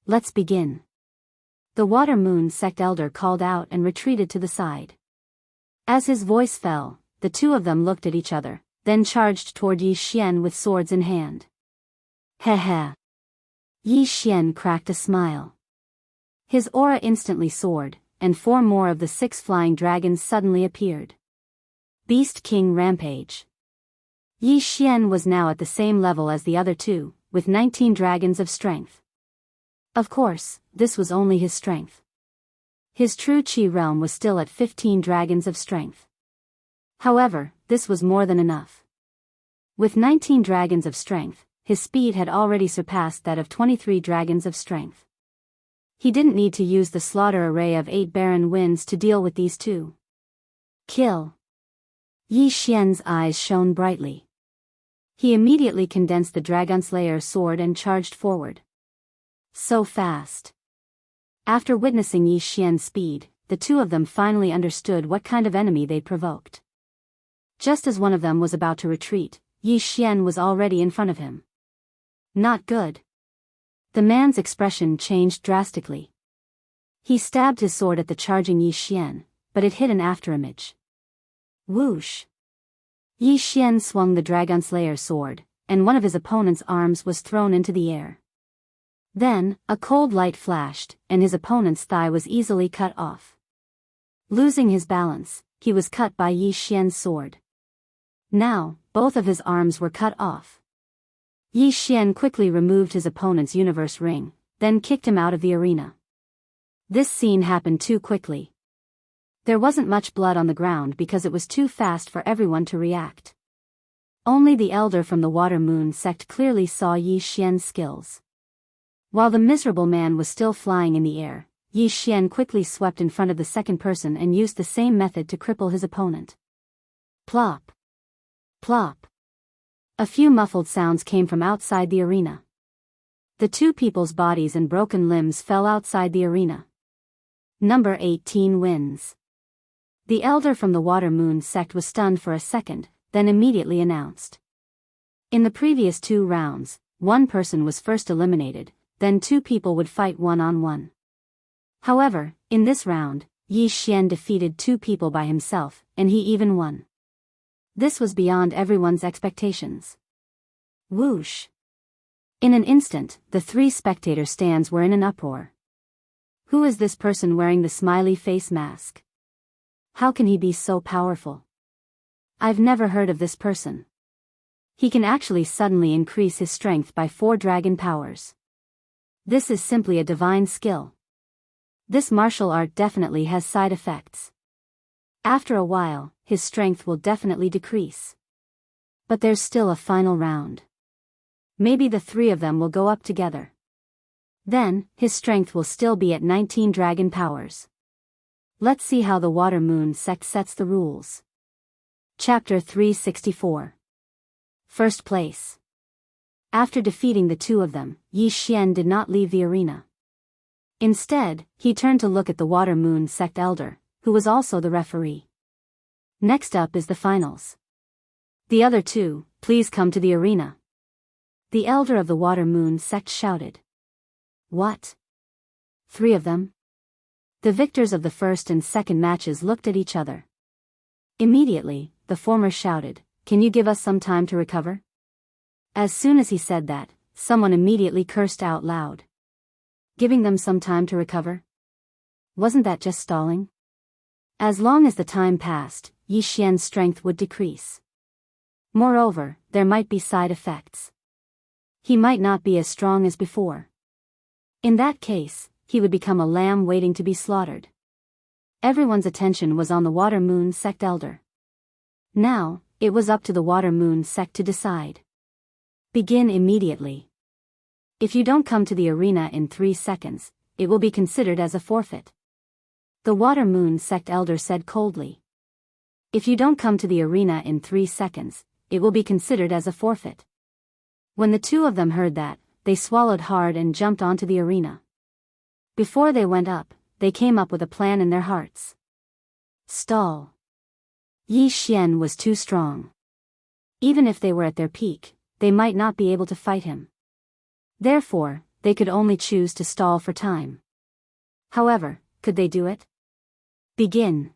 Let's begin. The Water Moon sect elder called out and retreated to the side. As his voice fell, the 2 of them looked at each other, then charged toward Yi Xian with swords in hand. Heh. Yi Xian cracked a smile. His aura instantly soared, and 4 more of the 6 flying dragons suddenly appeared. Beast King Rampage. Yi Xian was now at the same level as the other 2, with 19 dragons of strength. Of course, this was only his strength. His true Qi realm was still at 15 dragons of strength. However, this was more than enough. With 19 dragons of strength, his speed had already surpassed that of 23 dragons of strength. He didn't need to use the slaughter array of 8 barren winds to deal with these 2. Kill. Yi Xian's eyes shone brightly. He immediately condensed the Dragonslayer sword and charged forward. So fast. After witnessing Yi Xian's speed, the 2 of them finally understood what kind of enemy they'd provoked. Just as one of them was about to retreat, Yi Xian was already in front of him. Not good. The man's expression changed drastically. He stabbed his sword at the charging Yi Xian, but it hit an afterimage. Whoosh! Yi Xian swung the Dragonslayer sword, and one of his opponent's arms was thrown into the air. Then, a cold light flashed, and his opponent's thigh was easily cut off. Losing his balance, he was cut by Yi Xian's sword. Now, both of his arms were cut off. Yi Xian quickly removed his opponent's universe ring, then kicked him out of the arena. This scene happened too quickly. There wasn't much blood on the ground because it was too fast for everyone to react. Only the elder from the Water Moon sect clearly saw Yi Xian's skills. While the miserable man was still flying in the air, Yi Xian quickly swept in front of the second person and used the same method to cripple his opponent. Plop. Plop. A few muffled sounds came from outside the arena. The 2 people's bodies and broken limbs fell outside the arena. Number 18 wins. The elder from the Water Moon sect was stunned for a second, then immediately announced. In the previous 2 rounds, 1 person was first eliminated, then 2 people would fight one-on-one. However, in this round, Yi Xian defeated 2 people by himself, and he even won. This was beyond everyone's expectations. Whoosh! In an instant, the 3 spectator stands were in an uproar. Who is this person wearing the smiley face mask? How can he be so powerful? I've never heard of this person. He can actually suddenly increase his strength by 4 dragon powers. This is simply a divine skill. This martial art definitely has side effects. After a while, his strength will definitely decrease. But there's still a final round. Maybe the 3 of them will go up together. Then, his strength will still be at 19 dragon powers. Let's see how the Water Moon sect sets the rules. Chapter 364. First place. After defeating the 2 of them, Yi Xian did not leave the arena. Instead, he turned to look at the Water Moon sect elder, who was also the referee. Next up is the finals. The other 2, please come to the arena. The elder of the Water Moon sect shouted. What? 3 of them? The victors of the first and second matches looked at each other. Immediately, the former shouted, "Can you give us some time to recover?" As soon as he said that, someone immediately cursed out loud. Giving them some time to recover? Wasn't that just stalling? As long as the time passed, Yi Xian's strength would decrease. Moreover, there might be side effects. He might not be as strong as before. In that case, he would become a lamb waiting to be slaughtered. Everyone's attention was on the Water Moon sect elder. Now, it was up to the Water Moon sect to decide. Begin immediately. If you don't come to the arena in 3 seconds, it will be considered as a forfeit. The Water Moon sect elder said coldly. If you don't come to the arena in 3 seconds, it will be considered as a forfeit. When the 2 of them heard that, they swallowed hard and jumped onto the arena. Before they went up, they came up with a plan in their hearts. Stall. Yi Xian was too strong. Even if they were at their peak, they might not be able to fight him. Therefore, they could only choose to stall for time. However, could they do it? Begin.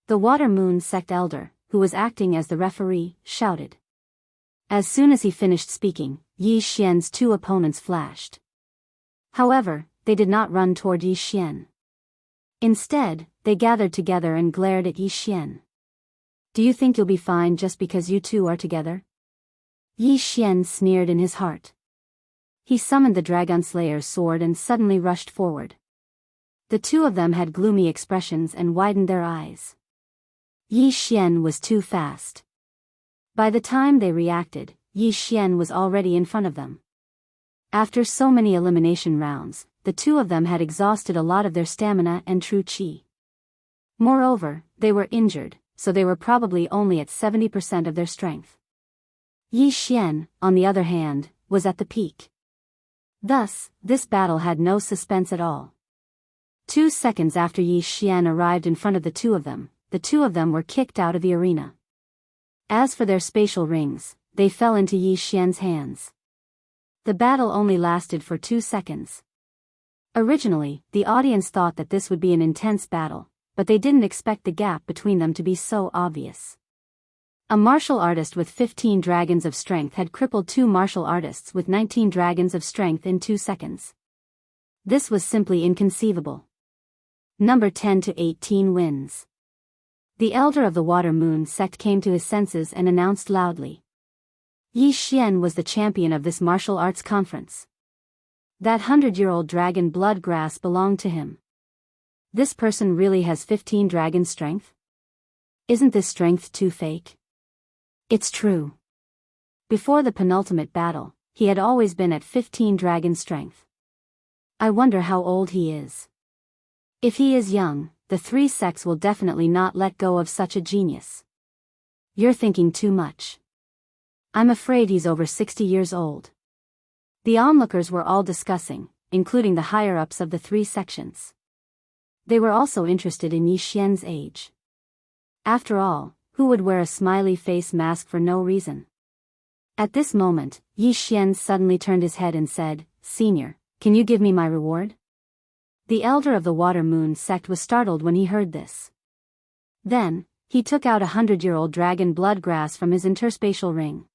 The Water Moon sect elder, who was acting as the referee, shouted. As soon as he finished speaking, Yi Xian's 2 opponents flashed. However, they did not run toward Yi Xian. Instead, they gathered together and glared at Yi Xian. Do you think you'll be fine just because you 2 are together? Yi Xian sneered in his heart. He summoned the Dragon Slayer's sword and suddenly rushed forward. The 2 of them had gloomy expressions and widened their eyes. Yi Xian was too fast. By the time they reacted, Yi Xian was already in front of them. After so many elimination rounds, the 2 of them had exhausted a lot of their stamina and true qi. Moreover, they were injured, so they were probably only at 70% of their strength. Yi Xian, on the other hand, was at the peak. Thus, this battle had no suspense at all. 2 seconds after Yi Xian arrived in front of the 2 of them, the 2 of them were kicked out of the arena. As for their spatial rings, they fell into Yi Xian's hands. The battle only lasted for 2 seconds. Originally, the audience thought that this would be an intense battle, but they didn't expect the gap between them to be so obvious. A martial artist with 15 dragons of strength had crippled 2 martial artists with 19 dragons of strength in 2 seconds. This was simply inconceivable. Number 10 to 18 wins. The elder of the Water Moon sect came to his senses and announced loudly. Yi Xian was the champion of this martial arts conference. That 100-year-old dragon blood grass belonged to him. This person really has 15 dragon strength? Isn't this strength too fake? It's true. Before the penultimate battle, he had always been at 15 dragon strength. I wonder how old he is. If he is young, the 3 sects will definitely not let go of such a genius. You're thinking too much. I'm afraid he's over 60 years old. The onlookers were all discussing, including the higher-ups of the 3 sections. They were also interested in Yi Xian's age. After all, who would wear a smiley face mask for no reason? At this moment, Yi Xian suddenly turned his head and said, "Senior, can you give me my reward?" The elder of the Water Moon sect was startled when he heard this. Then, he took out a 100-year-old dragon blood grass from his interspatial ring.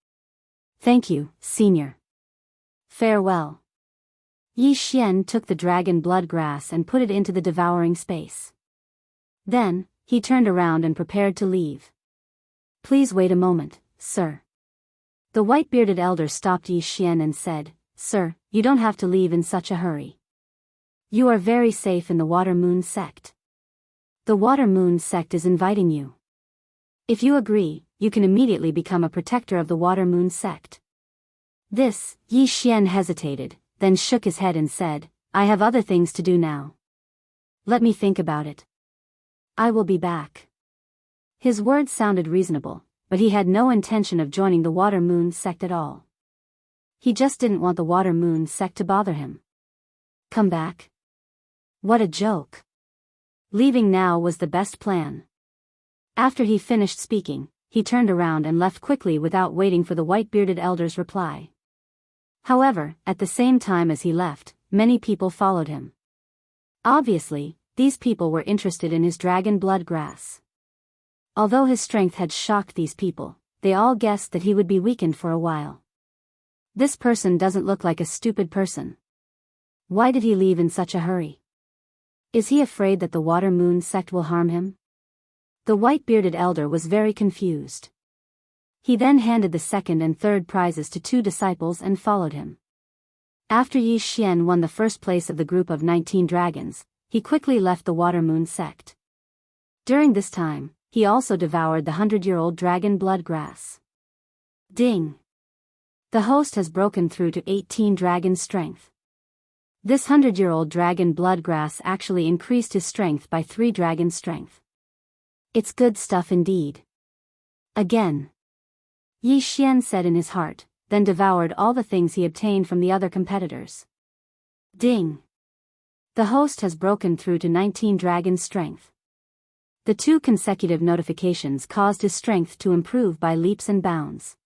"Thank you, senior. Farewell." Yi Xian took the dragon blood grass and put it into the devouring space. Then, he turned around and prepared to leave. "Please wait a moment, sir." The white-bearded elder stopped Yi Xian and said, "Sir, you don't have to leave in such a hurry. You are very safe in the Water Moon sect. The Water Moon sect is inviting you. If you agree, you can immediately become a protector of the Water Moon sect." This, Yi Xian hesitated, then shook his head and said, "I have other things to do now. Let me think about it. I will be back." His words sounded reasonable, but he had no intention of joining the Water Moon sect at all. He just didn't want the Water Moon sect to bother him. Come back? What a joke. Leaving now was the best plan. After he finished speaking, he turned around and left quickly without waiting for the white-bearded elder's reply. However, at the same time as he left, many people followed him. Obviously, these people were interested in his dragon blood grass. Although his strength had shocked these people, they all guessed that he would be weakened for a while. This person doesn't look like a stupid person. Why did he leave in such a hurry? Is he afraid that the Water Moon sect will harm him? The white-bearded elder was very confused. He then handed the second and third prizes to 2 disciples and followed him. After Yi Xian won the first place of the group of 19 dragons, he quickly left the Water Moon sect. During this time, he also devoured the 100-year-old dragon blood grass. Ding! The host has broken through to 18 dragon strength. This 100-year-old dragon blood grass actually increased his strength by 3 dragon strength. It's good stuff indeed. Again. Yi Xian said in his heart, then devoured all the things he obtained from the other competitors. Ding! The host has broken through to 19 dragon strength. The 2 consecutive notifications caused his strength to improve by leaps and bounds.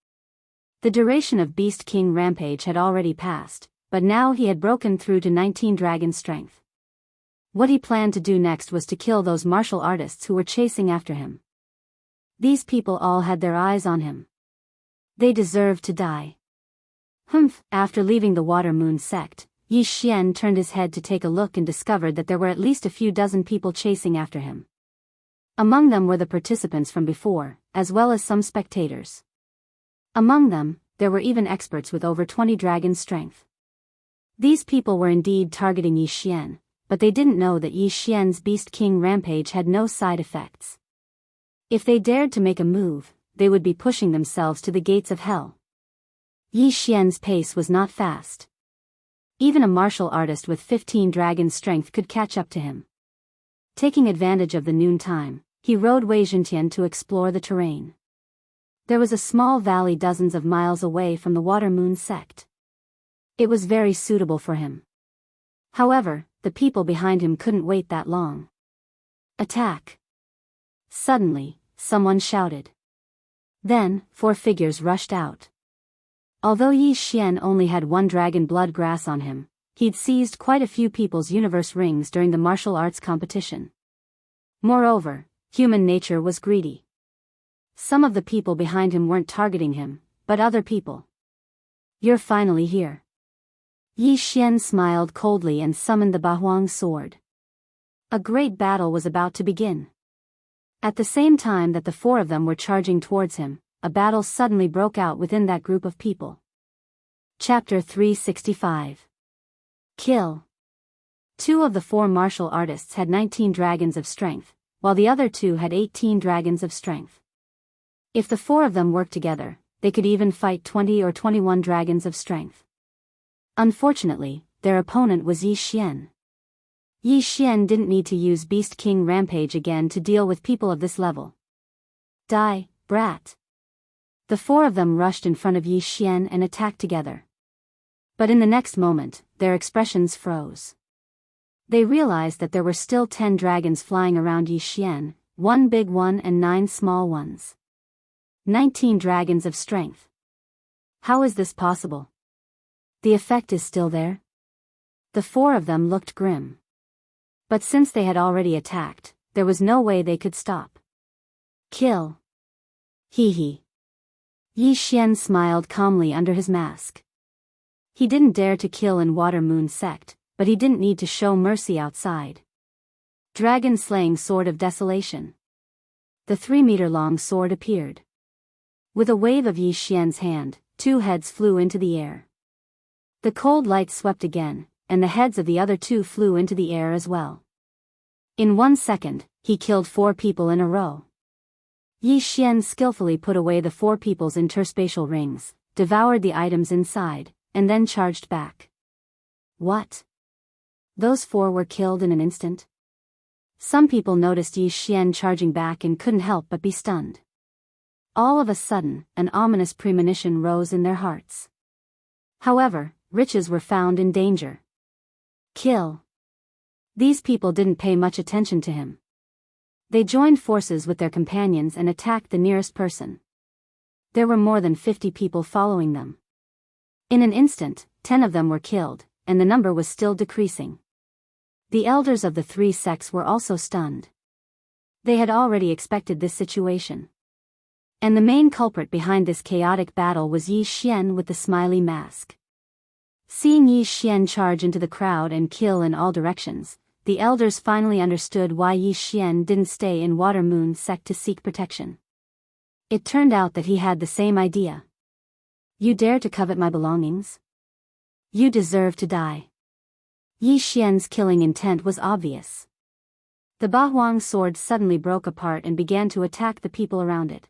The duration of Beast King Rampage had already passed, but now he had broken through to 19 dragon strength. What he planned to do next was to kill those martial artists who were chasing after him. These people all had their eyes on him. They deserved to die. Humph! After leaving the Water Moon sect, Yi Xian turned his head to take a look and discovered that there were at least a few dozen people chasing after him. Among them were the participants from before, as well as some spectators. Among them, there were even experts with over 20 dragon strength. These people were indeed targeting Yi Xian, but they didn't know that Yi Xian's Beast King Rampage had no side effects. If they dared to make a move, they would be pushing themselves to the gates of hell. Yi Xian's pace was not fast. Even a martial artist with 15 dragon strength could catch up to him. Taking advantage of the noon time, he rode Wei Zhentian to explore the terrain. There was a small valley dozens of miles away from the Water Moon sect. It was very suitable for him. However, the people behind him couldn't wait that long. Attack! Suddenly, someone shouted. Then, 4 figures rushed out. Although Yi Xian only had 1 dragon blood grass on him, he'd seized quite a few people's universe rings during the martial arts competition. Moreover, human nature was greedy. Some of the people behind him weren't targeting him, but other people. You're finally here. Yi Xian smiled coldly and summoned the Bahuang sword. A great battle was about to begin. At the same time that the 4 of them were charging towards him, a battle suddenly broke out within that group of people. Chapter 365. Kill. 2 of the 4 martial artists had 19 dragons of strength, while the other 2 had 18 dragons of strength. If the 4 of them worked together, they could even fight 20 or 21 dragons of strength. Unfortunately, their opponent was Yi Xian. Yi Xian didn't need to use Beast King Rampage again to deal with people of this level. Die, brat! The 4 of them rushed in front of Yi Xian and attacked together. But in the next moment, their expressions froze. They realized that there were still 10 dragons flying around Yi Xian, 1 big one and 9 small ones. 19 dragons of strength. How is this possible? The effect is still there? The 4 of them looked grim. But since they had already attacked, there was no way they could stop. Kill. Hee hee. Yi Xian smiled calmly under his mask. He didn't dare to kill in Water Moon sect, but he didn't need to show mercy outside. Dragon slaying sword of desolation. The 3-meter-long sword appeared. With a wave of Yi Xian's hand, 2 heads flew into the air. The cold light swept again, and the heads of the other 2 flew into the air as well. In 1 second, he killed 4 people in a row. Yi Xian skillfully put away the 4 people's interspatial rings, devoured the items inside, and then charged back. What? Those 4 were killed in an instant? Some people noticed Yi Xian charging back and couldn't help but be stunned. All of a sudden, an ominous premonition rose in their hearts. However, riches were found in danger. Kill. These people didn't pay much attention to him. They joined forces with their companions and attacked the nearest person. There were more than 50 people following them. In an instant, 10 of them were killed, and the number was still decreasing. The elders of the 3 sects were also stunned. They had already expected this situation. And the main culprit behind this chaotic battle was Yi Xian with the smiley mask. Seeing Yi Xian charge into the crowd and kill in all directions, the elders finally understood why Yi Xian didn't stay in Water Moon sect to seek protection. It turned out that he had the same idea. You dare to covet my belongings? You deserve to die. Yi Xian's killing intent was obvious. The Bahuang sword suddenly broke apart and began to attack the people around it.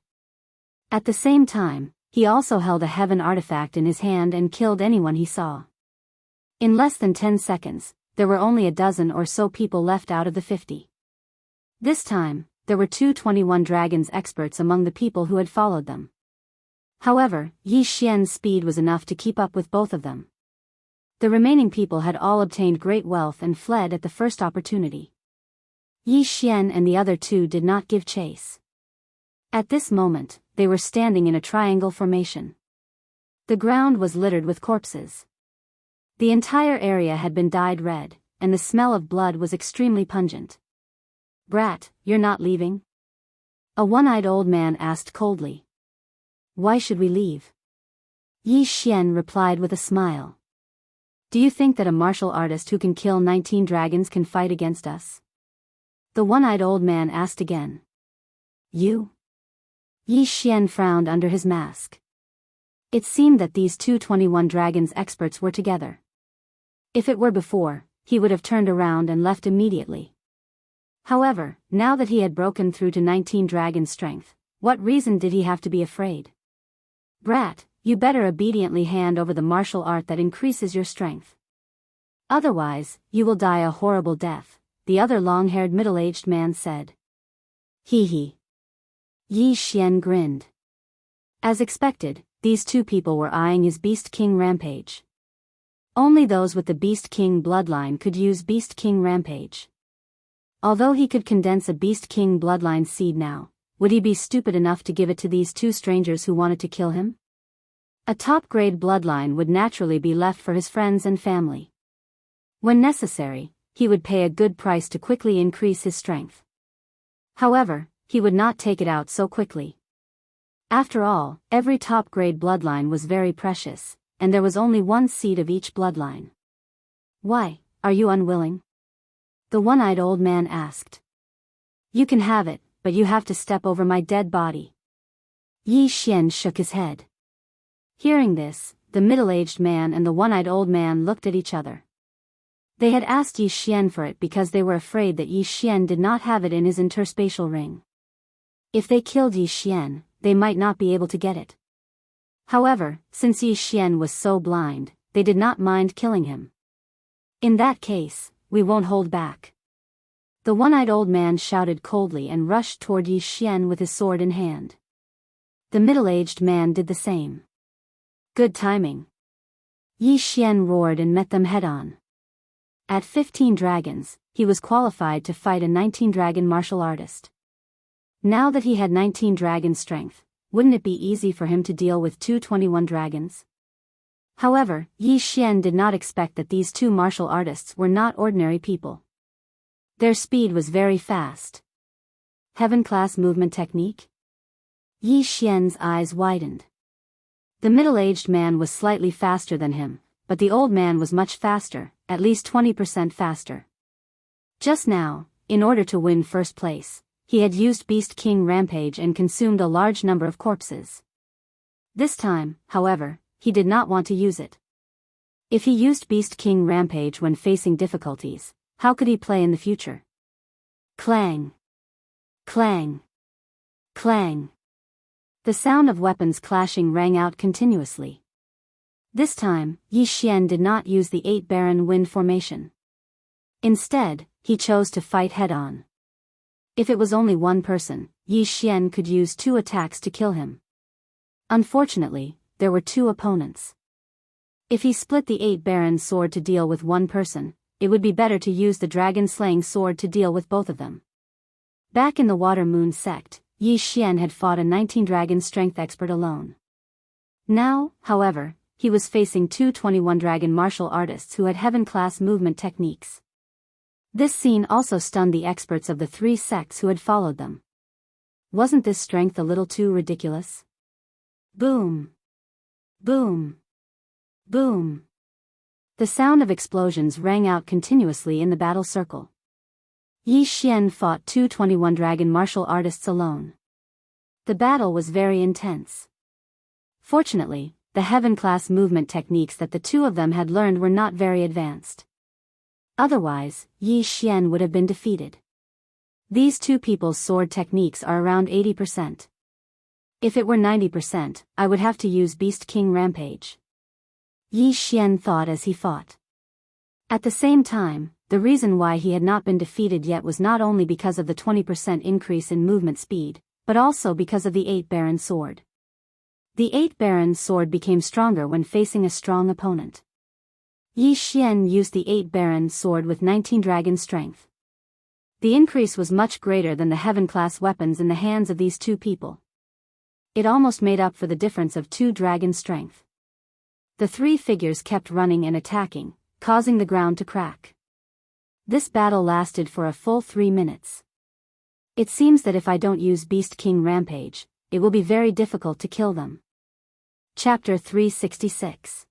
At the same time, he also held a heaven artifact in his hand and killed anyone he saw. In less than 10 seconds, there were only a dozen or so people left out of the 50. This time, there were 221 dragons experts among the people who had followed them. However, Yi Xian's speed was enough to keep up with both of them. The remaining people had all obtained great wealth and fled at the first opportunity. Yi Xian and the other 2 did not give chase. At this moment, they were standing in a triangle formation. The ground was littered with corpses. The entire area had been dyed red, and the smell of blood was extremely pungent. Brat, you're not leaving? A one-eyed old man asked coldly. Why should we leave? Yi Xian replied with a smile. Do you think that a martial artist who can kill 19 dragons can fight against us? The one-eyed old man asked again. You? Yi Xian frowned under his mask. It seemed that these 221 dragons experts were together. If it were before, he would have turned around and left immediately. However, now that he had broken through to 19 dragon strength, what reason did he have to be afraid? Brat, you better obediently hand over the martial art that increases your strength. Otherwise, you will die a horrible death, the other long-haired middle-aged man said. Hee hee. Yi Xian grinned. As expected, these 2 people were eyeing his Beast King Rampage. Only those with the Beast King bloodline could use Beast King Rampage. Although he could condense a Beast King bloodline seed now, would he be stupid enough to give it to these 2 strangers who wanted to kill him? A top-grade bloodline would naturally be left for his friends and family. When necessary, he would pay a good price to quickly increase his strength. However, he would not take it out so quickly. After all, every top-grade bloodline was very precious, and there was only 1 seed of each bloodline. Why, are you unwilling? The one-eyed old man asked. You can have it, but you have to step over my dead body. Yi Xian shook his head. Hearing this, the middle-aged man and the one-eyed old man looked at each other. They had asked Yi Xian for it because they were afraid that Yi Xian did not have it in his interspatial ring. If they killed Yi Xian, they might not be able to get it. However, since Yi Xian was so blind, they did not mind killing him. In that case, we won't hold back. The one-eyed old man shouted coldly and rushed toward Yi Xian with his sword in hand. The middle-aged man did the same. Good timing. Yi Xian roared and met them head-on. At 15 dragons, he was qualified to fight a 19-dragon martial artist. Now that he had 19 dragon strength, wouldn't it be easy for him to deal with 221 dragons? However, Yi Xian did not expect that these 2 martial artists were not ordinary people. Their speed was very fast. Heaven-class movement technique? Yi Xian's eyes widened. The middle-aged man was slightly faster than him, but the old man was much faster, at least 20% faster. Just now, in order to win first place, he had used Beast King Rampage and consumed a large number of corpses. This time, however, he did not want to use it. If he used Beast King Rampage when facing difficulties, how could he play in the future? Clang! Clang! Clang! The sound of weapons clashing rang out continuously. This time, Yi Xian did not use the 8 Baron Wind formation. Instead, he chose to fight head-on. If it was only one person, Yi Xian could use 2 attacks to kill him. Unfortunately, there were 2 opponents. If he split the 8 Baron sword to deal with one person, it would be better to use the dragon-slaying sword to deal with both of them. Back in the Water Moon sect, Yi Xian had fought a 19 dragon strength expert alone. Now, however, he was facing 2 21 dragon martial artists who had heaven-class movement techniques. This scene also stunned the experts of the 3 sects who had followed them. Wasn't this strength a little too ridiculous? Boom! Boom! Boom! The sound of explosions rang out continuously in the battle circle. Yi Xian fought 2 21 dragon martial artists alone. The battle was very intense. Fortunately, the heaven-class movement techniques that the 2 of them had learned were not very advanced. Otherwise, Yi Xian would have been defeated. These 2 people's sword techniques are around 80%. If it were 90%, I would have to use Beast King Rampage. Yi Xian thought as he fought. At the same time, the reason why he had not been defeated yet was not only because of the 20% increase in movement speed, but also because of the 8 Baron sword. The 8 Baron sword became stronger when facing a strong opponent. Yi Xian used the 8 Baron sword with 19 dragon strength. The increase was much greater than the heaven-class weapons in the hands of these 2 people. It almost made up for the difference of 2 dragon strength. The 3 figures kept running and attacking, causing the ground to crack. This battle lasted for a full 3 minutes. It seems that if I don't use Beast King Rampage, it will be very difficult to kill them. Chapter 366.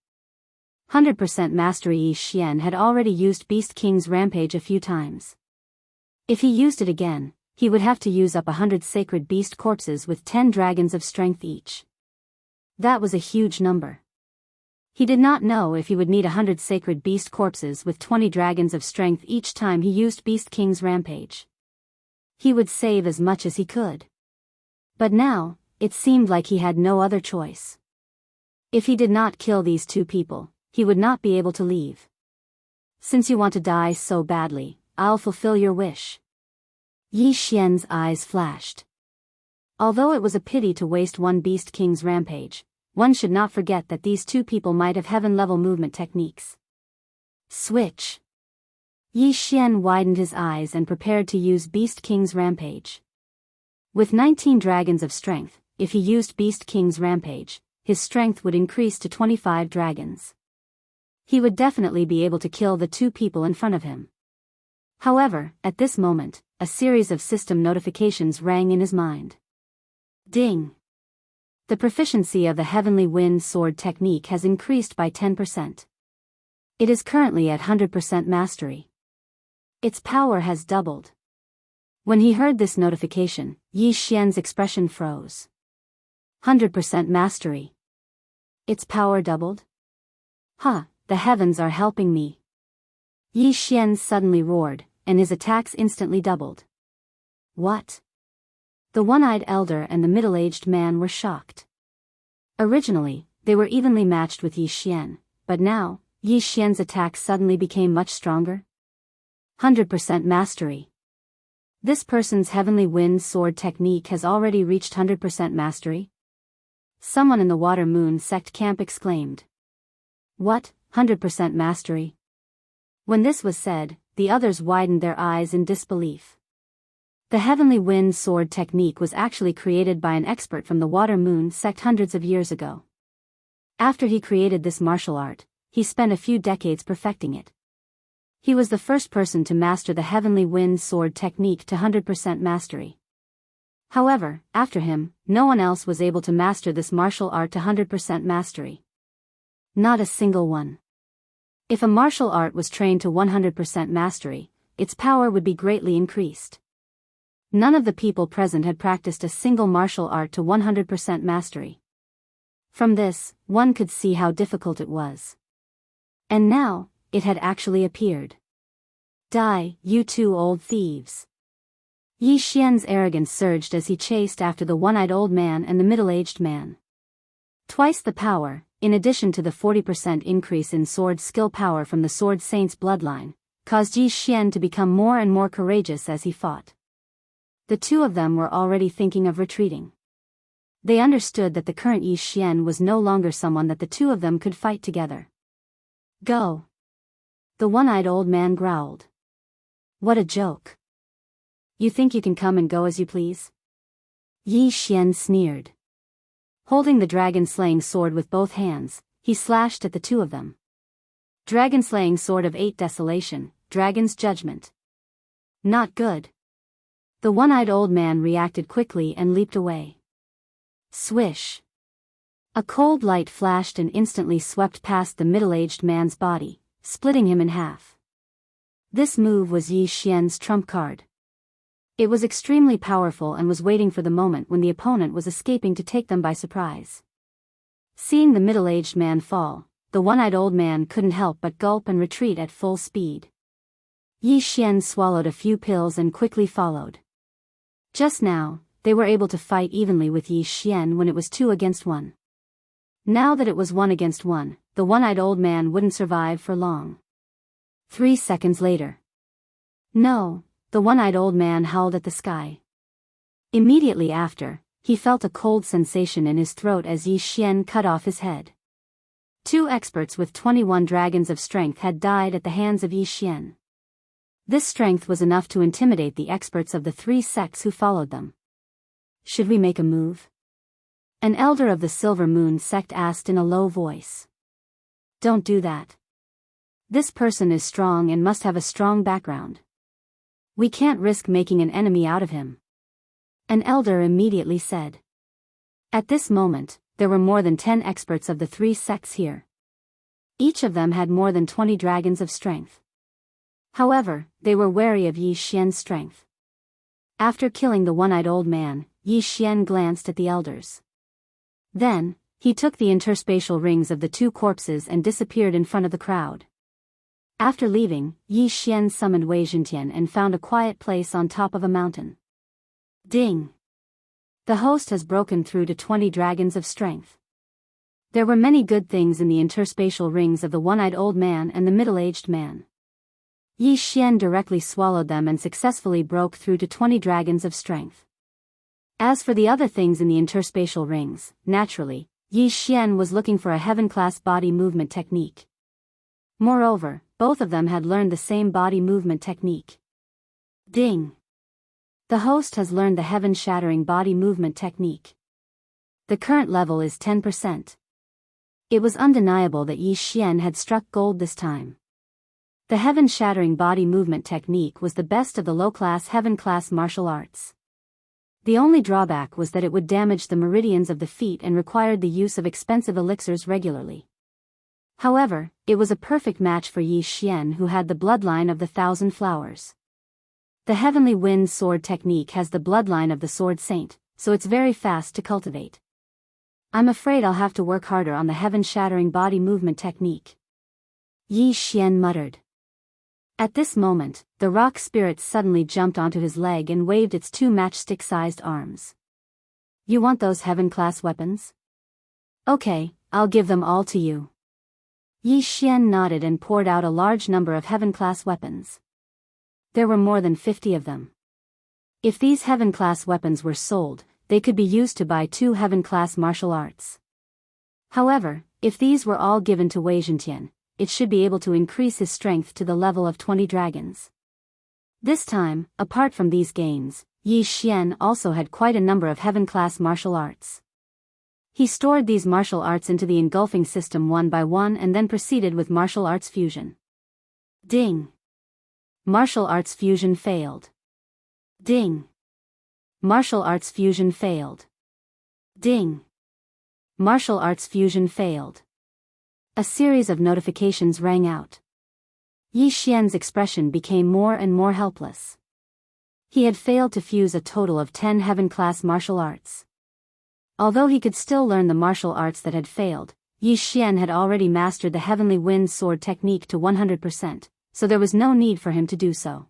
100% Mastery. Yi Xian had already used Beast King's Rampage a few times. If he used it again, he would have to use up 100 sacred beast corpses with 10 dragons of strength each. That was a huge number. He did not know if he would need 100 sacred beast corpses with 20 dragons of strength each time he used Beast King's Rampage. He would save as much as he could. But now, it seemed like he had no other choice. If he did not kill these 2 people, he would not be able to leave. Since you want to die so badly, I'll fulfill your wish. Yi Xian's eyes flashed. Although it was a pity to waste one Beast King's Rampage, one should not forget that these 2 people might have heaven-level movement techniques. Switch! Yi Xian widened his eyes and prepared to use Beast King's Rampage. With 19 dragons of strength, if he used Beast King's Rampage, his strength would increase to 25 dragons. He would definitely be able to kill the 2 people in front of him. However, at this moment, a series of system notifications rang in his mind. Ding! The proficiency of the Heavenly Wind Sword technique has increased by 10%. It is currently at 100% mastery. Its power has doubled. When he heard this notification, Yi Xian's expression froze. 100% mastery. Its power doubled? Huh, the heavens are helping me. Yi Xian suddenly roared, and his attacks instantly doubled. What? The one-eyed elder and the middle-aged man were shocked. Originally, they were evenly matched with Yi Xian, but now, Yi Xian's attacks suddenly became much stronger. 100% mastery. This person's Heavenly Wind Sword technique has already reached 100% mastery? Someone in the Water Moon sect camp exclaimed. What, 100% mastery? When this was said, the others widened their eyes in disbelief. The Heavenly Wind Sword technique was actually created by an expert from the Water Moon sect hundreds of years ago. After he created this martial art, he spent a few decades perfecting it. He was the first person to master the Heavenly Wind Sword technique to 100% mastery. However, after him, no one else was able to master this martial art to 100% mastery. Not a single one. If a martial art was trained to 100% mastery, its power would be greatly increased. None of the people present had practiced a single martial art to 100% mastery. From this, one could see how difficult it was. And now, it had actually appeared. Die, you two old thieves. Yi Xian's arrogance surged as he chased after the one-eyed old man and the middle-aged man. Twice the power, in addition to the 40% increase in sword skill power from the Sword Saint's bloodline, caused Yi Xian to become more and more courageous as he fought. The two of them were already thinking of retreating. They understood that the current Yi Xian was no longer someone that the two of them could fight together. Go. The one-eyed old man growled. What a joke. You think you can come and go as you please? Yi Xian sneered. Holding the dragon-slaying sword with both hands, he slashed at the two of them. Dragon-slaying sword of 8 desolation, dragon's judgment. Not good. The one-eyed old man reacted quickly and leaped away. Swish. A cold light flashed and instantly swept past the middle-aged man's body, splitting him in half. This move was Yi Xian's trump card. It was extremely powerful and was waiting for the moment when the opponent was escaping to take them by surprise. Seeing the middle-aged man fall, the one-eyed old man couldn't help but gulp and retreat at full speed. Yi Xian swallowed a few pills and quickly followed. Just now, they were able to fight evenly with Yi Xian when it was 2 against 1. Now that it was 1 against 1, the one-eyed old man wouldn't survive for long. 3 seconds later. No, the one-eyed old man howled at the sky. Immediately after, he felt a cold sensation in his throat as Yi Xian cut off his head. 2 experts with 21 dragons of strength had died at the hands of Yi Xian. This strength was enough to intimidate the experts of the 3 sects who followed them. Should we make a move? An elder of the Silver Moon sect asked in a low voice. Don't do that. This person is strong and must have a strong background. We can't risk making an enemy out of him. An elder immediately said. At this moment, there were more than 10 experts of the 3 sects here. Each of them had more than 20 dragons of strength. However, they were wary of Yi Xian's strength. After killing the one-eyed old man, Yi Xian glanced at the elders. Then, he took the interspatial rings of the 2 corpses and disappeared in front of the crowd. After leaving, Yi Xian summoned Wei Zhentian and found a quiet place on top of a mountain. Ding! The host has broken through to 20 dragons of strength. There were many good things in the interspatial rings of the one-eyed old man and the middle-aged man. Yi Xian directly swallowed them and successfully broke through to 20 dragons of strength. As for the other things in the interspatial rings, naturally, Yi Xian was looking for a heaven-class body movement technique. Moreover, both of them had learned the same body movement technique. Ding! The host has learned the heaven-shattering body movement technique. The current level is 10%. It was undeniable that Yi Xian had struck gold this time. The heaven-shattering body movement technique was the best of the low-class heaven-class martial arts. The only drawback was that it would damage the meridians of the feet and required the use of expensive elixirs regularly. However, it was a perfect match for Yi Xian, who had the bloodline of the 1,000 flowers. The Heavenly Wind Sword technique has the bloodline of the Sword Saint, so it's very fast to cultivate. I'm afraid I'll have to work harder on the heaven-shattering body movement technique. Yi Xian muttered. At this moment, the rock spirit suddenly jumped onto his leg and waved its 2 matchstick-sized arms. You want those heaven-class weapons? Okay, I'll give them all to you. Yi Xian nodded and poured out a large number of heaven-class weapons. There were more than 50 of them. If these heaven-class weapons were sold, they could be used to buy 2 heaven-class martial arts. However, if these were all given to Wei Zhentian, it should be able to increase his strength to the level of 20 dragons. This time, apart from these gains, Yi Xian also had quite a number of heaven-class martial arts. He stored these martial arts into the engulfing system one by one and then proceeded with martial arts fusion. Ding! Martial arts fusion failed. Ding! Martial arts fusion failed. Ding! Martial arts fusion failed. A series of notifications rang out. Yi Xian's expression became more and more helpless. He had failed to fuse a total of 10 heaven-class martial arts. Although he could still learn the martial arts that had failed, Yi Xian had already mastered the heavenly wind sword technique to 100%, so there was no need for him to do so.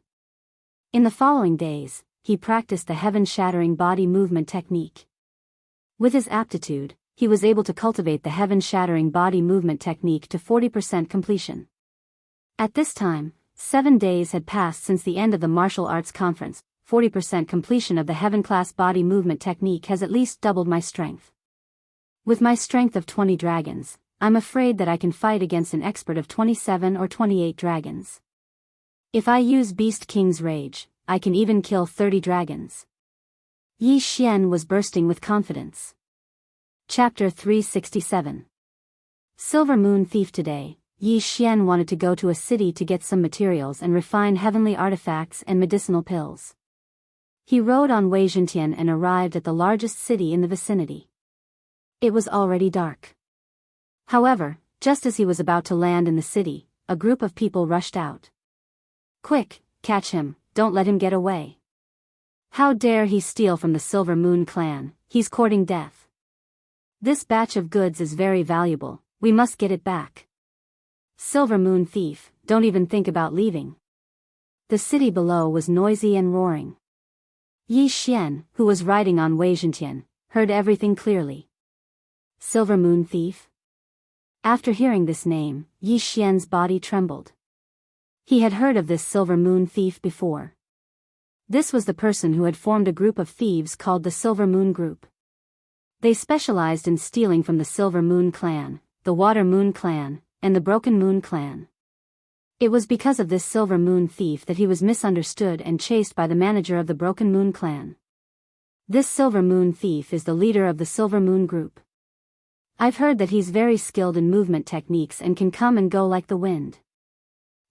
In the following days, he practiced the heaven-shattering body movement technique. With his aptitude, he was able to cultivate the heaven-shattering body movement technique to 40% completion. At this time, 7 days had passed since the end of the martial arts conference. 40% completion of the heaven-class body movement technique has at least doubled my strength. With my strength of 20 dragons, I'm afraid that I can fight against an expert of 27 or 28 dragons. If I use Beast King's Rage, I can even kill 30 dragons. Yi Xian was bursting with confidence. Chapter 367. Silver Moon Thief. Today, Yi Xian wanted to go to a city to get some materials and refine heavenly artifacts and medicinal pills. He rode on Weizhentian and arrived at the largest city in the vicinity. It was already dark. However, just as he was about to land in the city, a group of people rushed out. "Quick, catch him, don't let him get away. How dare he steal from the Silver Moon clan, he's courting death. This batch of goods is very valuable, we must get it back. Silver Moon Thief, don't even think about leaving." The city below was noisy and roaring. Yi Xian, who was riding on Weizhentian, heard everything clearly. Silver Moon Thief? After hearing this name, Yi Xian's body trembled. He had heard of this Silver Moon Thief before. This was the person who had formed a group of thieves called the Silver Moon Group. They specialized in stealing from the Silver Moon Clan, the Water Moon Clan, and the Broken Moon Clan. It was because of this Silver Moon Thief that he was misunderstood and chased by the manager of the Broken Moon Clan. This Silver Moon Thief is the leader of the Silver Moon Group. I've heard that he's very skilled in movement techniques and can come and go like the wind.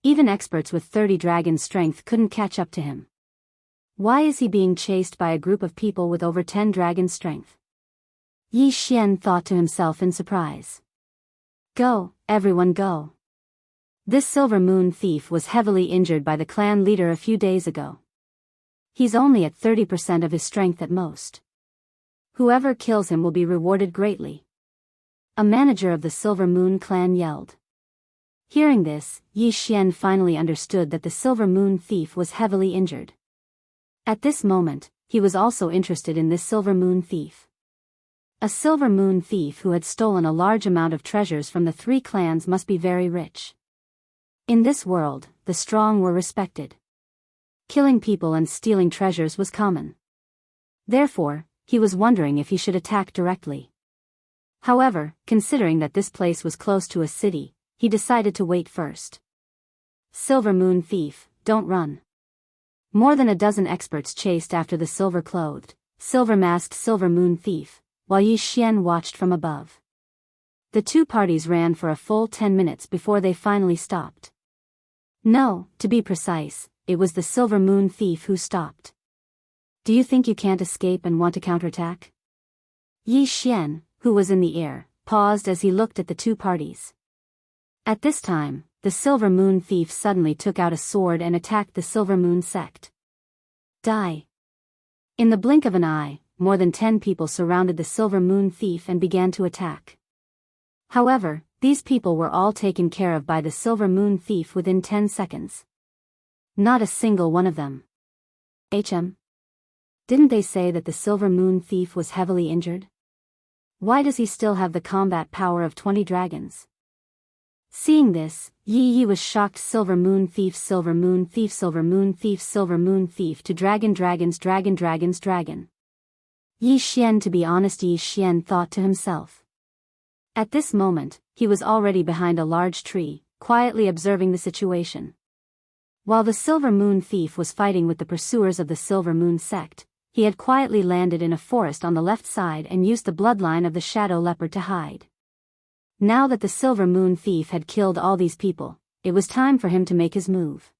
Even experts with 30 dragon strength couldn't catch up to him. Why is he being chased by a group of people with over 10 dragon strength? Yi Xian thought to himself in surprise. Go, everyone go. This Silver Moon Thief was heavily injured by the clan leader a few days ago. He's only at 30% of his strength at most. Whoever kills him will be rewarded greatly. A manager of the Silver Moon clan yelled. Hearing this, Yi Xian finally understood that the Silver Moon Thief was heavily injured. At this moment, he was also interested in this Silver Moon Thief. A Silver Moon Thief who had stolen a large amount of treasures from the 3 clans must be very rich. In this world, the strong were respected. Killing people and stealing treasures was common. Therefore, he was wondering if he should attack directly. However, considering that this place was close to a city, he decided to wait first. Silver Moon Thief, don't run. More than a dozen experts chased after the silver-clothed, silver-masked Silver Moon Thief, while Yi Xian watched from above. The 2 parties ran for a full 10 minutes before they finally stopped. No, to be precise, it was the Silver Moon Thief who stopped. Do you think you can't escape and want to counterattack? Yi Xian, who was in the air, paused as he looked at the 2 parties. At this time, the Silver Moon Thief suddenly took out a sword and attacked the Silver Moon sect. Die! In the blink of an eye, more than 10 people surrounded the Silver Moon Thief and began to attack. However, these people were all taken care of by the Silver Moon Thief within 10 seconds. Not a single one of them. Didn't they say that the Silver Moon Thief was heavily injured? Why does he still have the combat power of 20 dragons? Seeing this, Yi was shocked. Silver Moon Thief, Silver Moon Thief, Silver Moon Thief, Silver Moon Thief to dragon. Yi Xian. To be honest, Yi Xian thought to himself. At this moment, he was already behind a large tree, quietly observing the situation. While the Silver Moon Thief was fighting with the pursuers of the Silver Moon sect, he had quietly landed in a forest on the left side and used the bloodline of the Shadow Leopard to hide. Now that the Silver Moon Thief had killed all these people, it was time for him to make his move.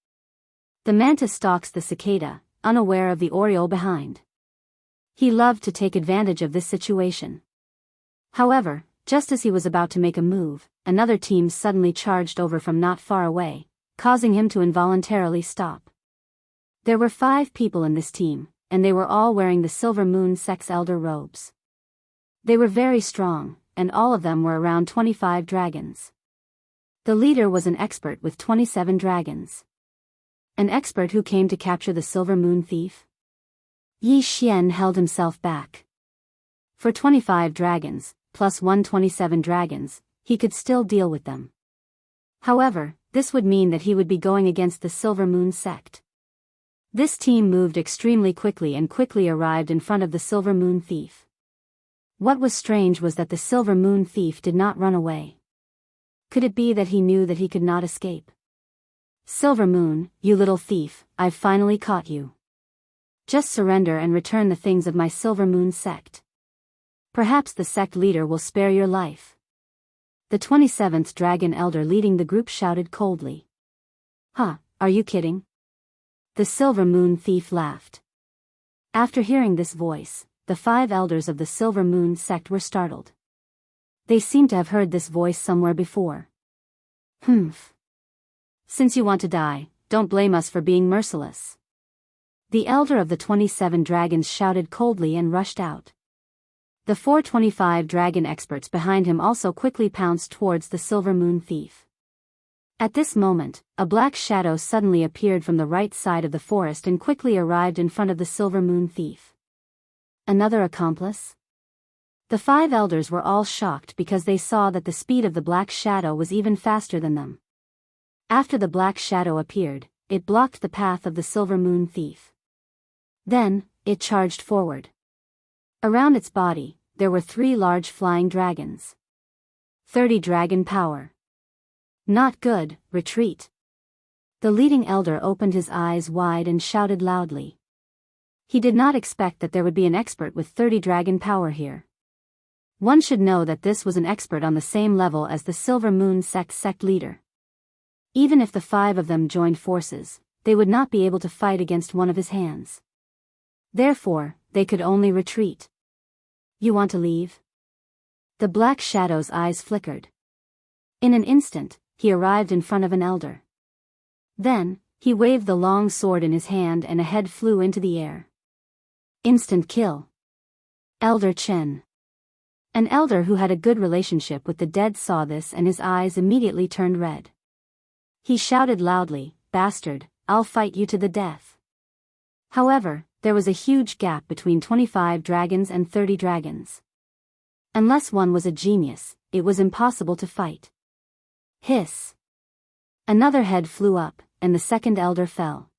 The mantis stalks the cicada, unaware of the oriole behind. He loved to take advantage of this situation. However, just as he was about to make a move, another team suddenly charged over from not far away, causing him to involuntarily stop. There were 5 people in this team, and they were all wearing the Silver Moon Sect's elder robes. They were very strong, and all of them were around 25 dragons. The leader was an expert with 27 dragons. An expert who came to capture the Silver Moon Thief? Yi Xian held himself back. For 25 dragons, plus 127 dragons, he could still deal with them. However, this would mean that he would be going against the Silver Moon Sect. This team moved extremely quickly and quickly arrived in front of the Silver Moon Thief. What was strange was that the Silver Moon Thief did not run away. Could it be that he knew that he could not escape? Silver Moon, you little thief, I've finally caught you. Just surrender and return the things of my Silver Moon Sect. Perhaps the sect leader will spare your life. The 27th Dragon Elder leading the group shouted coldly. Huh, are you kidding? The Silver Moon Thief laughed. After hearing this voice, the 5 elders of the Silver Moon Sect were startled. They seemed to have heard this voice somewhere before. Humph. Since you want to die, don't blame us for being merciless. The elder of the 27 dragons shouted coldly and rushed out. The 425 dragon experts behind him also quickly pounced towards the Silver Moon Thief. At this moment, a black shadow suddenly appeared from the right side of the forest and quickly arrived in front of the Silver Moon Thief. Another accomplice? The 5 elders were all shocked because they saw that the speed of the black shadow was even faster than them. After the black shadow appeared, it blocked the path of the Silver Moon Thief. Then, it charged forward. Around its body, there were 3 large flying dragons. 30 dragon power. Not good, retreat. The leading elder opened his eyes wide and shouted loudly. He did not expect that there would be an expert with 30 dragon power here. One should know that this was an expert on the same level as the Silver Moon sect leader. Even if the 5 of them joined forces, they would not be able to fight against one of his hands. Therefore, they could only retreat. You want to leave? The black shadow's eyes flickered. In an instant, he arrived in front of an elder. Then, he waved the long sword in his hand and a head flew into the air. Instant kill. Elder Chen. An elder who had a good relationship with the dead saw this and his eyes immediately turned red. He shouted loudly, "Bastard, I'll fight you to the death." However, there was a huge gap between 25 dragons and 30 dragons. Unless one was a genius, it was impossible to fight. Hiss. Another head flew up, and the second elder fell.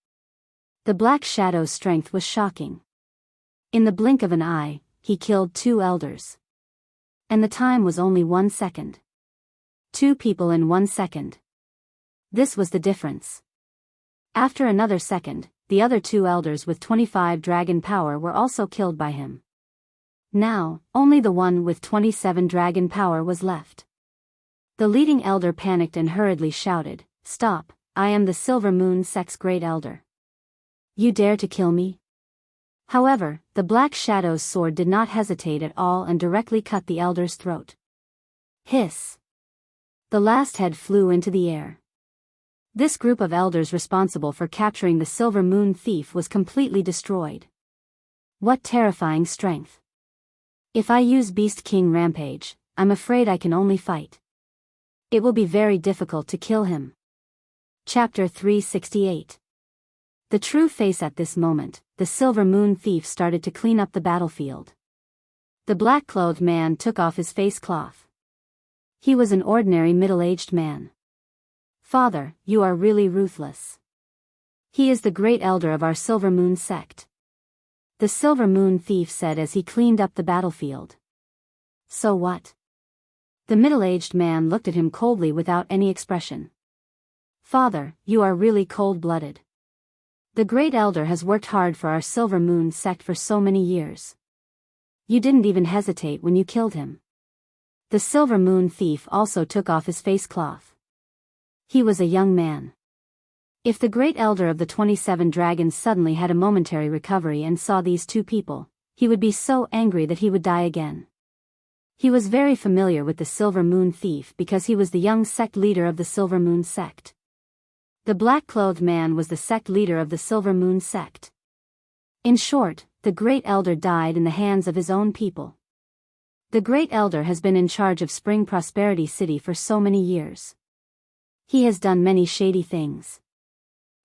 The black shadow's strength was shocking. In the blink of an eye, he killed 2 elders. And the time was only 1 second. 2 people in 1 second. This was the difference. After another second, the other 2 elders with 25 dragon power were also killed by him. Now, only the one with 27 dragon power was left. The leading elder panicked and hurriedly shouted, "Stop, I am the Silver Moon Sect's great elder. You dare to kill me?" However, the black shadow's sword did not hesitate at all and directly cut the elder's throat. Hiss. The last head flew into the air. This group of elders responsible for capturing the Silver Moon Thief was completely destroyed. What terrifying strength. If I use Beast King Rampage, I'm afraid I can only fight. It will be very difficult to kill him. Chapter 368. The true face. At this moment, the Silver Moon Thief started to clean up the battlefield. The black-clothed man took off his face cloth. He was an ordinary middle-aged man. "Father, you are really ruthless. He is the great elder of our Silver Moon sect," the Silver Moon Thief said as he cleaned up the battlefield. "So what?" The middle-aged man looked at him coldly without any expression. "Father, you are really cold-blooded. The great elder has worked hard for our Silver Moon sect for so many years. You didn't even hesitate when you killed him." The Silver Moon Thief also took off his face cloth. He was a young man. If the great elder of the 27 dragons suddenly had a momentary recovery and saw these 2 people, he would be so angry that he would die again. He was very familiar with the Silver Moon Thief because he was the young sect leader of the Silver Moon sect. The black-clothed man was the sect leader of the Silver Moon sect. In short, the Great Elder died in the hands of his own people. The Great Elder has been in charge of Spring Prosperity City for so many years. He has done many shady things.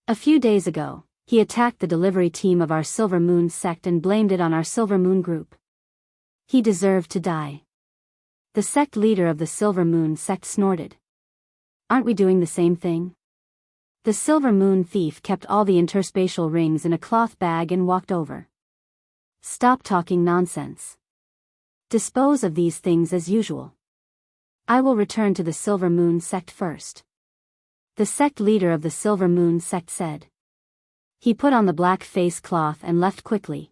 A few days ago, he attacked the delivery team of our Silver Moon sect and blamed it on our Silver Moon group. He deserved to die. The sect leader of the Silver Moon sect snorted. Aren't we doing the same thing? The Silver Moon thief kept all the interspatial rings in a cloth bag and walked over. Stop talking nonsense. Dispose of these things as usual. I will return to the Silver Moon sect first. The sect leader of the Silver Moon sect said. He put on the black face cloth and left quickly.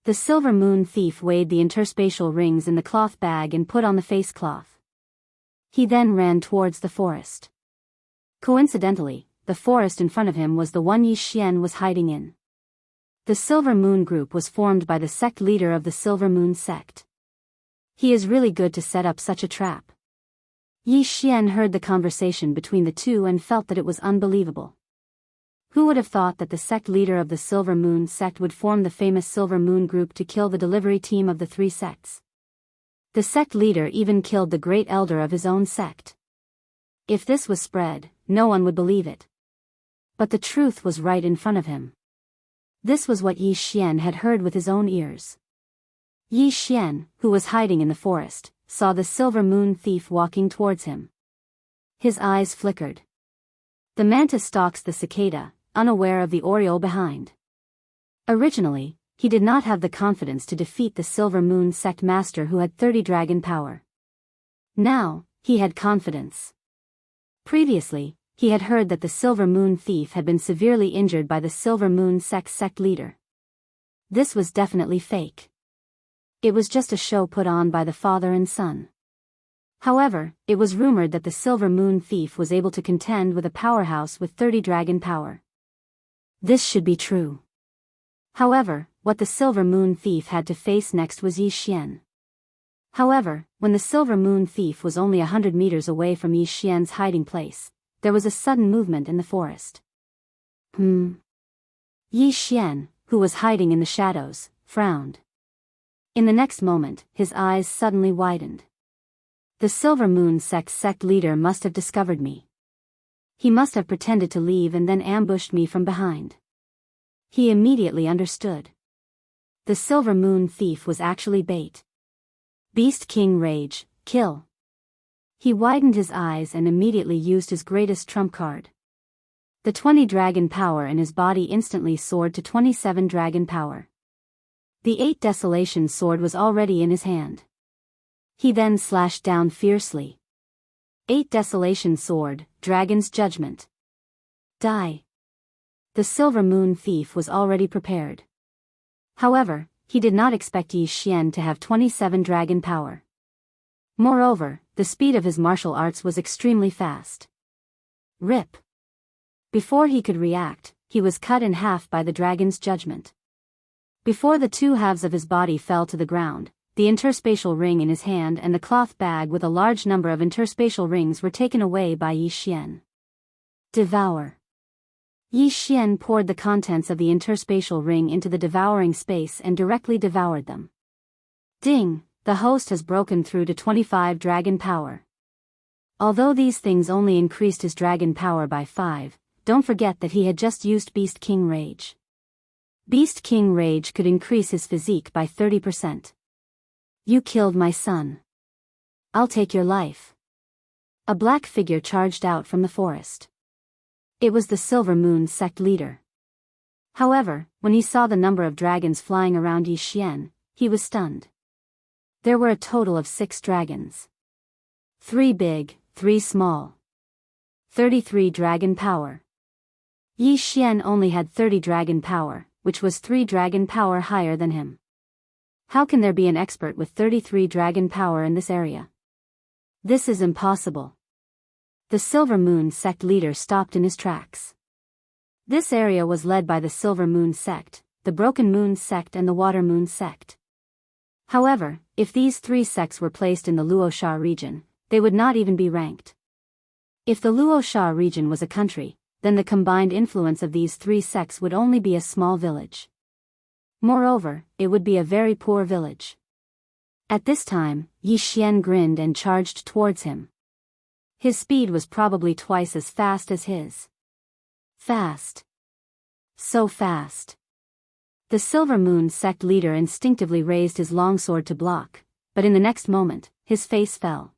The Silver Moon thief weighed the interspatial rings in the cloth bag and put on the face cloth. He then ran towards the forest. Coincidentally, the forest in front of him was the one Yi Xian was hiding in. The Silver Moon group was formed by the sect leader of the Silver Moon sect. He is really good to set up such a trap. Yi Xian heard the conversation between the two and felt that it was unbelievable. Who would have thought that the sect leader of the Silver Moon sect would form the famous Silver Moon group to kill the delivery team of the three sects? The sect leader even killed the Great Elder of his own sect. If this was spread, no one would believe it. But the truth was right in front of him. This was what Yi Xian had heard with his own ears. Yi Xian, who was hiding in the forest, saw the Silver Moon thief walking towards him. His eyes flickered. The mantis stalks the cicada, unaware of the oriole behind. Originally, he did not have the confidence to defeat the Silver Moon sect master who had 30 dragon power. Now, he had confidence. Previously, he had heard that the Silver Moon thief had been severely injured by the Silver Moon sect leader. This was definitely fake. It was just a show put on by the father and son. However, it was rumored that the Silver Moon thief was able to contend with a powerhouse with 30 dragon power. This should be true. However, what the Silver Moon thief had to face next was Yi Xian. However, when the Silver Moon thief was only 100 meters away from Yi Xian's hiding place, there was a sudden movement in the forest. Yi Xian, who was hiding in the shadows, frowned. In the next moment, his eyes suddenly widened. The Silver Moon sect leader must have discovered me. He must have pretended to leave and then ambushed me from behind. He immediately understood. The Silver Moon thief was actually bait. Beast King Rage, kill. He widened his eyes and immediately used his greatest trump card. The 20 dragon power in his body instantly soared to 27 dragon power. The 8 Desolation sword was already in his hand. He then slashed down fiercely. 8 Desolation sword, Dragon's Judgment. Die. The Silver Moon thief was already prepared. However, he did not expect Yi Xian to have 27 dragon power. Moreover, the speed of his martial arts was extremely fast. Rip. Before he could react, he was cut in half by the Dragon's Judgment. Before the 2 halves of his body fell to the ground, the interspatial ring in his hand and the cloth bag with a large number of interspatial rings were taken away by Yi Xian. Devour. Yi Xian poured the contents of the interspatial ring into the devouring space and directly devoured them. Ding, the host has broken through to 25 dragon power. Although these things only increased his dragon power by 5, don't forget that he had just used Beast King Rage. Beast King Rage could increase his physique by 30%. You killed my son. I'll take your life. A black figure charged out from the forest. It was the Silver Moon sect leader. However, when he saw the number of dragons flying around Yi Xian, he was stunned. There were a total of 6 dragons. 3 big, 3 small. 33 dragon power. Yi Xian only had 30 dragon power, which was 3 dragon power higher than him. How can there be an expert with 33 dragon power in this area? This is impossible. The Silver Moon sect leader stopped in his tracks. This area was led by the Silver Moon sect, the Broken Moon sect and the Water Moon sect. However, if these 3 sects were placed in the Luosha region, they would not even be ranked. If the Luosha region was a country, then the combined influence of these three sects would only be a small village. Moreover, it would be a very poor village. At this time, Yi Xian grinned and charged towards him. His speed was probably twice as fast as his. Fast. So fast. The Silver Moon sect leader instinctively raised his longsword to block, but in the next moment, his face fell.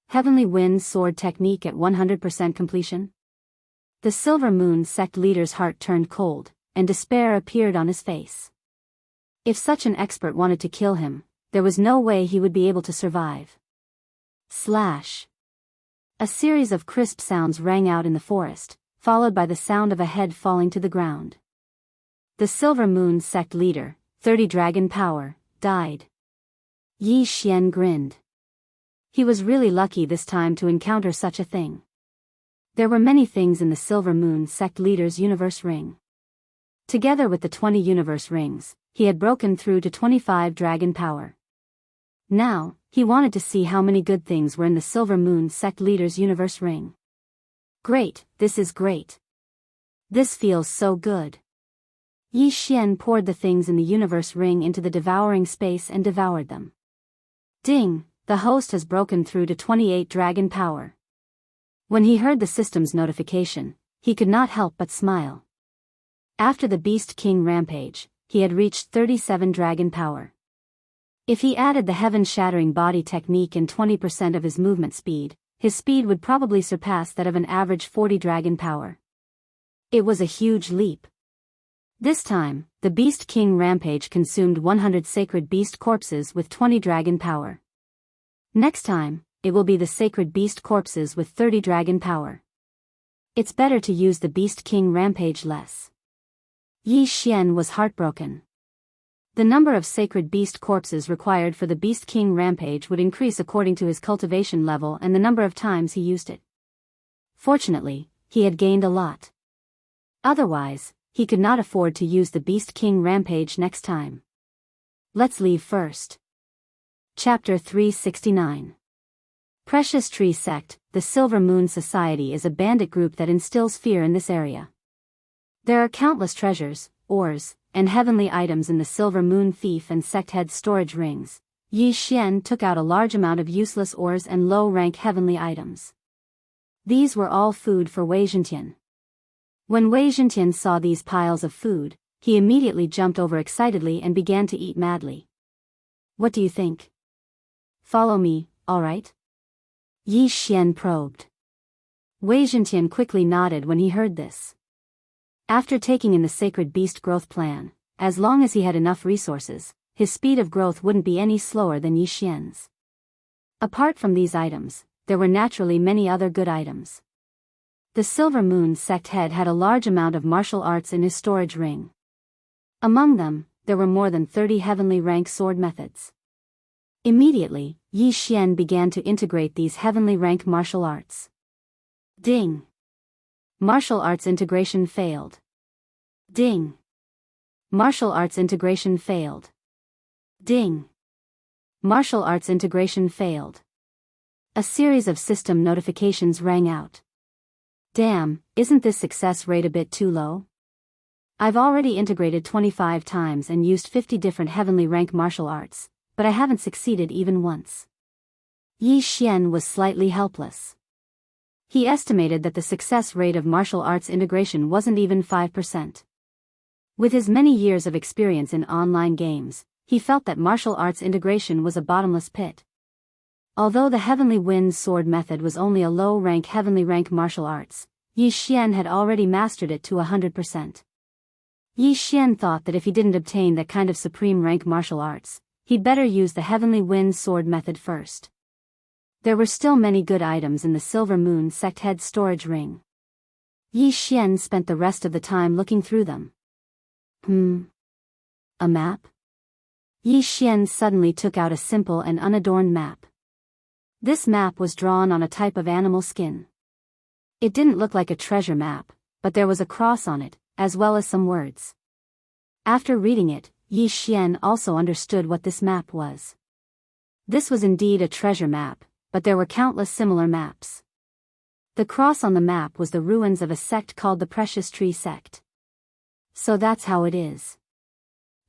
Heavenly Wind sword technique at 100% completion? The Silver Moon sect leader's heart turned cold, and despair appeared on his face. If such an expert wanted to kill him, there was no way he would be able to survive. Slash. A series of crisp sounds rang out in the forest, followed by the sound of a head falling to the ground. The Silver Moon sect leader, 30 dragon power, died. Yi Xian grinned. He was really lucky this time to encounter such a thing. There were many things in the Silver Moon sect leader's universe ring. Together with the 20 universe rings, he had broken through to 25 dragon power. Now, he wanted to see how many good things were in the Silver Moon sect leader's universe ring. Great, this is great. This feels so good. Yi Xian poured the things in the universe ring into the devouring space and devoured them. Ding, the host has broken through to 28 dragon power. When he heard the system's notification, he could not help but smile. After the Beast King rampage, he had reached 37 dragon power. If he added the heaven-shattering body technique and 20% of his movement speed, his speed would probably surpass that of an average 40 dragon power. It was a huge leap. This time, the Beast King rampage consumed 100 sacred beast corpses with 20 dragon power. Next time, it will be the sacred beast corpses with 30 dragon power. It's better to use the Beast King rampage less. Yi Xian was heartbroken. The number of sacred beast corpses required for the Beast King rampage would increase according to his cultivation level and the number of times he used it. Fortunately, he had gained a lot. Otherwise, he could not afford to use the Beast King rampage next time. Let's leave first. Chapter 369. Precious Tree Sect, the Silver Moon Society is a bandit group that instills fear in this area. There are countless treasures, ores, and heavenly items in the Silver Moon Thief and Sect Head storage rings. Yi Xian took out a large amount of useless ores and low-rank heavenly items. These were all food for Wei Zhentian. When Wei Zhentian saw these piles of food, he immediately jumped over excitedly and began to eat madly. What do you think? Follow me, alright? Yi Xian probed. Wei Zhentian quickly nodded when he heard this. After taking in the Sacred Beast growth plan, as long as he had enough resources, his speed of growth wouldn't be any slower than Yi Xian's. Apart from these items, there were naturally many other good items. The Silver Moon sect head had a large amount of martial arts in his storage ring. Among them, there were more than 30 heavenly rank sword methods. Immediately, Yi Xian began to integrate these heavenly rank martial arts. Ding! Martial arts integration failed. Ding! Martial arts integration failed. Ding! Martial arts integration failed. A series of system notifications rang out. Damn, isn't this success rate a bit too low? I've already integrated 25 times and used 50 different heavenly rank martial arts, but I haven't succeeded even once. Yi Xian was slightly helpless. He estimated that the success rate of martial arts integration wasn't even 5%. With his many years of experience in online games, he felt that martial arts integration was a bottomless pit. Although the Heavenly Wind Sword method was only a low-rank heavenly rank martial arts, Yi Xian had already mastered it to 100%. Yi Xian thought that if he didn't obtain that kind of supreme rank martial arts, he'd better use the Heavenly Wind Sword method first. There were still many good items in the Silver Moon sect head storage ring. Yi Xian spent the rest of the time looking through them. A map? Yi Xian suddenly took out a simple and unadorned map. This map was drawn on a type of animal skin. It didn't look like a treasure map, but there was a cross on it, as well as some words. After reading it, Yi Xian also understood what this map was. This was indeed a treasure map, but there were countless similar maps. The cross on the map was the ruins of a sect called the Precious Tree Sect. So that's how it is.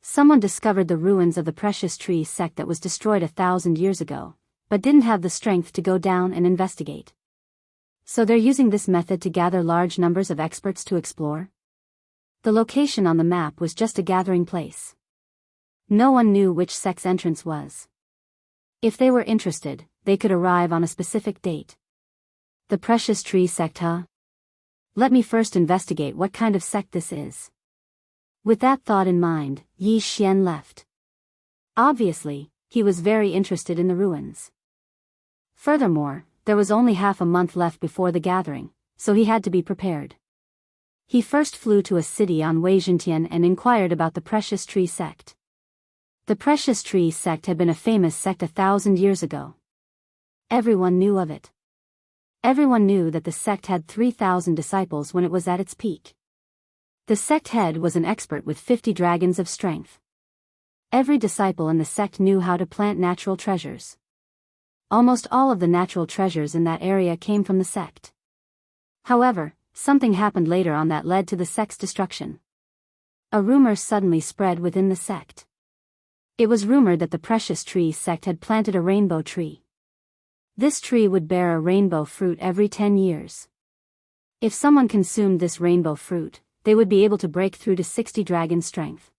Someone discovered the ruins of the Precious Tree Sect that was destroyed 1,000 years ago, but didn't have the strength to go down and investigate. So they're using this method to gather large numbers of experts to explore? The location on the map was just a gathering place. No one knew which sect's entrance was. If they were interested, they could arrive on a specific date. The Precious Tree Sect, huh? Let me first investigate what kind of sect this is. With that thought in mind, Yi Xian left. Obviously, he was very interested in the ruins. Furthermore, there was only half a month left before the gathering, so he had to be prepared. He first flew to a city on Weijintian and inquired about the Precious Tree Sect. The Precious Tree Sect had been a famous sect 1,000 years ago. Everyone knew of it. Everyone knew that the sect had 3,000 disciples when it was at its peak. The sect head was an expert with 50 dragons of strength. Every disciple in the sect knew how to plant natural treasures. Almost all of the natural treasures in that area came from the sect. However, something happened later on that led to the sect's destruction. A rumor suddenly spread within the sect. It was rumored that the Precious Tree Sect had planted a rainbow tree. This tree would bear a rainbow fruit every 10 years. If someone consumed this rainbow fruit, they would be able to break through to 60 dragon strength.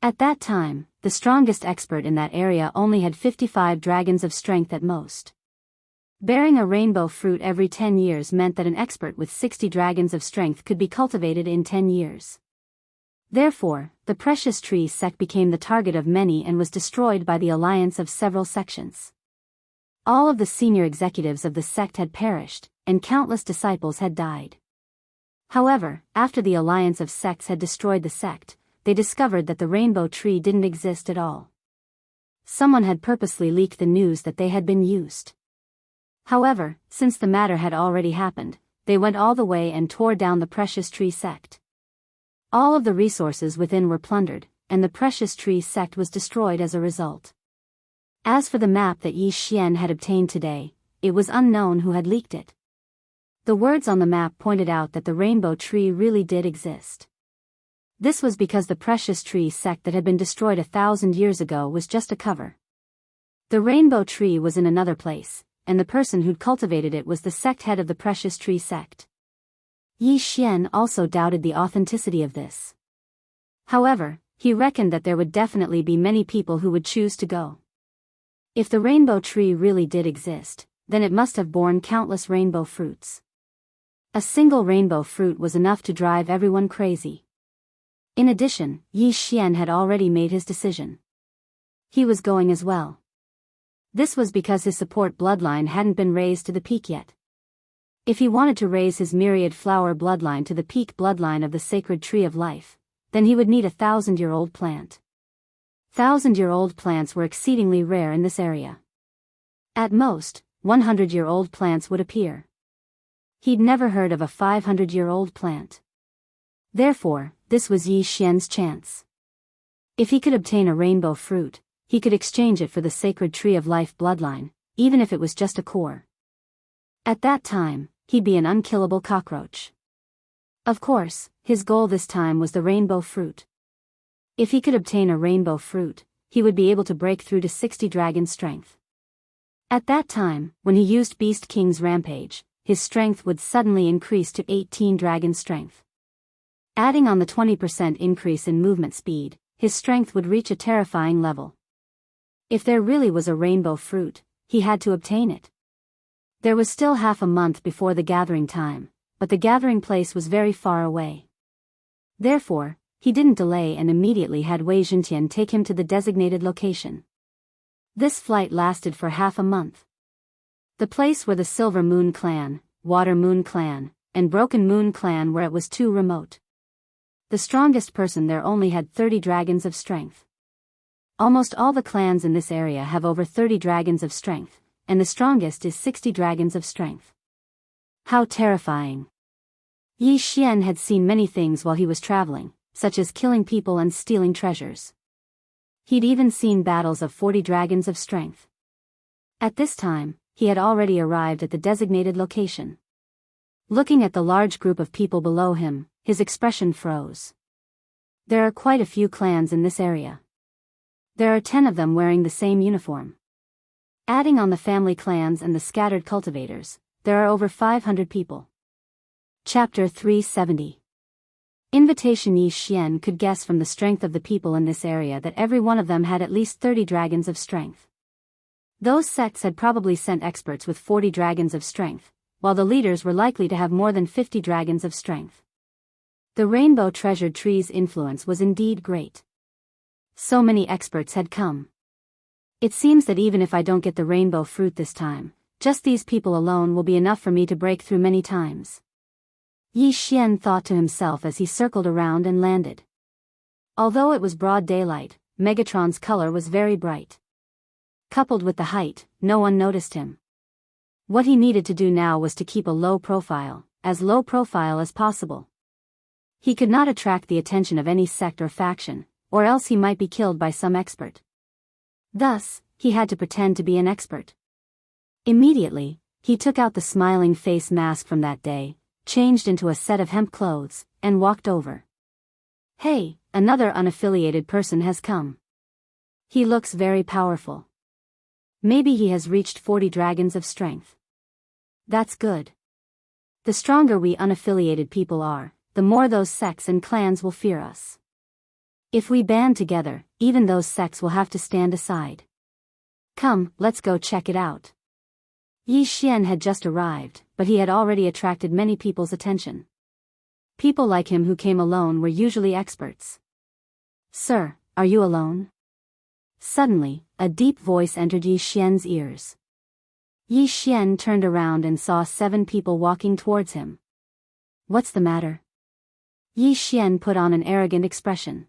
At that time, the strongest expert in that area only had 55 dragons of strength at most. Bearing a rainbow fruit every 10 years meant that an expert with 60 dragons of strength could be cultivated in 10 years. Therefore, the Precious Tree Sect became the target of many and was destroyed by the alliance of several sections. All of the senior executives of the sect had perished, and countless disciples had died. However, after the alliance of sects had destroyed the sect, they discovered that the rainbow tree didn't exist at all. Someone had purposely leaked the news that they had been used. However, since the matter had already happened, they went all the way and tore down the Precious Tree Sect. All of the resources within were plundered, and the Precious Tree Sect was destroyed as a result. As for the map that Yi Xian had obtained today, it was unknown who had leaked it. The words on the map pointed out that the rainbow tree really did exist. This was because the Precious Tree Sect that had been destroyed 1,000 years ago was just a cover. The rainbow tree was in another place, and the person who'd cultivated it was the sect head of the Precious Tree Sect. Yi Xian also doubted the authenticity of this. However, he reckoned that there would definitely be many people who would choose to go. If the rainbow tree really did exist, then it must have borne countless rainbow fruits. A single rainbow fruit was enough to drive everyone crazy. In addition, Yi Xian had already made his decision. He was going as well. This was because his support bloodline hadn't been raised to the peak yet. If he wanted to raise his myriad flower bloodline to the peak bloodline of the sacred tree of life, then he would need a 1,000-year-old plant. 1,000-year-old plants were exceedingly rare in this area. At most, 100-year-old plants would appear. He'd never heard of a 500-year-old plant. Therefore, this was Yi Xian's chance. If he could obtain a rainbow fruit, he could exchange it for the sacred tree of life bloodline, even if it was just a core. At that time, he'd be an unkillable cockroach. Of course, his goal this time was the rainbow fruit. If he could obtain a rainbow fruit, he would be able to break through to 60 dragon strength. At that time, when he used Beast King's rampage, his strength would suddenly increase to 18 dragon strength. Adding on the 20% increase in movement speed, his strength would reach a terrifying level. If there really was a rainbow fruit, he had to obtain it. There was still half a month before the gathering time, but the gathering place was very far away. Therefore, he didn't delay and immediately had Wei Jintian take him to the designated location. This flight lasted for half a month. The place where the Silver Moon Clan, Water Moon Clan, and Broken Moon Clan were, it was too remote. The strongest person there only had 30 dragons of strength. Almost all the clans in this area have over 30 dragons of strength, and the strongest is 60 dragons of strength. How terrifying! Yi Xian had seen many things while he was traveling, such as killing people and stealing treasures. He'd even seen battles of 40 dragons of strength. At this time, he had already arrived at the designated location. Looking at the large group of people below him, his expression froze. There are quite a few clans in this area. There are 10 of them wearing the same uniform. Adding on the family clans and the scattered cultivators, there are over 500 people. Chapter 370. Invitation. Yi Xian could guess from the strength of the people in this area that every one of them had at least 30 dragons of strength. Those sects had probably sent experts with 40 dragons of strength, while the leaders were likely to have more than 50 dragons of strength. The Rainbow Treasured Tree's influence was indeed great. So many experts had come. It seems that even if I don't get the rainbow fruit this time, just these people alone will be enough for me to break through many times. Yi Xian thought to himself as he circled around and landed. Although it was broad daylight, Megatron's color was very bright. Coupled with the height, no one noticed him. What he needed to do now was to keep a low profile as possible. He could not attract the attention of any sect or faction, or else he might be killed by some expert. Thus, he had to pretend to be an expert. Immediately, he took out the smiling face mask from that day, changed into a set of hemp clothes, and walked over. Hey, another unaffiliated person has come. He looks very powerful. Maybe he has reached 40 dragons of strength. That's good. The stronger we unaffiliated people are, the more those sects and clans will fear us. If we band together, even those sects will have to stand aside. Come, let's go check it out. Yi Xian had just arrived, but he had already attracted many people's attention. People like him who came alone were usually experts. Sir, are you alone? Suddenly, a deep voice entered Yi Xian's ears. Yi Xian turned around and saw 7 people walking towards him. What's the matter? Yi Xian put on an arrogant expression.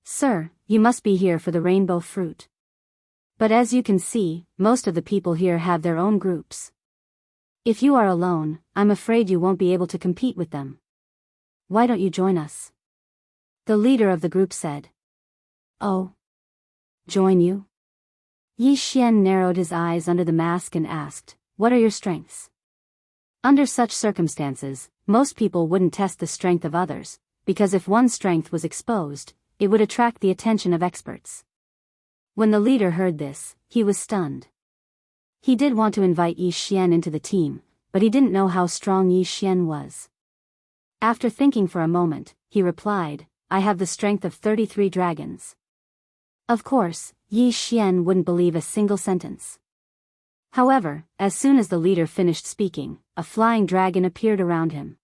Sir, you must be here for the rainbow fruit. But as you can see, most of the people here have their own groups. If you are alone, I'm afraid you won't be able to compete with them. Why don't you join us? The leader of the group said. Oh. Join you? Yi Xian narrowed his eyes under the mask and asked, what are your strengths? Under such circumstances, most people wouldn't test the strength of others, because if one's strength was exposed, it would attract the attention of experts. When the leader heard this, he was stunned. He did want to invite Yi Xian into the team, but he didn't know how strong Yi Xian was. After thinking for a moment, he replied, I have the strength of 33 dragons. Of course, Yi Xian wouldn't believe a single sentence. However, as soon as the leader finished speaking, a flying dragon appeared around him.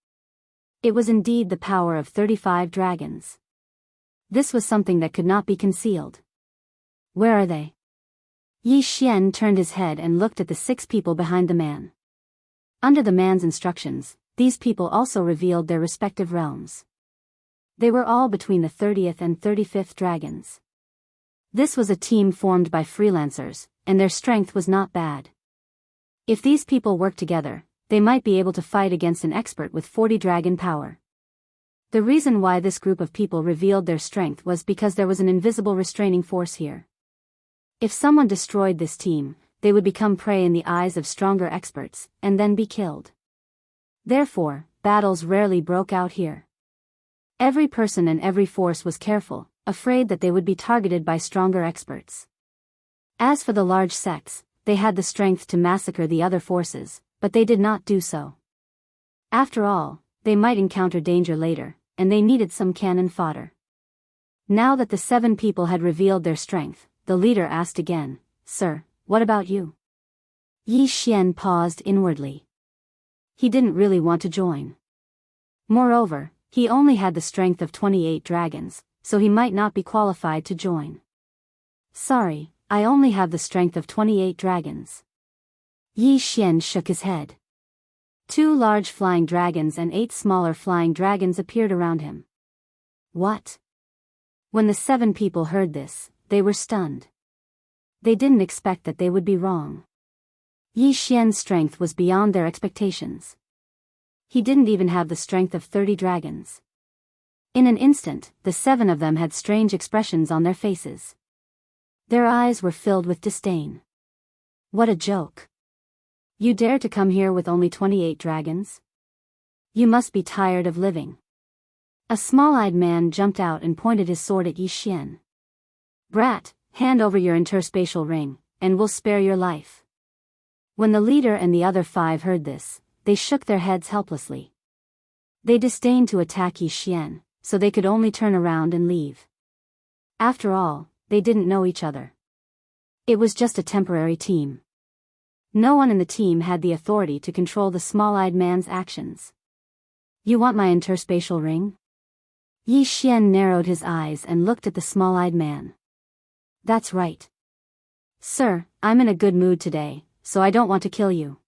It was indeed the power of 35 dragons. This was something that could not be concealed. Where are they? Yi Xian turned his head and looked at the 6 people behind the man. Under the man's instructions, these people also revealed their respective realms. They were all between the 30th and 35th dragons. This was a team formed by freelancers, and their strength was not bad. If these people worked together, they might be able to fight against an expert with 40 dragon power. The reason why this group of people revealed their strength was because there was an invisible restraining force here. If someone destroyed this team, they would become prey in the eyes of stronger experts, and then be killed. Therefore, battles rarely broke out here. Every person and every force was careful, afraid that they would be targeted by stronger experts. As for the large sects, they had the strength to massacre the other forces, but they did not do so. After all, they might encounter danger later, and they needed some cannon fodder. Now that the 7 people had revealed their strength, the leader asked again, Sir, what about you? Yi Xian paused inwardly. He didn't really want to join. Moreover, he only had the strength of 28 dragons, so he might not be qualified to join. Sorry, I only have the strength of 28 dragons. Yi Xian shook his head. 2 large flying dragons and 8 smaller flying dragons appeared around him. What? When the 7 people heard this, they were stunned. They didn't expect that they would be wrong. Yi Xian's strength was beyond their expectations. He didn't even have the strength of 30 dragons. In an instant, the 7 of them had strange expressions on their faces. Their eyes were filled with disdain. What a joke. You dare to come here with only 28 dragons? You must be tired of living. A small-eyed man jumped out and pointed his sword at Yi Xian. Brat, hand over your interspatial ring, and we'll spare your life. When the leader and the other 5 heard this, they shook their heads helplessly. They disdained to attack Yi Xian, so they could only turn around and leave. After all, they didn't know each other. It was just a temporary team. No one in the team had the authority to control the small-eyed man's actions. You want my interspatial ring? Yi Xian narrowed his eyes and looked at the small-eyed man. That's right. Sir, I'm in a good mood today, so I don't want to kill you.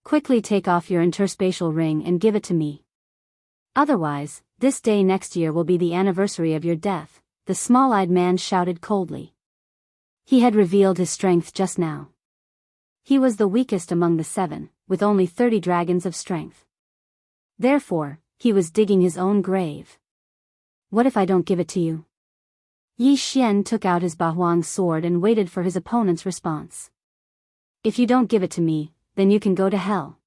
Quickly take off your interspatial ring and give it to me. Otherwise, this day next year will be the anniversary of your death, the small-eyed man shouted coldly. He had revealed his strength just now. He was the weakest among the 7, with only 30 dragons of strength. Therefore, he was digging his own grave. What if I don't give it to you? Yi Xian took out his Bahuang sword and waited for his opponent's response. If you don't give it to me, then you can go to hell.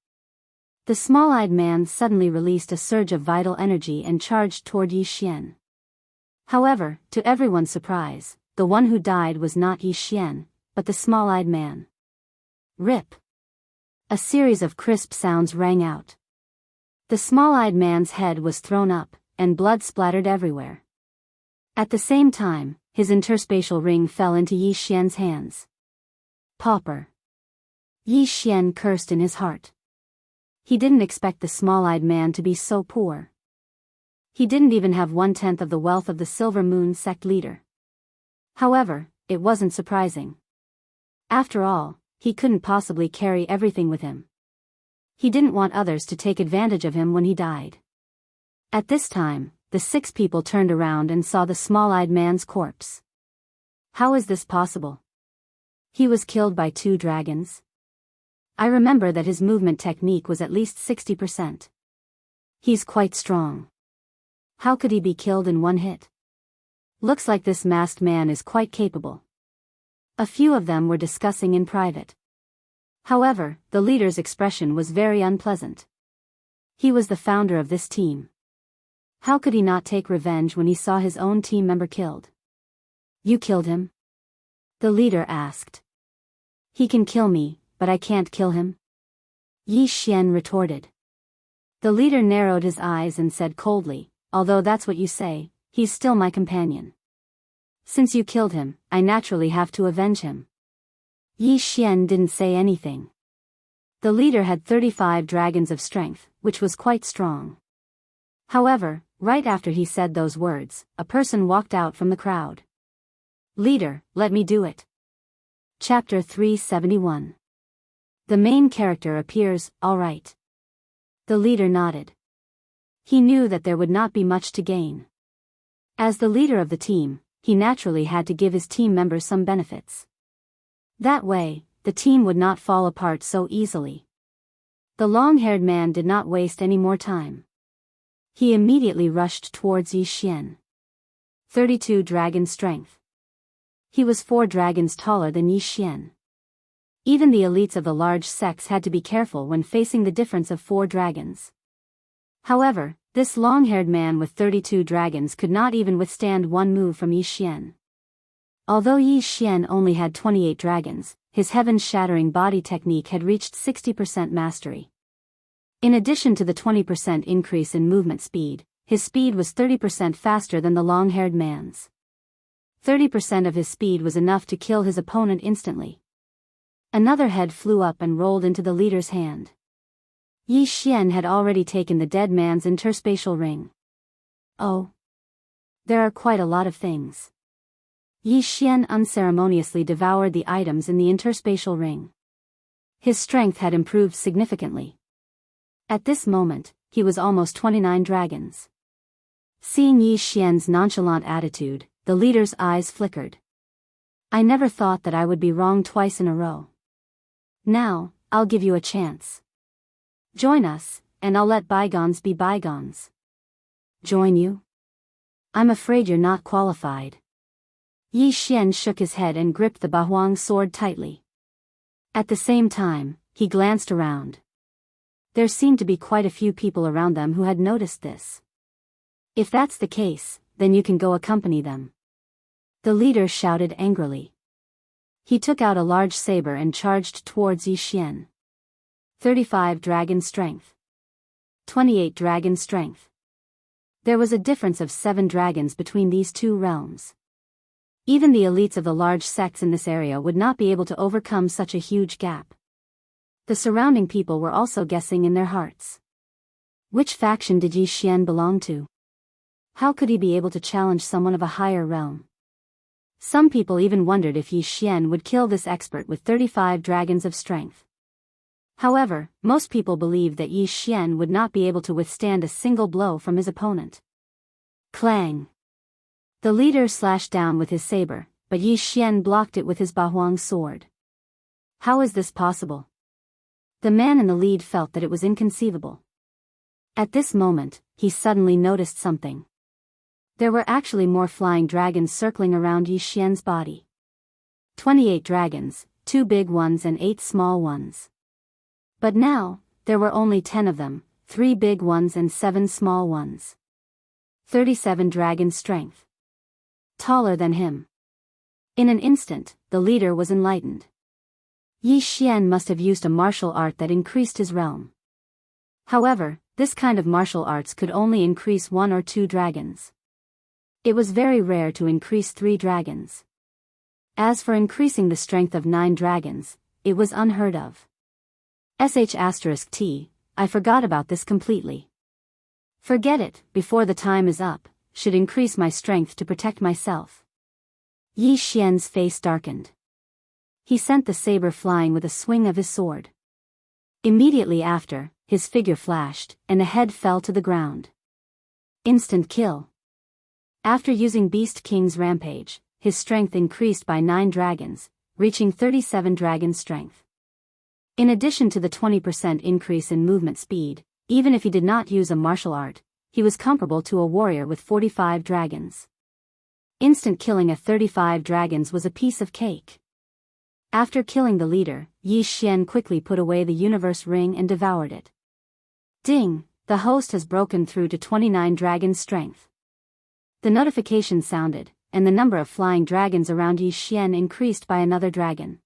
The small-eyed man suddenly released a surge of vital energy and charged toward Yi Xian. However, to everyone's surprise, the one who died was not Yi Xian, but the small-eyed man. Rip! A series of crisp sounds rang out. The small-eyed man's head was thrown up, and blood splattered everywhere. At the same time, his interspatial ring fell into Yi Xian's hands. Pauper! Yi Xian cursed in his heart. He didn't expect the small-eyed man to be so poor. He didn't even have 1/10 of the wealth of the Silver Moon sect leader. However, it wasn't surprising. After all, he couldn't possibly carry everything with him. He didn't want others to take advantage of him when he died. At this time, the 6 people turned around and saw the small-eyed man's corpse. How is this possible? He was killed by 2 dragons? I remember that his movement technique was at least 60%. He's quite strong. How could he be killed in 1 hit? Looks like this masked man is quite capable. A few of them were discussing in private. However, the leader's expression was very unpleasant. He was the founder of this team. How could he not take revenge when he saw his own team member killed? You killed him? The leader asked. He can kill me, but I can't kill him. Yi Xian retorted. The leader narrowed his eyes and said coldly, although that's what you say, he's still my companion. Since you killed him, I naturally have to avenge him. Yi Xian didn't say anything. The leader had 35 dragons of strength, which was quite strong. However, right after he said those words, a person walked out from the crowd. Leader, let me do it. Chapter 371. The main character appears, all right. The leader nodded. He knew that there would not be much to gain. As the leader of the team, he naturally had to give his team members some benefits. That way, the team would not fall apart so easily. The long-haired man did not waste any more time. He immediately rushed towards Yi Xian. 32 dragon strength. He was 4 dragons taller than Yi Xian. Even the elites of the large sects had to be careful when facing the difference of 4 dragons. However, this long-haired man with 32 dragons could not even withstand one move from Yi Xian. Although Yi Xian only had 28 dragons, his heaven-shattering body technique had reached 60% mastery. In addition to the 20% increase in movement speed, his speed was 30% faster than the long-haired man's. 30% of his speed was enough to kill his opponent instantly. Another head flew up and rolled into the leader's hand. Yi Xian had already taken the dead man's interspatial ring. Oh. There are quite a lot of things. Yi Xian unceremoniously devoured the items in the interspatial ring. His strength had improved significantly. At this moment, he was almost 29 dragons. Seeing Yi Xian's nonchalant attitude, the leader's eyes flickered. I never thought that I would be wrong twice in a row. Now, I'll give you a chance. Join us, and I'll let bygones be bygones. Join you? I'm afraid you're not qualified. Yi Xian shook his head and gripped the Bahuang sword tightly. At the same time, he glanced around. There seemed to be quite a few people around them who had noticed this. If that's the case, then you can go accompany them. The leader shouted angrily. He took out a large saber and charged towards Yi Xian. 35 dragon strength. 28 dragon strength. There was a difference of 7 dragons between these two realms. Even the elites of the large sects in this area would not be able to overcome such a huge gap. The surrounding people were also guessing in their hearts. Which faction did Yi Xian belong to? How could he be able to challenge someone of a higher realm? Some people even wondered if Yi Xian would kill this expert with 35 dragons of strength. However, most people believed that Yi Xian would not be able to withstand a single blow from his opponent. Clang! The leader slashed down with his saber, but Yi Xian blocked it with his Bahuang sword. How is this possible? The man in the lead felt that it was inconceivable. At this moment, he suddenly noticed something. There were actually more flying dragons circling around Yi Xian's body. 28 dragons, 2 big ones and 8 small ones. But now, there were only 10 of them, 3 big ones and 7 small ones. 37 dragon strength. Taller than him. In an instant, the leader was enlightened. Yi Xian must have used a martial art that increased his realm. However, this kind of martial arts could only increase 1 or 2 dragons. It was very rare to increase 3 dragons. As for increasing the strength of 9 dragons, it was unheard of. *T, I forgot about this completely. Forget it, before the time is up, should increase my strength to protect myself. Yi Xian's face darkened. He sent the saber flying with a swing of his sword. Immediately after, his figure flashed, and the head fell to the ground. Instant kill. After using Beast King's Rampage, his strength increased by 9 dragons, reaching 37 dragon strength. In addition to the 20% increase in movement speed, even if he did not use a martial art, he was comparable to a warrior with 45 dragons. Instant killing at 35 dragons was a piece of cake. After killing the leader, Yi Xian quickly put away the universe ring and devoured it. Ding! The host has broken through to 29 dragon strength. The notification sounded, and the number of flying dragons around Yi Xian increased by another dragon.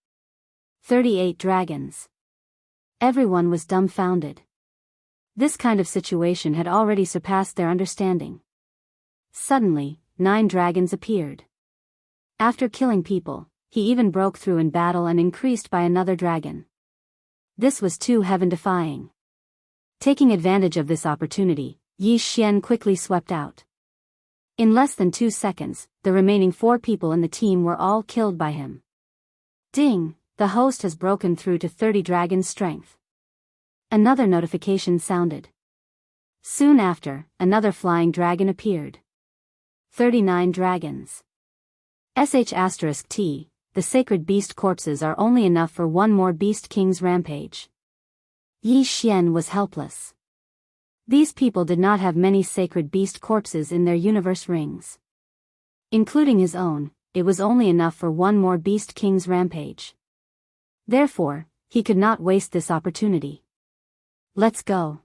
38 dragons. Everyone was dumbfounded. This kind of situation had already surpassed their understanding. Suddenly, 9 dragons appeared. After killing people, he even broke through in battle and increased by another dragon. This was too heaven-defying. Taking advantage of this opportunity, Yi Xian quickly swept out. In less than 2 seconds, the remaining 4 people in the team were all killed by him. Ding! The host has broken through to 30 dragon strength. Another notification sounded. Soon after, another flying dragon appeared. 39 dragons. *T, the sacred beast corpses are only enough for 1 more Beast King's Rampage. Yi Xian was helpless. These people did not have many sacred beast corpses in their universe rings. Including his own, it was only enough for 1 more Beast King's Rampage. Therefore, he could not waste this opportunity. Let's go.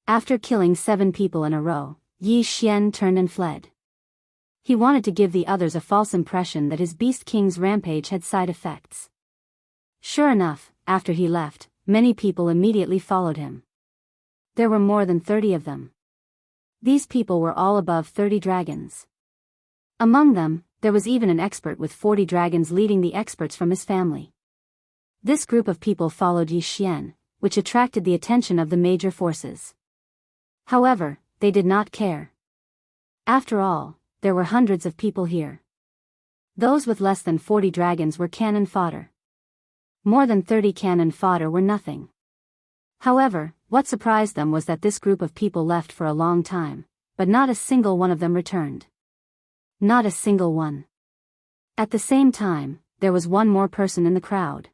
After killing 7 people in a row, Yi Xian turned and fled. He wanted to give the others a false impression that his Beast King's Rampage had side effects. Sure enough, after he left, many people immediately followed him. There were more than 30 of them. These people were all above 30 dragons. Among them, there was even an expert with 40 dragons leading the experts from his family. This group of people followed Yi Xian, which attracted the attention of the major forces. However, they did not care. After all, there were hundreds of people here. Those with less than 40 dragons were cannon fodder. More than 30 cannon fodder were nothing. However, what surprised them was that this group of people left for a long time, but not a single one of them returned. Not a single one. At the same time, there was one more person in the crowd.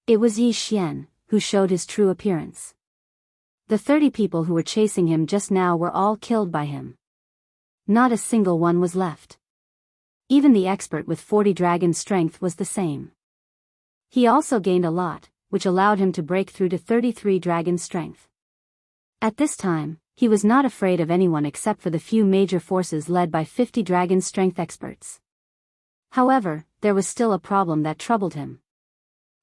It was Yi Xian, who showed his true appearance. The 30 people who were chasing him just now were all killed by him. Not a single one was left. Even the expert with 40 dragon strength was the same. He also gained a lot, which allowed him to break through to 33 dragon strength. At this time, he was not afraid of anyone except for the few major forces led by 50 dragon strength experts. However, there was still a problem that troubled him.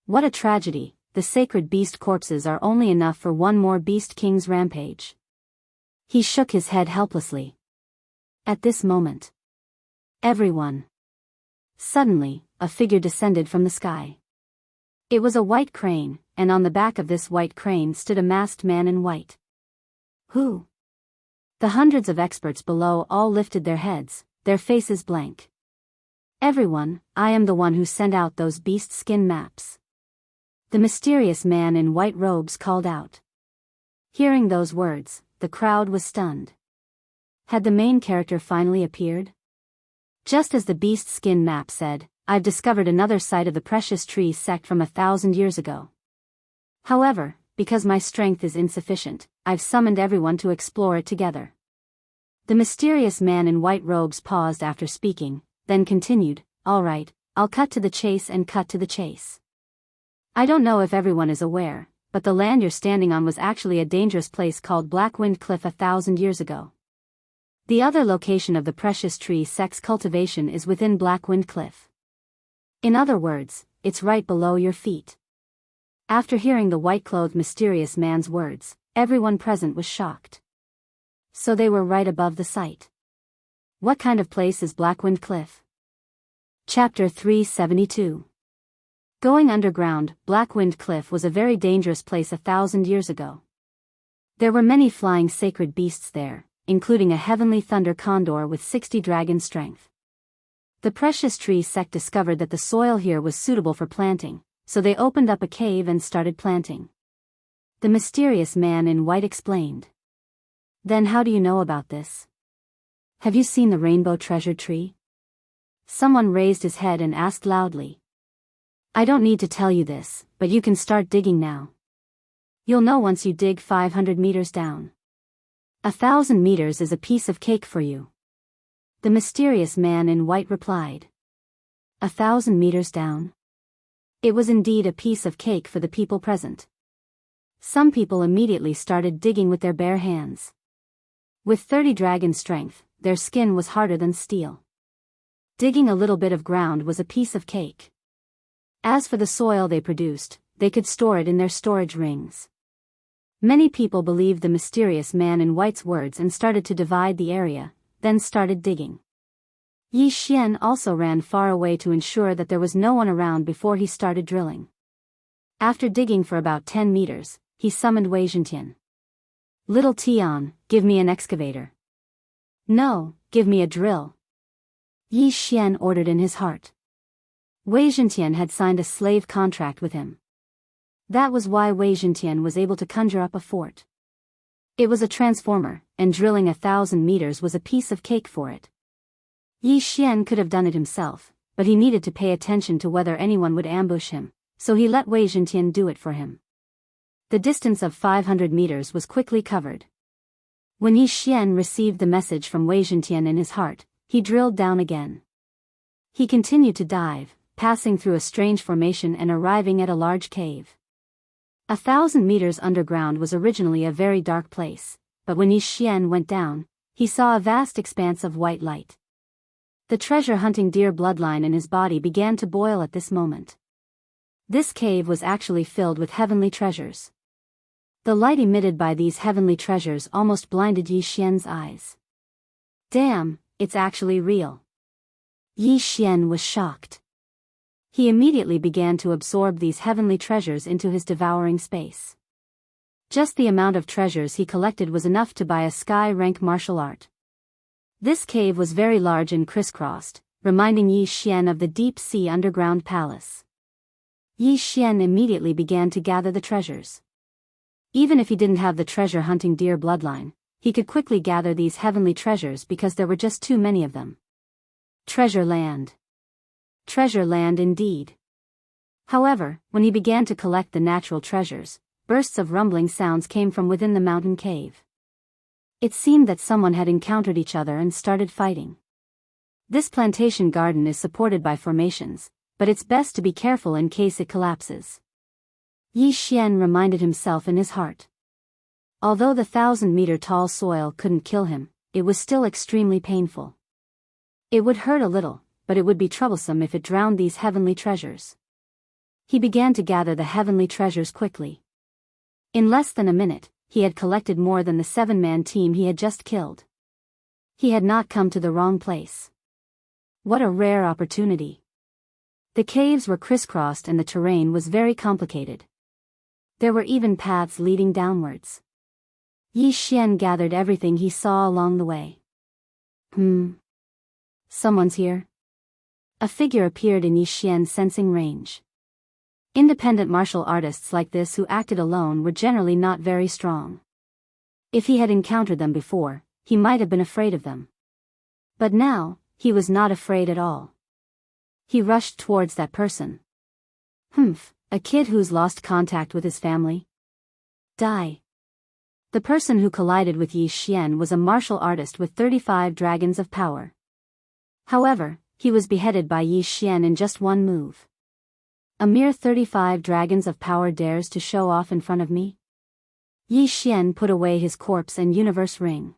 What a tragedy, the sacred beast corpses are only enough for one more beast king's rampage. He shook his head helplessly. At this moment, everyone. Suddenly, a figure descended from the sky. It was a white crane, and on the back of this white crane stood a masked man in white. Who? The hundreds of experts below all lifted their heads, their faces blank. Everyone, I am the one who sent out those beast skin maps. The mysterious man in white robes called out. Hearing those words, the crowd was stunned. Had the main character finally appeared? Just as the beast skin map said, I've discovered another site of the precious tree sect from 1,000 years ago. However, because my strength is insufficient, I've summoned everyone to explore it together. The mysterious man in white robes paused after speaking, then continued, all right, I'll cut to the chase and cut to the chase. I don't know if everyone is aware, but the land you're standing on was actually a dangerous place called Blackwind Cliff 1,000 years ago. The other location of the precious tree sect's cultivation is within Blackwind Cliff. In other words, it's right below your feet. After hearing the white-clothed mysterious man's words, everyone present was shocked. So they were right above the site. What kind of place is Blackwind Cliff? Chapter 372. Going underground, Blackwind Cliff was a very dangerous place 1,000 years ago. There were many flying sacred beasts there, including a heavenly thunder condor with 60 dragon strength. The precious tree sect discovered that the soil here was suitable for planting, so they opened up a cave and started planting. The mysterious man in white explained. Then how do you know about this? Have you seen the rainbow treasure tree? Someone raised his head and asked loudly. I don't need to tell you this, but you can start digging now. You'll know once you dig 500 meters down. 1,000 meters is a piece of cake for you. The mysterious man in white replied. 1,000 meters down? It was indeed a piece of cake for the people present. Some people immediately started digging with their bare hands. With 30 dragon strength, their skin was harder than steel. Digging a little bit of ground was a piece of cake. As for the soil they produced, they could store it in their storage rings. Many people believed the mysterious man in white's words and started to divide the area, then started digging. Yi Xian also ran far away to ensure that there was no one around before he started drilling. After digging for about 10 meters, he summoned Wei Zhentian. Little Tian, give me an excavator. No, give me a drill. Yi Xian ordered in his heart. Wei Zhentian had signed a slave contract with him. That was why Wei Zhentian was able to conjure up a fort. It was a transformer, and drilling 1,000 meters was a piece of cake for it. Yi Xian could have done it himself, but he needed to pay attention to whether anyone would ambush him, so he let Wei Zhentian do it for him. The distance of 500 meters was quickly covered. When Yi Xian received the message from Wei Zhentian in his heart, he drilled down again. He continued to dive, passing through a strange formation and arriving at a large cave. 1,000 meters underground was originally a very dark place, but when Yi Xian went down, he saw a vast expanse of white light. The treasure-hunting deer bloodline in his body began to boil at this moment. This cave was actually filled with heavenly treasures. The light emitted by these heavenly treasures almost blinded Yi Xian's eyes. Damn, it's actually real. Yi Xian was shocked. He immediately began to absorb these heavenly treasures into his devouring space. Just the amount of treasures he collected was enough to buy a sky-rank martial art. This cave was very large and crisscrossed, reminding Yi Xian of the deep-sea underground palace. Yi Xian immediately began to gather the treasures. Even if he didn't have the treasure-hunting deer bloodline, he could quickly gather these heavenly treasures because there were just too many of them. Treasure land. Treasure land indeed. However, when he began to collect the natural treasures, bursts of rumbling sounds came from within the mountain cave. It seemed that someone had encountered each other and started fighting. This plantation garden is supported by formations, but it's best to be careful in case it collapses. Yi Xian reminded himself in his heart. Although the 1,000-meter-tall soil couldn't kill him, it was still extremely painful. It would hurt a little, but it would be troublesome if it drowned these heavenly treasures. He began to gather the heavenly treasures quickly. In less than a minute, he had collected more than the 7-man team he had just killed. He had not come to the wrong place. What a rare opportunity. The caves were crisscrossed and the terrain was very complicated. There were even paths leading downwards. Yi Xian gathered everything he saw along the way. Someone's here. A figure appeared in Yi Xian's sensing range. Independent martial artists like this who acted alone were generally not very strong. If he had encountered them before, he might have been afraid of them. But now, he was not afraid at all. He rushed towards that person. A kid who's lost contact with his family? Die. The person who collided with Yi Xian was a martial artist with 35 dragons of power. However, he was beheaded by Yi Xian in just one move. A mere 35 dragons of power dares to show off in front of me? Yi Xian put away his corpse and universe ring.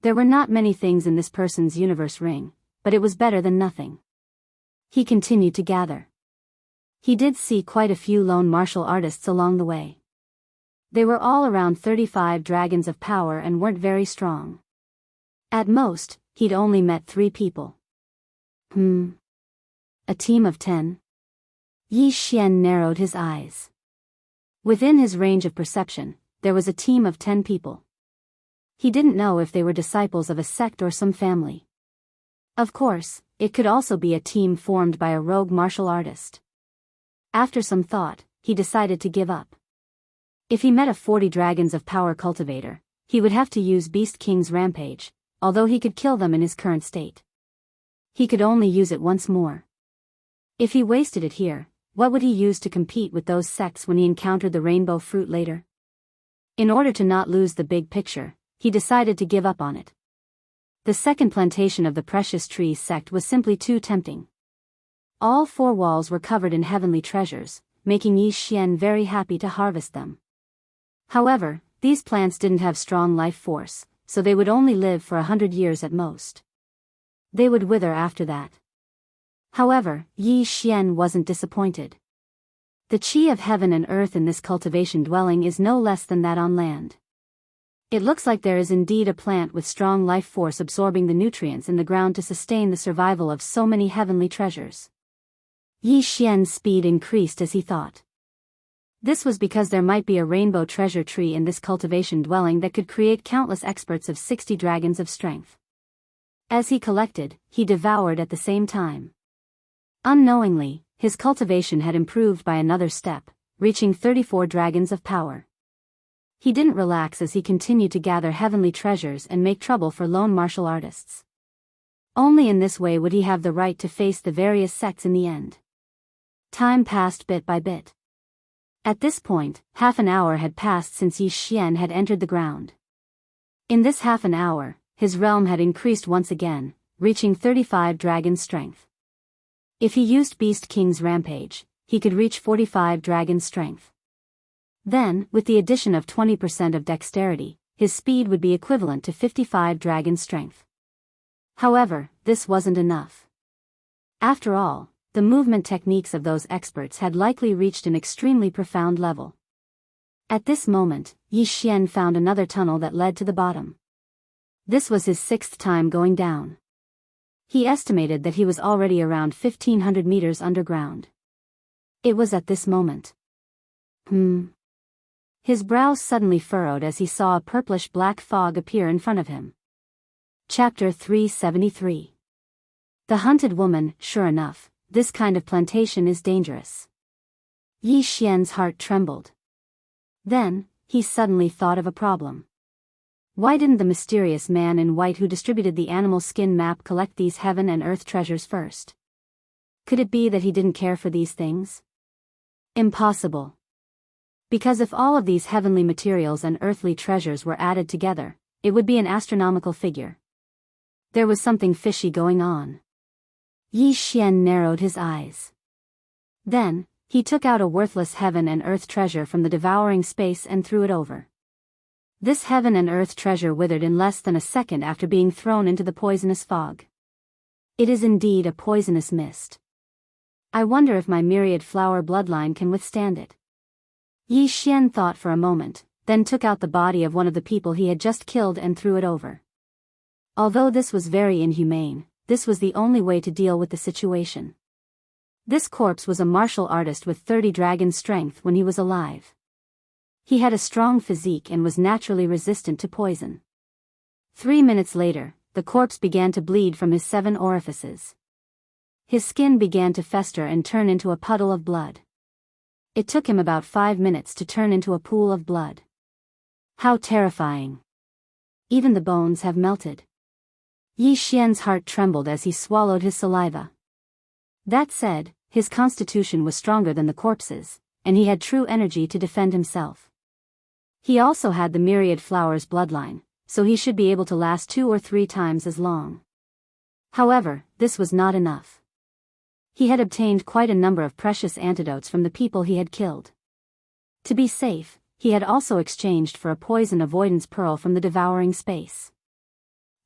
There were not many things in this person's universe ring, but it was better than nothing. He continued to gather. He did see quite a few lone martial artists along the way. They were all around 35 dragons of power and weren't very strong. At most, he'd only met 3 people. A team of 10? Yi Xian narrowed his eyes. Within his range of perception, there was a team of 10 people. He didn't know if they were disciples of a sect or some family. Of course, it could also be a team formed by a rogue martial artist. After some thought, he decided to give up. If he met a 40 dragons of power cultivator, he would have to use Beast King's rampage, although he could kill them in his current state. He could only use it once more. If he wasted it here, what would he use to compete with those sects when he encountered the rainbow fruit later? In order to not lose the big picture, he decided to give up on it. The second plantation of the precious trees sect was simply too tempting. All 4 walls were covered in heavenly treasures, making Yi Xian very happy to harvest them. However, these plants didn't have strong life force, so they would only live for 100 years at most. They would wither after that. However, Yi Xian wasn't disappointed. The chi of heaven and earth in this cultivation dwelling is no less than that on land. It looks like there is indeed a plant with strong life force absorbing the nutrients in the ground to sustain the survival of so many heavenly treasures. Yi Xian's speed increased as he thought. This was because there might be a rainbow treasure tree in this cultivation dwelling that could create countless experts of 60 dragons of strength. As he collected, he devoured at the same time. Unknowingly, his cultivation had improved by another step, reaching 34 dragons of power. He didn't relax as he continued to gather heavenly treasures and make trouble for lone martial artists. Only in this way would he have the right to face the various sects in the end. Time passed bit by bit. At this point, half an hour had passed since Yi Xian had entered the ground. In this half an hour, his realm had increased once again, reaching 35 dragon strength. If he used Beast King's rampage, he could reach 45 dragon strength. Then, with the addition of 20% of dexterity, his speed would be equivalent to 55 dragon strength. However, this wasn't enough. After all, the movement techniques of those experts had likely reached an extremely profound level. At this moment, Yi Xian found another tunnel that led to the bottom. This was his 6th time going down. He estimated that he was already around 1,500 meters underground. It was at this moment. His brow suddenly furrowed as he saw a purplish-black fog appear in front of him. Chapter 373. The Hunted Woman. Sure enough, this kind of plantation is dangerous. Yi Xian's heart trembled. Then, he suddenly thought of a problem. Why didn't the mysterious man in white who distributed the animal skin map collect these heaven and earth treasures first? Could it be that he didn't care for these things? Impossible. Because if all of these heavenly materials and earthly treasures were added together, it would be an astronomical figure. There was something fishy going on. Yi Xian narrowed his eyes. Then, He took out a worthless heaven and earth treasure from the devouring space and threw it over. This heaven and earth treasure withered in less than a second after being thrown into the poisonous fog. It is indeed a poisonous mist. I wonder if my myriad flower bloodline can withstand it. Yi Xian thought for a moment, then took out the body of one of the people he had just killed and threw it over. Although this was very inhumane, this was the only way to deal with the situation. This corpse was a martial artist with 30 dragon strength when he was alive. He had a strong physique and was naturally resistant to poison. 3 minutes later, the corpse began to bleed from his 7 orifices. His skin began to fester and turn into a puddle of blood. It took him about 5 minutes to turn into a pool of blood. How terrifying! Even the bones have melted. Yi Xian's heart trembled as he swallowed his saliva. That said, his constitution was stronger than the corpse's, and he had true energy to defend himself. He also had the myriad flowers bloodline, so he should be able to last 2 or 3 times as long. However, this was not enough. He had obtained quite a number of precious antidotes from the people he had killed. To be safe, he had also exchanged for a poison avoidance pearl from the devouring space.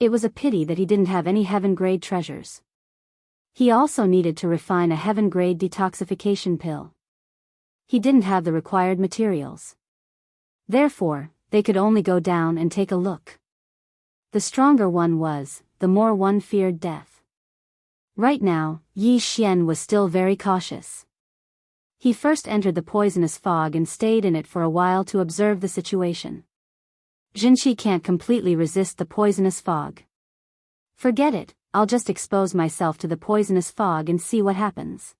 It was a pity that he didn't have any heaven-grade treasures. He also needed to refine a heaven-grade detoxification pill. He didn't have the required materials. Therefore, they could only go down and take a look. The stronger one was, the more one feared death. Right now, Yi Xian was still very cautious. He first entered the poisonous fog and stayed in it for a while to observe the situation. Jinqi can't completely resist the poisonous fog. Forget it, I'll just expose myself to the poisonous fog and see what happens.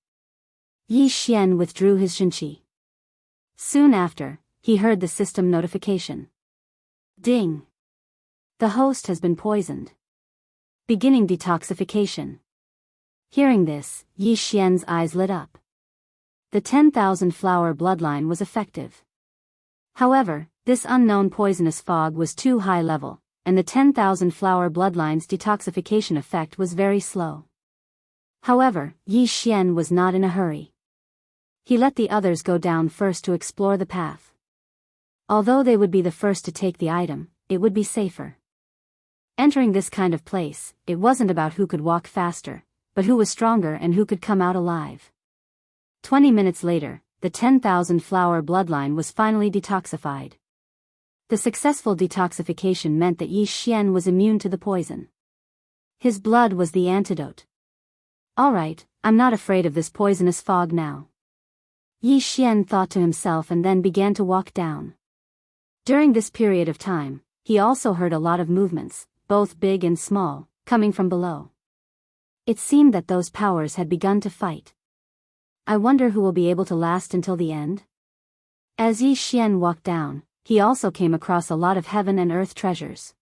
Yi Xian withdrew his Jinqi. Soon after, he heard the system notification. Ding! The host has been poisoned. Beginning detoxification. Hearing this, Yi Xian's eyes lit up. The 10,000 flower bloodline was effective. However, this unknown poisonous fog was too high level, and the 10,000 flower bloodline's detoxification effect was very slow. However, Yi Xian was not in a hurry. He let the others go down first to explore the path. Although they would be the first to take the item, it would be safer. Entering this kind of place, it wasn't about who could walk faster, but who was stronger and who could come out alive. 20 minutes later, the 10,000 flower bloodline was finally detoxified. The successful detoxification meant that Yi Xian was immune to the poison. His blood was the antidote. Alright, I'm not afraid of this poisonous fog now. Yi Xian thought to himself and then began to walk down. During this period of time, he also heard a lot of movements, both big and small, coming from below. It seemed that those powers had begun to fight. I wonder who will be able to last until the end? As Yi Xian walked down, he also came across a lot of heaven and earth treasures.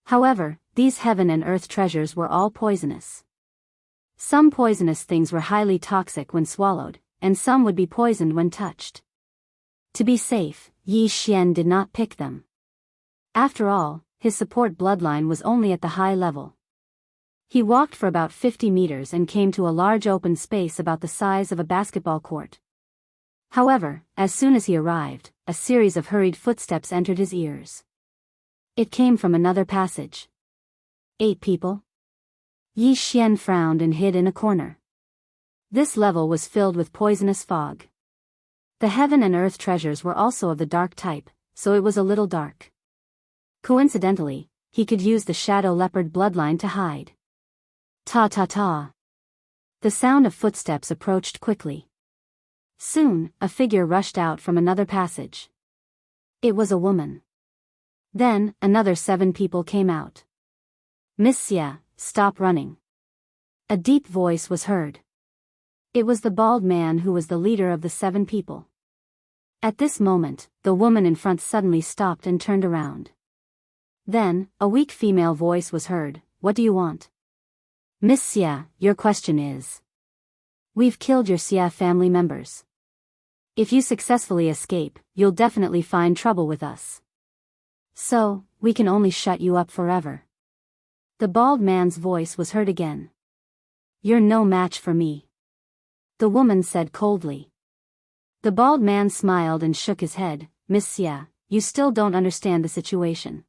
However, these heaven and earth treasures were all poisonous. Some poisonous things were highly toxic when swallowed, and some would be poisoned when touched. To be safe, Yi Xian did not pick them. After all, his support bloodline was only at the high level. He walked for about 50 meters and came to a large open space about the size of a basketball court. However, as soon as he arrived, a series of hurried footsteps entered his ears. It came from another passage. 8 people? Yi Xian frowned and hid in a corner. This level was filled with poisonous fog. The heaven and earth treasures were also of the dark type, so it was a little dark. Coincidentally, he could use the shadow leopard bloodline to hide. Ta-ta-ta. The sound of footsteps approached quickly. Soon, a figure rushed out from another passage. It was a woman. Then, another 7 people came out. Miss Xia, stop running. A deep voice was heard. It was the bald man who was the leader of the 7 people. At this moment, the woman in front suddenly stopped and turned around. Then, a weak female voice was heard. What do you want? Miss Xia, your question is. We've killed your Xia family members. If you successfully escape, you'll definitely find trouble with us. So, we can only shut you up forever. The bald man's voice was heard again. You're no match for me. The woman said coldly. The bald man smiled and shook his head. Miss Xia, you still don't understand the situation.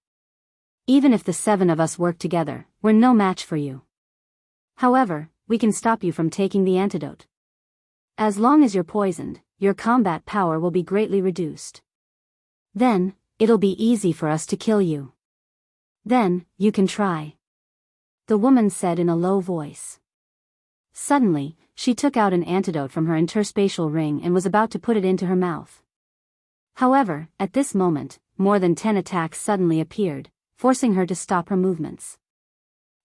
Even if the 7 of us work together, we're no match for you. However, we can stop you from taking the antidote. As long as you're poisoned, your combat power will be greatly reduced. Then, it'll be easy for us to kill you. Then, you can try. The woman said in a low voice. Suddenly, she took out an antidote from her interspatial ring and was about to put it into her mouth. However, at this moment, more than 10 attacks suddenly appeared, forcing her to stop her movements.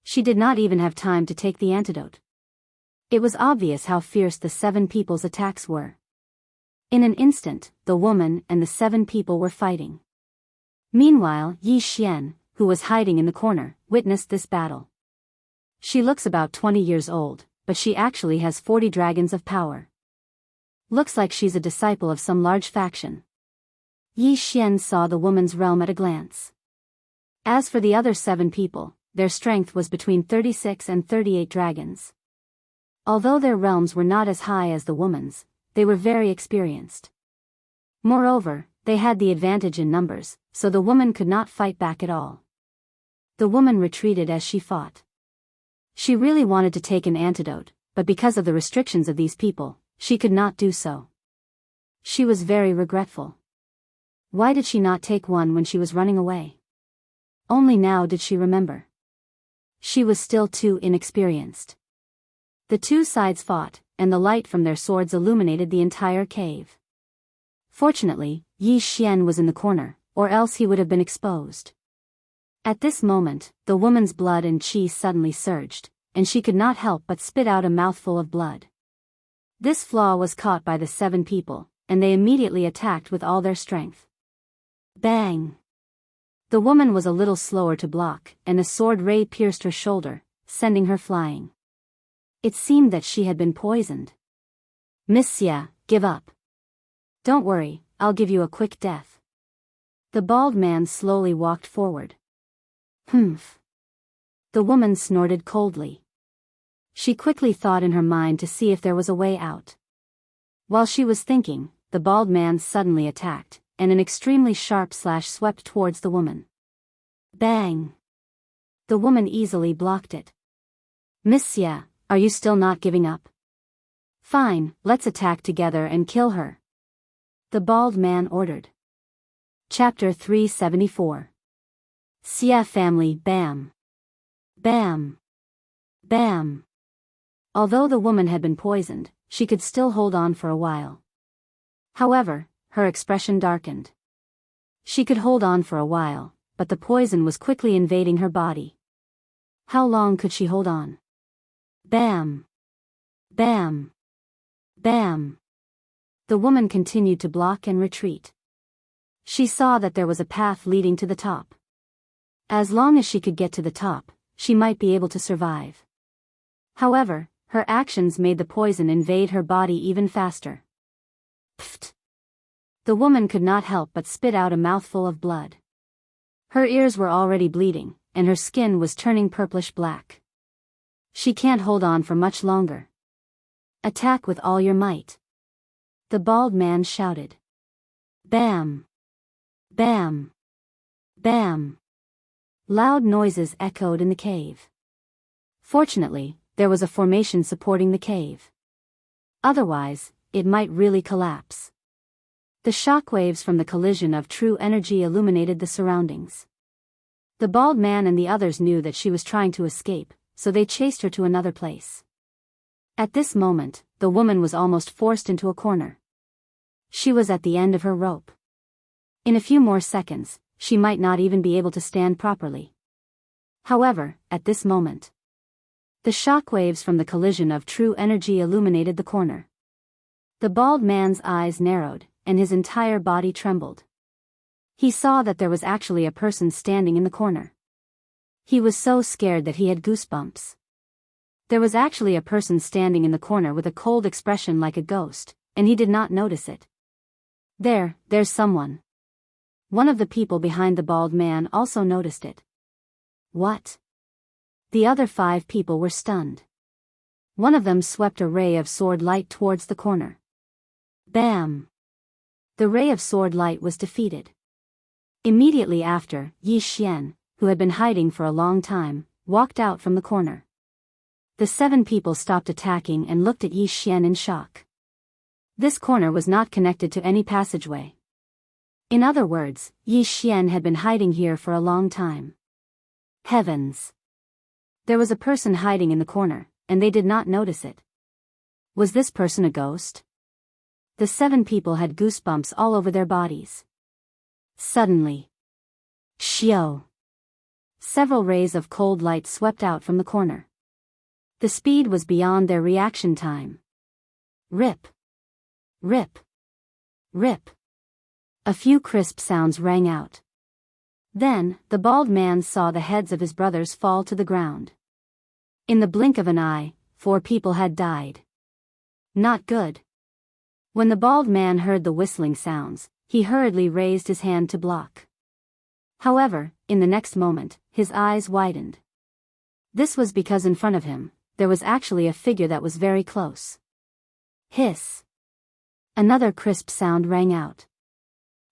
She did not even have time to take the antidote. It was obvious how fierce the 7 people's attacks were. In an instant, the woman and the 7 people were fighting. Meanwhile, Yi Xian, who was hiding in the corner, witnessed this battle. She looks about 20 years old, but she actually has 40 dragons of power. Looks like she's a disciple of some large faction. Yi Xian saw the woman's realm at a glance. As for the other 7 people, their strength was between 36 and 38 dragons. Although their realms were not as high as the woman's, they were very experienced. Moreover, they had the advantage in numbers, so the woman could not fight back at all. The woman retreated as she fought. She really wanted to take an antidote, but because of the restrictions of these people, she could not do so. She was very regretful. Why did she not take one when she was running away? Only now did she remember. She was still too inexperienced. The 2 sides fought, and the light from their swords illuminated the entire cave. Fortunately, Yi Xian was in the corner, or else he would have been exposed. At this moment, the woman's blood and qi suddenly surged, and she could not help but spit out a mouthful of blood. This flaw was caught by the 7 people, and they immediately attacked with all their strength. Bang! The woman was a little slower to block, and a sword ray pierced her shoulder, sending her flying. It seemed that she had been poisoned. Miss Xia, give up. Don't worry, I'll give you a quick death. The bald man slowly walked forward. Humph. The woman snorted coldly. She quickly thought in her mind to see if there was a way out. While she was thinking, the bald man suddenly attacked, and an extremely sharp slash swept towards the woman. Bang! The woman easily blocked it. Miss Xia, are you still not giving up? Fine, let's attack together and kill her. The bald man ordered. Chapter 374. Xia family. Bam! Bam! Bam! Although the woman had been poisoned, she could still hold on for a while. However, her expression darkened. She could hold on for a while, but the poison was quickly invading her body. How long could she hold on? Bam! Bam! Bam! The woman continued to block and retreat. She saw that there was a path leading to the top. As long as she could get to the top, she might be able to survive. However, her actions made the poison invade her body even faster. Pfft! The woman could not help but spit out a mouthful of blood. Her ears were already bleeding, and her skin was turning purplish black. She can't hold on for much longer. Attack with all your might. The bald man shouted. Bam! Bam! Bam! Loud noises echoed in the cave. Fortunately, there was a formation supporting the cave. Otherwise, it might really collapse. The shockwaves from the collision of true energy illuminated the surroundings. The bald man and the others knew that she was trying to escape, so they chased her to another place. At this moment, the woman was almost forced into a corner. She was at the end of her rope. In a few more seconds, she might not even be able to stand properly. However, at this moment, the shockwaves from the collision of true energy illuminated the corner. The bald man's eyes narrowed, and his entire body trembled. He saw that there was actually a person standing in the corner. He was so scared that he had goosebumps. There was actually a person standing in the corner with a cold expression like a ghost, and he did not notice it. There's someone. One of the people behind the bald man also noticed it. What? The other 5 people were stunned. One of them swept a ray of sword light towards the corner. Bam! The ray of sword light was defeated. Immediately after, Yi Xian, who had been hiding for a long time, walked out from the corner. The 7 people stopped attacking and looked at Yi Xian in shock. This corner was not connected to any passageway. In other words, Yi Xian had been hiding here for a long time. Heavens! There was a person hiding in the corner, and they did not notice it. Was this person a ghost? The 7 people had goosebumps all over their bodies. Suddenly, Xiao! Several rays of cold light swept out from the corner. The speed was beyond their reaction time. Rip! Rip! Rip! A few crisp sounds rang out. Then, the bald man saw the heads of his brothers fall to the ground. In the blink of an eye, 4 people had died. Not good. When the bald man heard the whistling sounds, he hurriedly raised his hand to block. However, in the next moment, his eyes widened. This was because in front of him, there was actually a figure that was very close. Hiss! Another crisp sound rang out.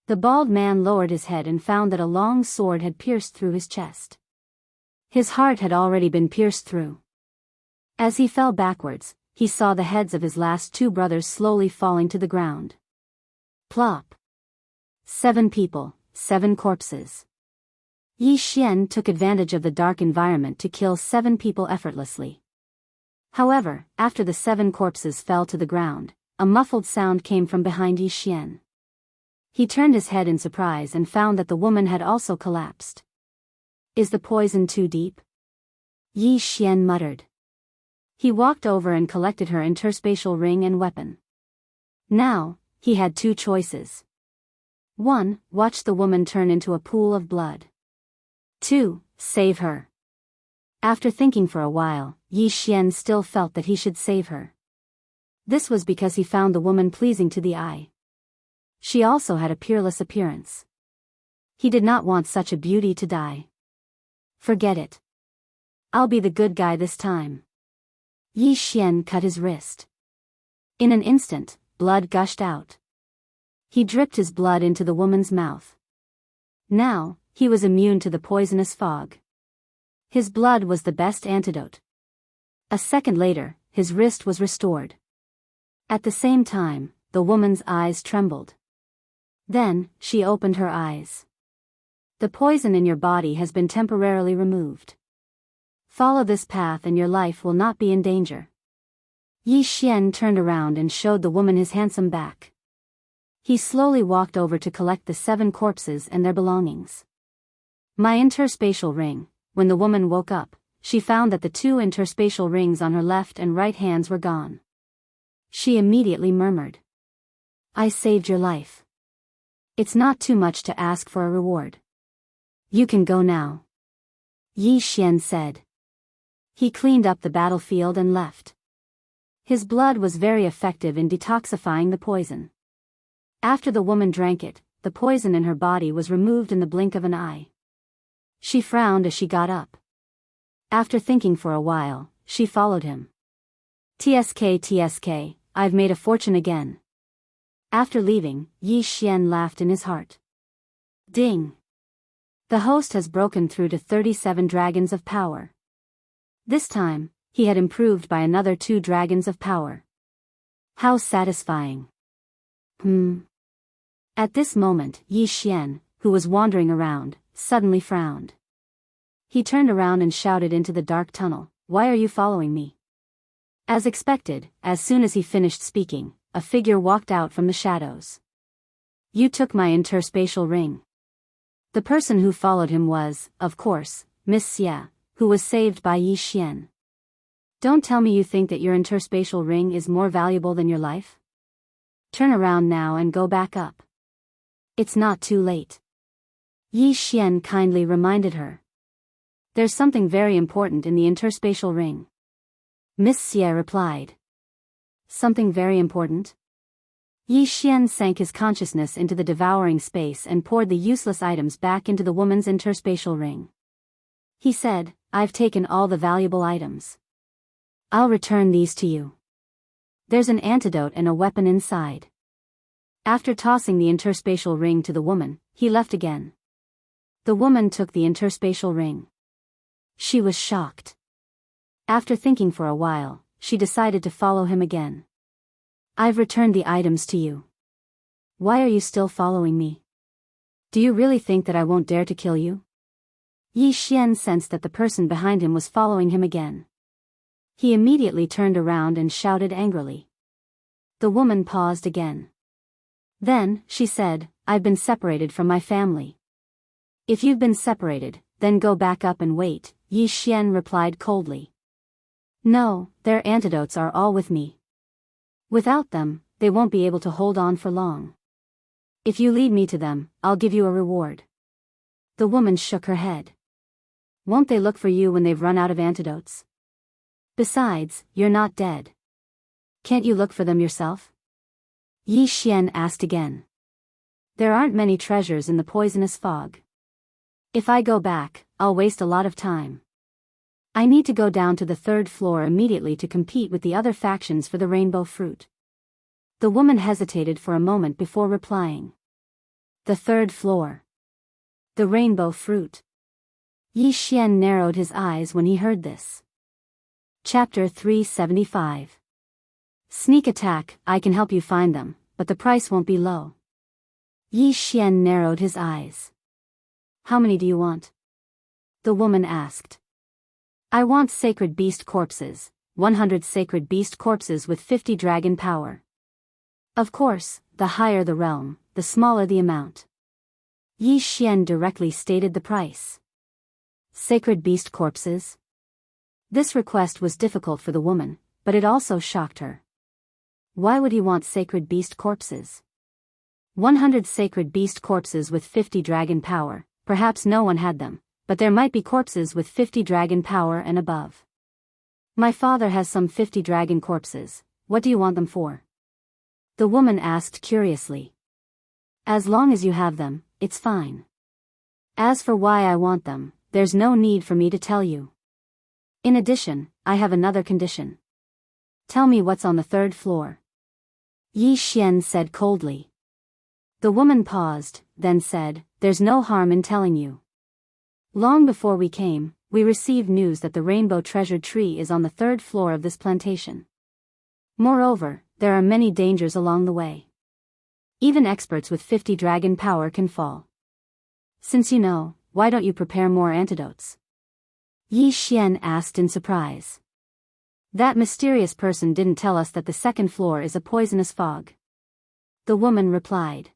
The bald man lowered his head and found that a long sword had pierced through his chest. His heart had already been pierced through. As he fell backwards, he saw the heads of his last 2 brothers slowly falling to the ground. Plop! 7 people, 7 corpses. Yi Xian took advantage of the dark environment to kill 7 people effortlessly. However, after the 7 corpses fell to the ground, a muffled sound came from behind Yi Xian. He turned his head in surprise and found that the woman had also collapsed. Is the poison too deep? Yi Xian muttered. He walked over and collected her interspatial ring and weapon. Now, he had 2 choices. 1. Watch the woman turn into a pool of blood. 2. Save her. After thinking for a while, Yi Xian still felt that he should save her. This was because he found the woman pleasing to the eye. She also had a peerless appearance. He did not want such a beauty to die. Forget it. I'll be the good guy this time. Yi Xian cut his wrist. In an instant, blood gushed out. He dripped his blood into the woman's mouth. Now, he was immune to the poisonous fog. His blood was the best antidote. A second later, his wrist was restored. At the same time, the woman's eyes trembled. Then, she opened her eyes. The poison in your body has been temporarily removed. Follow this path and your life will not be in danger. Yi Xian turned around and showed the woman his handsome back. He slowly walked over to collect the 7 corpses and their belongings. My interspatial ring. When the woman woke up, she found that the 2 interspatial rings on her left and right hands were gone. She immediately murmured. I saved your life. It's not too much to ask for a reward. You can go now. Yi Xian said. He cleaned up the battlefield and left. His blood was very effective in detoxifying the poison. After the woman drank it, the poison in her body was removed in the blink of an eye. She frowned as she got up. After thinking for a while, she followed him. TSK, I've made a fortune again. After leaving, Yi Xian laughed in his heart. Ding! The host has broken through to 37 dragons of power. This time, he had improved by another 2 dragons of power. How satisfying. At this moment, Yi Xian, who was wandering around, suddenly frowned. He turned around and shouted into the dark tunnel, Why are you following me? As expected, as soon as he finished speaking, a figure walked out from the shadows. You took my interspatial ring. The person who followed him was, of course, Miss Xia, who was saved by Yi Xian. Don't tell me you think that your interspatial ring is more valuable than your life? Turn around now and go back up. It's not too late. Yi Xian kindly reminded her. There's something very important in the interspatial ring. Miss Xia replied. Something very important? Yi Xian sank his consciousness into the devouring space and poured the useless items back into the woman's interspatial ring. He said, I've taken all the valuable items. I'll return these to you. There's an antidote and a weapon inside. After tossing the interspatial ring to the woman, he left again. The woman took the interspatial ring. She was shocked. After thinking for a while, she decided to follow him again. I've returned the items to you. Why are you still following me? Do you really think that I won't dare to kill you? Yi Xian sensed that the person behind him was following him again. He immediately turned around and shouted angrily. The woman paused again. Then, she said, I've been separated from my family. If you've been separated, then go back up and wait, Yi Xian replied coldly. No, their antidotes are all with me. Without them, they won't be able to hold on for long. If you lead me to them, I'll give you a reward. The woman shook her head. Won't they look for you when they've run out of antidotes? Besides, you're not dead. Can't you look for them yourself? Yi Xian asked again. There aren't many treasures in the poisonous fog. If I go back, I'll waste a lot of time. I need to go down to the 3rd floor immediately to compete with the other factions for the rainbow fruit. The woman hesitated for a moment before replying. The 3rd floor. The rainbow fruit. Yi Xian narrowed his eyes when he heard this. Chapter 375. Sneak attack. I can help you find them, but the price won't be low. Yi Xian narrowed his eyes. How many do you want? The woman asked. I want sacred beast corpses, 100 sacred beast corpses with 50 dragon power. Of course, the higher the realm, the smaller the amount. Yi Xian directly stated the price. Sacred beast corpses? This request was difficult for the woman, but it also shocked her. Why would he want sacred beast corpses? 100 sacred beast corpses with 50 dragon power, perhaps no one had them, but there might be corpses with 50 dragon power and above. My father has some 50 dragon corpses. What do you want them for? The woman asked curiously. As long as you have them, it's fine. As for why I want them, there's no need for me to tell you. In addition, I have another condition. Tell me what's on the 3rd floor. Yi Xian said coldly. The woman paused, then said, There's no harm in telling you. Long before we came, we received news that the rainbow treasured tree is on the 3rd floor of this plantation. Moreover, there are many dangers along the way. Even experts with 50 dragon power can fall. Since you know, why don't you prepare more antidotes? Yi Xian asked in surprise. That mysterious person didn't tell us that the 2nd floor is a poisonous fog. The woman replied.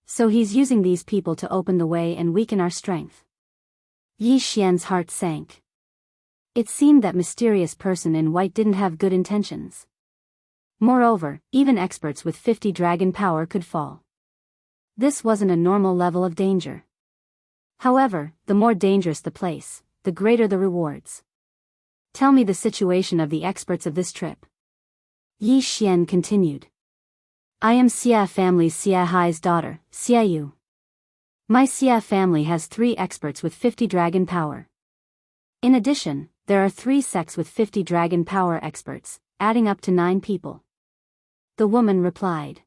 So he's using these people to open the way and weaken our strength. Yi Xian's heart sank. It seemed that mysterious person in white didn't have good intentions. Moreover, even experts with 50 dragon power could fall. This wasn't a normal level of danger. However, the more dangerous the place, the greater the rewards. Tell me the situation of the experts of this trip. Yi Xian continued. I am Xia family's Xia Hai's daughter, Xia Yu. My Xia family has 3 experts with 50 dragon power. In addition, there are 3 sects with 50 dragon power experts, adding up to 9 people. The woman replied.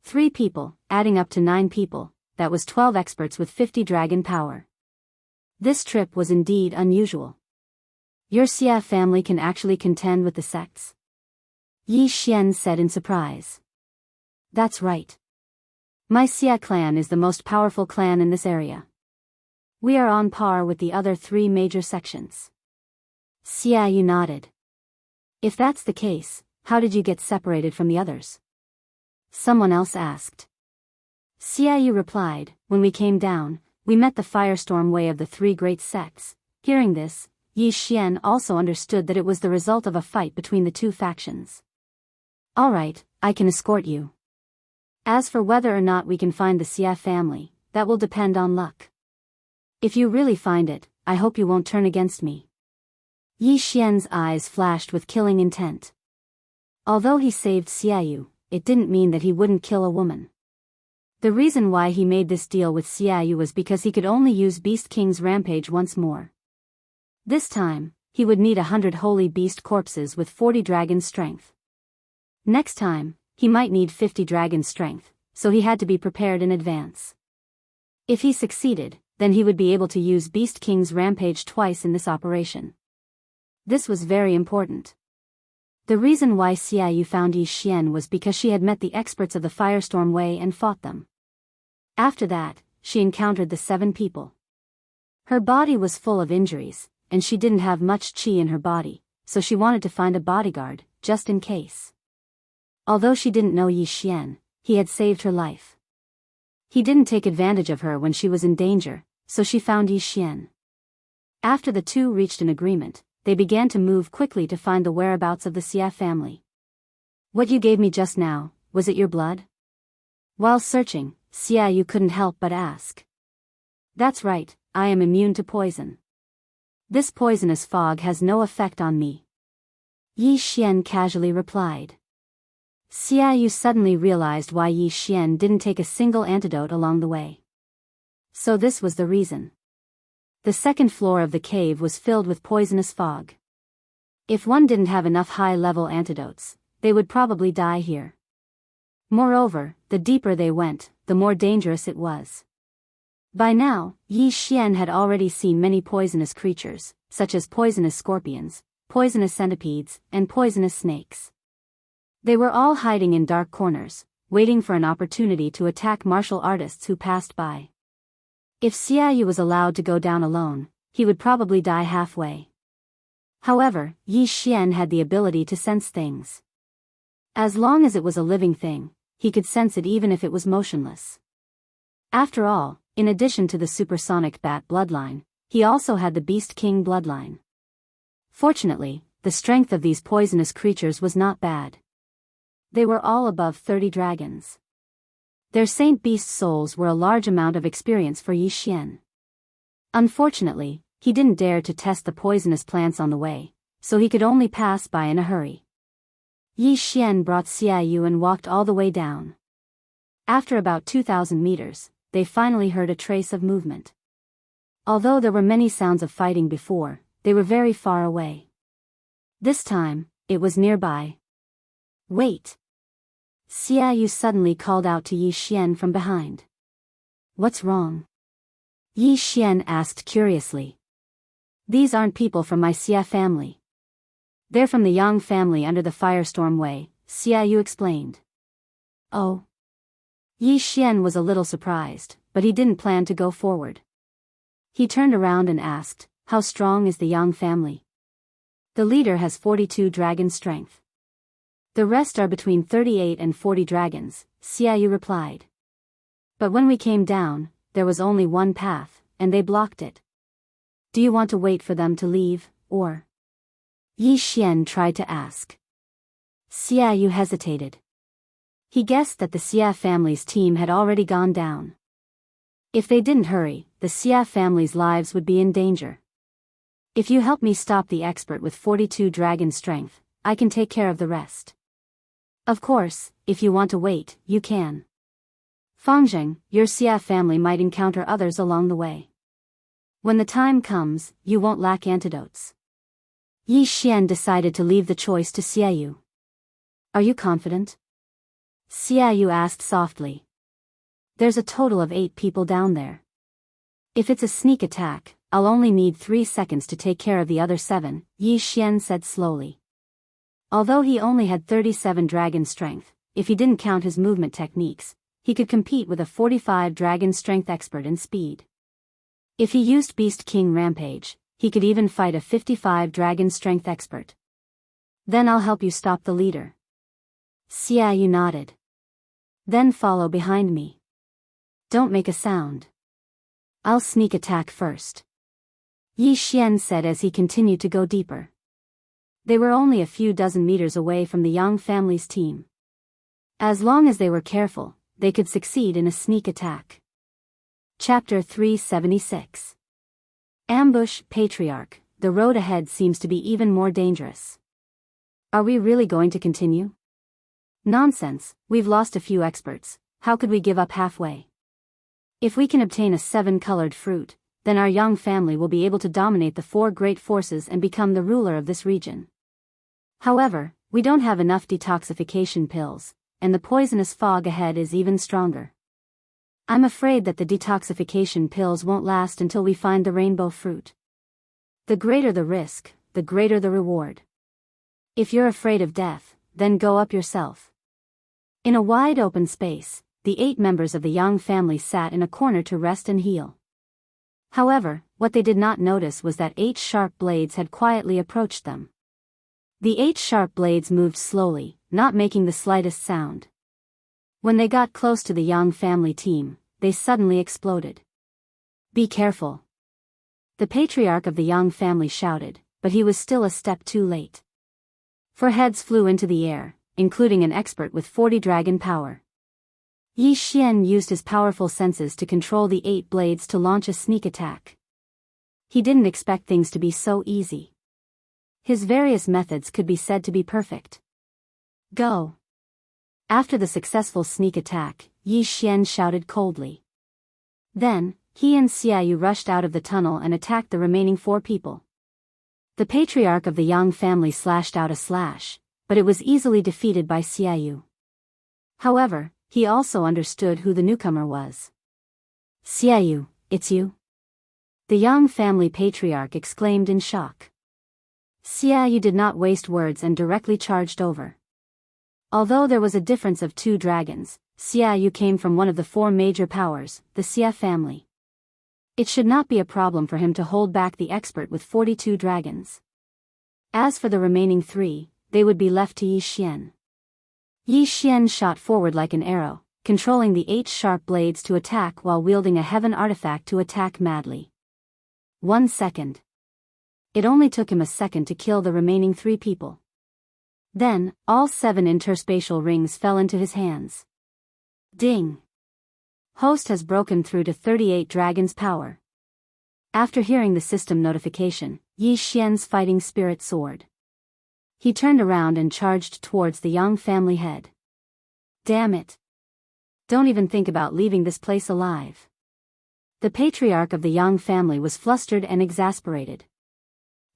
3 people, adding up to 9 people, that was 12 experts with 50 dragon power. This trip was indeed unusual. Your Xia family can actually contend with the sects? Yi Xian said in surprise. That's right. My Xia clan is the most powerful clan in this area. We are on par with the other 3 major sections. Xia Yu nodded. If that's the case, how did you get separated from the others? Someone else asked. Xia Yu replied, when we came down, we met the firestorm way of the 3 great sects. Hearing this, Yi Xian also understood that it was the result of a fight between the 2 factions. Alright, I can escort you. As for whether or not we can find the Xia family, that will depend on luck. If you really find it, I hope you won't turn against me. Yi Xian's eyes flashed with killing intent. Although he saved Xia Yu, it didn't mean that he wouldn't kill a woman. The reason why he made this deal with Xia Yu was because he could only use Beast King's rampage once more. This time, he would need 100 holy beast corpses with 40 dragon strength. Next time, he might need 50 dragon strength, so he had to be prepared in advance. If he succeeded, then he would be able to use Beast King's rampage twice in this operation. This was very important. The reason why Xiaoyu found Yi Xian was because she had met the experts of the Firestorm Way and fought them. After that, she encountered the 7 people. Her body was full of injuries, and she didn't have much qi in her body, so she wanted to find a bodyguard, just in case. Although she didn't know Yi Xian, he had saved her life. He didn't take advantage of her when she was in danger, so she found Yi Xian. After the two reached an agreement, they began to move quickly to find the whereabouts of the Xia family. "What you gave me just now, was it your blood?" While searching, Xiaoyu couldn't help but ask. "That's right, I am immune to poison. This poisonous fog has no effect on me," Yi Xian casually replied. Xiaoyu suddenly realized why Yi Xian didn't take a single antidote along the way. So this was the reason. The second floor of the cave was filled with poisonous fog. If one didn't have enough high-level antidotes, they would probably die here. Moreover, the deeper they went, the more dangerous it was. By now, Yi Xian had already seen many poisonous creatures, such as poisonous scorpions, poisonous centipedes, and poisonous snakes. They were all hiding in dark corners, waiting for an opportunity to attack martial artists who passed by. If Xiaoyu was allowed to go down alone, he would probably die halfway. However, Yi Xian had the ability to sense things. As long as it was a living thing, he could sense it even if it was motionless. After all, in addition to the supersonic bat bloodline, he also had the Beast King bloodline. Fortunately, the strength of these poisonous creatures was not bad. They were all above 30 dragons. Their saint beast souls were a large amount of experience for Yi Xian. Unfortunately, he didn't dare to test the poisonous plants on the way, so he could only pass by in a hurry. Yi Xian brought Xiaoyu and walked all the way down. After about 2,000 meters, they finally heard a trace of movement. Although there were many sounds of fighting before, they were very far away. This time, it was nearby. "Wait!" Xiaoyu suddenly called out to Yi Xian from behind. "What's wrong?" Yi Xian asked curiously. "These aren't people from my Xia family. They're from the Yang family under the Firestorm Way," Xiaoyu explained. "Oh." Yi Xian was a little surprised, but he didn't plan to go forward. He turned around and asked, "How strong is the Yang family?" "The leader has 42 dragon strength. The rest are between 38 and 40 dragons," Xiaoyu replied. "But when we came down, there was only one path, and they blocked it. Do you want to wait for them to leave, or?" Yi Xian tried to ask. Xiaoyu hesitated. He guessed that the Xia family's team had already gone down. If they didn't hurry, the Xia family's lives would be in danger. "If you help me stop the expert with 42 dragon strength, I can take care of the rest. Of course, if you want to wait, you can. Fangzheng, your Xia family might encounter others along the way. When the time comes, you won't lack antidotes." Yi Xian decided to leave the choice to Xiaoyu. "Are you confident?" Xiaoyu asked softly. "There's a total of 8 people down there. If it's a sneak attack, I'll only need 3 seconds to take care of the other 7, Yi Xian said slowly. Although he only had 37 dragon strength, if he didn't count his movement techniques, he could compete with a 45 dragon strength expert in speed. If he used Beast King Rampage, he could even fight a 55 dragon strength expert. "Then I'll help you stop the leader." Xiaoyu nodded. "Then follow behind me. Don't make a sound. I'll sneak attack first," Yi Xian said as he continued to go deeper. They were only a few dozen meters away from the Yang family's team. As long as they were careful, they could succeed in a sneak attack. Chapter 376. Ambush Patriarch. The road ahead seems to be even more dangerous. Are we really going to continue? Nonsense, we've lost a few experts, how could we give up halfway? If we can obtain a 7-colored fruit, then our Yang family will be able to dominate the 4 great forces and become the ruler of this region. However, we don't have enough detoxification pills, and the poisonous fog ahead is even stronger. I'm afraid that the detoxification pills won't last until we find the rainbow fruit. The greater the risk, the greater the reward. If you're afraid of death, then go up yourself. In a wide open space, the 8 members of the Yang family sat in a corner to rest and heal. However, what they did not notice was that 8 sharp blades had quietly approached them. The 8 sharp blades moved slowly, not making the slightest sound. When they got close to the Yang family team, they suddenly exploded. Be careful. The patriarch of the Yang family shouted, but he was still a step too late. 4 heads flew into the air, including an expert with 40 dragon power. Yi Xian used his powerful senses to control the 8 blades to launch a sneak attack. He didn't expect things to be so easy. His various methods could be said to be perfect. Go. After the successful sneak attack, Yi Xian shouted coldly. Then, he and Xiaoyu rushed out of the tunnel and attacked the remaining 4 people. The patriarch of the Yang family slashed out a slash, but it was easily defeated by Xiaoyu. However, he also understood who the newcomer was. Xiaoyu, it's you? The Yang family patriarch exclaimed in shock. Xiaoyu did not waste words and directly charged over. Although there was a difference of 2 dragons, Xiaoyu came from one of the 4 major powers, the Xia family. It should not be a problem for him to hold back the expert with 42 dragons. As for the remaining 3, they would be left to Yi Xian. Yi Xian shot forward like an arrow, controlling the 8 sharp blades to attack while wielding a heaven artifact to attack madly. 1 second. It only took him a second to kill the remaining 3 people. Then, all 7 interspatial rings fell into his hands. Ding! Host has broken through to 38 dragons' power. After hearing the system notification, Yi Xian's fighting spirit soared. He turned around and charged towards the Yang family head. Damn it! Don't even think about leaving this place alive. The patriarch of the Yang family was flustered and exasperated.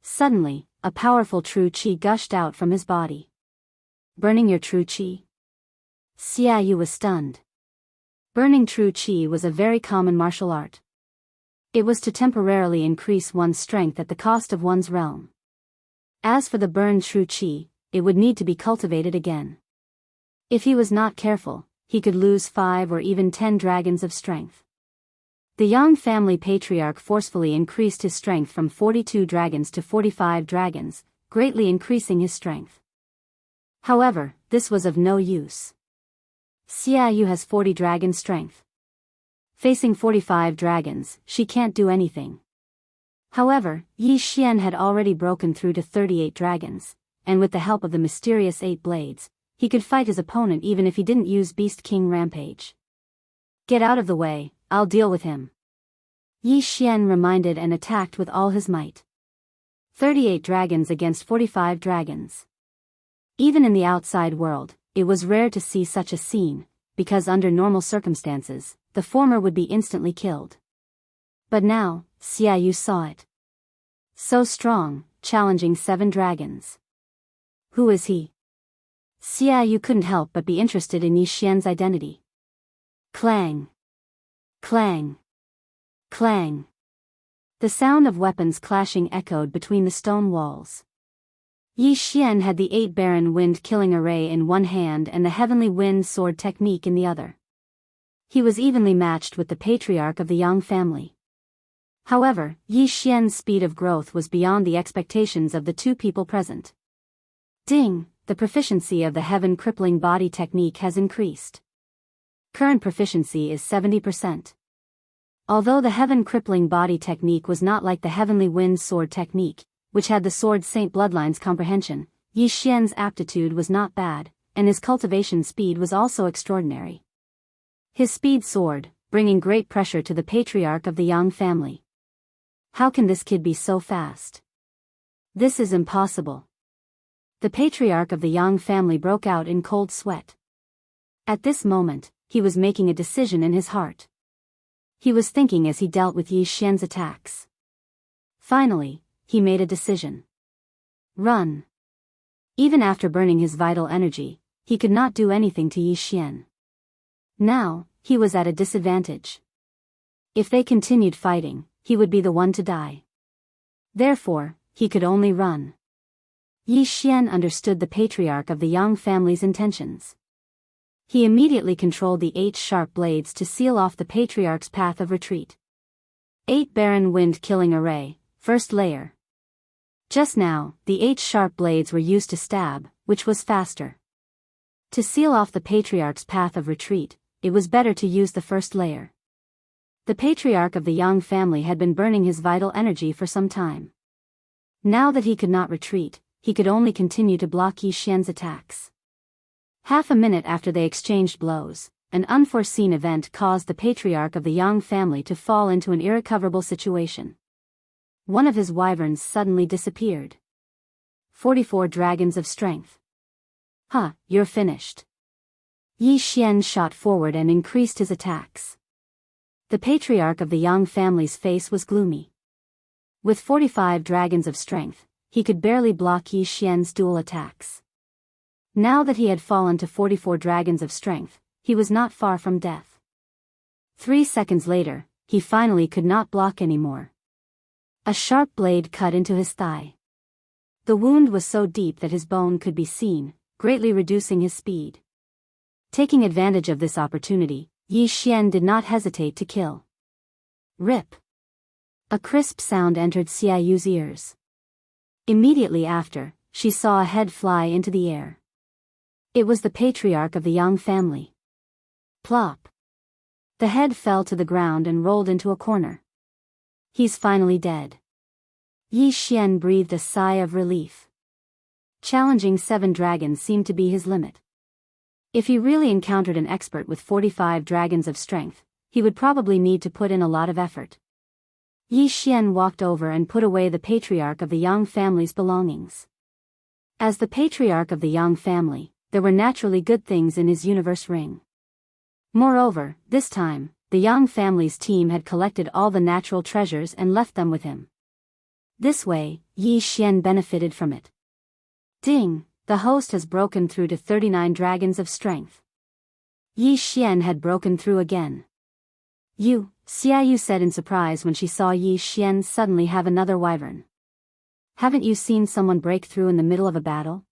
Suddenly, a powerful true qi gushed out from his body. Burning your true qi? Xiaoyu was stunned. Burning true qi was a very common martial art. It was to temporarily increase one's strength at the cost of one's realm. As for the burned true qi, it would need to be cultivated again. If he was not careful, he could lose 5 or even 10 dragons of strength. The Yang family patriarch forcefully increased his strength from 42 dragons to 45 dragons, greatly increasing his strength. However, this was of no use. Xiaoyu has 40 dragon strength. Facing 45 dragons, she can't do anything. However, Yi Xian had already broken through to 38 dragons, and with the help of the mysterious 8 blades, he could fight his opponent even if he didn't use Beast King Rampage. Get out of the way, I'll deal with him. Yi Xian reminded and attacked with all his might. 38 dragons against 45 dragons. Even in the outside world, it was rare to see such a scene, because under normal circumstances, the former would be instantly killed. But now, Xiaoyu saw it. So strong, challenging 7 dragons. Who is he? Xiaoyu couldn't help but be interested in Yi Xian's identity. Clang! Clang! Clang! The sound of weapons clashing echoed between the stone walls. Yi Xian had the 8 Baron Wind Killing Array in one hand and the Heavenly Wind Sword technique in the other. He was evenly matched with the patriarch of the Yang family. However, Yi Xian's speed of growth was beyond the expectations of the 2 people present. Ding! The proficiency of the Heaven Crippling Body technique has increased. Current proficiency is 70%. Although the Heaven Crippling Body technique was not like the Heavenly Wind Sword technique, which had the Sword Saint Bloodline's comprehension, Yi Xian's aptitude was not bad, and his cultivation speed was also extraordinary. His speed soared, bringing great pressure to the patriarch of the Yang family. How can this kid be so fast? This is impossible. The patriarch of the Yang family broke out in cold sweat. At this moment, he was making a decision in his heart. He was thinking as he dealt with Yi Xian's attacks. Finally, he made a decision. Run. Even after burning his vital energy, he could not do anything to Yi Xian. Now, he was at a disadvantage. If they continued fighting, he would be the one to die. Therefore, he could only run. Yi Xian understood the patriarch of the Yang family's intentions. He immediately controlled the 8 sharp blades to seal off the patriarch's path of retreat. 8 Barren Wind Killing Array, first layer. Just now, the 8 sharp blades were used to stab, which was faster. To seal off the patriarch's path of retreat, it was better to use the first layer. The patriarch of the Yang family had been burning his vital energy for some time. Now that he could not retreat, he could only continue to block Yi Xian's attacks. Half a minute after they exchanged blows, an unforeseen event caused the patriarch of the Yang family to fall into an irrecoverable situation. One of his wyverns suddenly disappeared. 44 Dragons of Strength. Huh, you're finished. Yi Xian shot forward and increased his attacks. The patriarch of the Yang family's face was gloomy. With 45 Dragons of Strength, he could barely block Yi Xian's dual attacks. Now that he had fallen to 44 Dragons of Strength, he was not far from death. 3 seconds later, he finally could not block anymore. A sharp blade cut into his thigh. The wound was so deep that his bone could be seen, greatly reducing his speed. Taking advantage of this opportunity, Yi Xian did not hesitate to kill. Rip! A crisp sound entered Xia Yu's ears. Immediately after, she saw a head fly into the air. It was the patriarch of the Yang family. Plop! The head fell to the ground and rolled into a corner. He's finally dead. Yi Xian breathed a sigh of relief. Challenging 7 dragons seemed to be his limit. If he really encountered an expert with 45 Dragons of Strength, he would probably need to put in a lot of effort. Yi Xian walked over and put away the patriarch of the Yang family's belongings. As the patriarch of the Yang family, there were naturally good things in his universe ring. Moreover, this time, the Yang family's team had collected all the natural treasures and left them with him. This way, Yi Xian benefited from it. Ding! The host has broken through to 39 Dragons of Strength. Yi Xian had broken through again. Xia Yu said in surprise when she saw Yi Xian suddenly have another wyvern. Haven't you seen someone break through in the middle of a battle?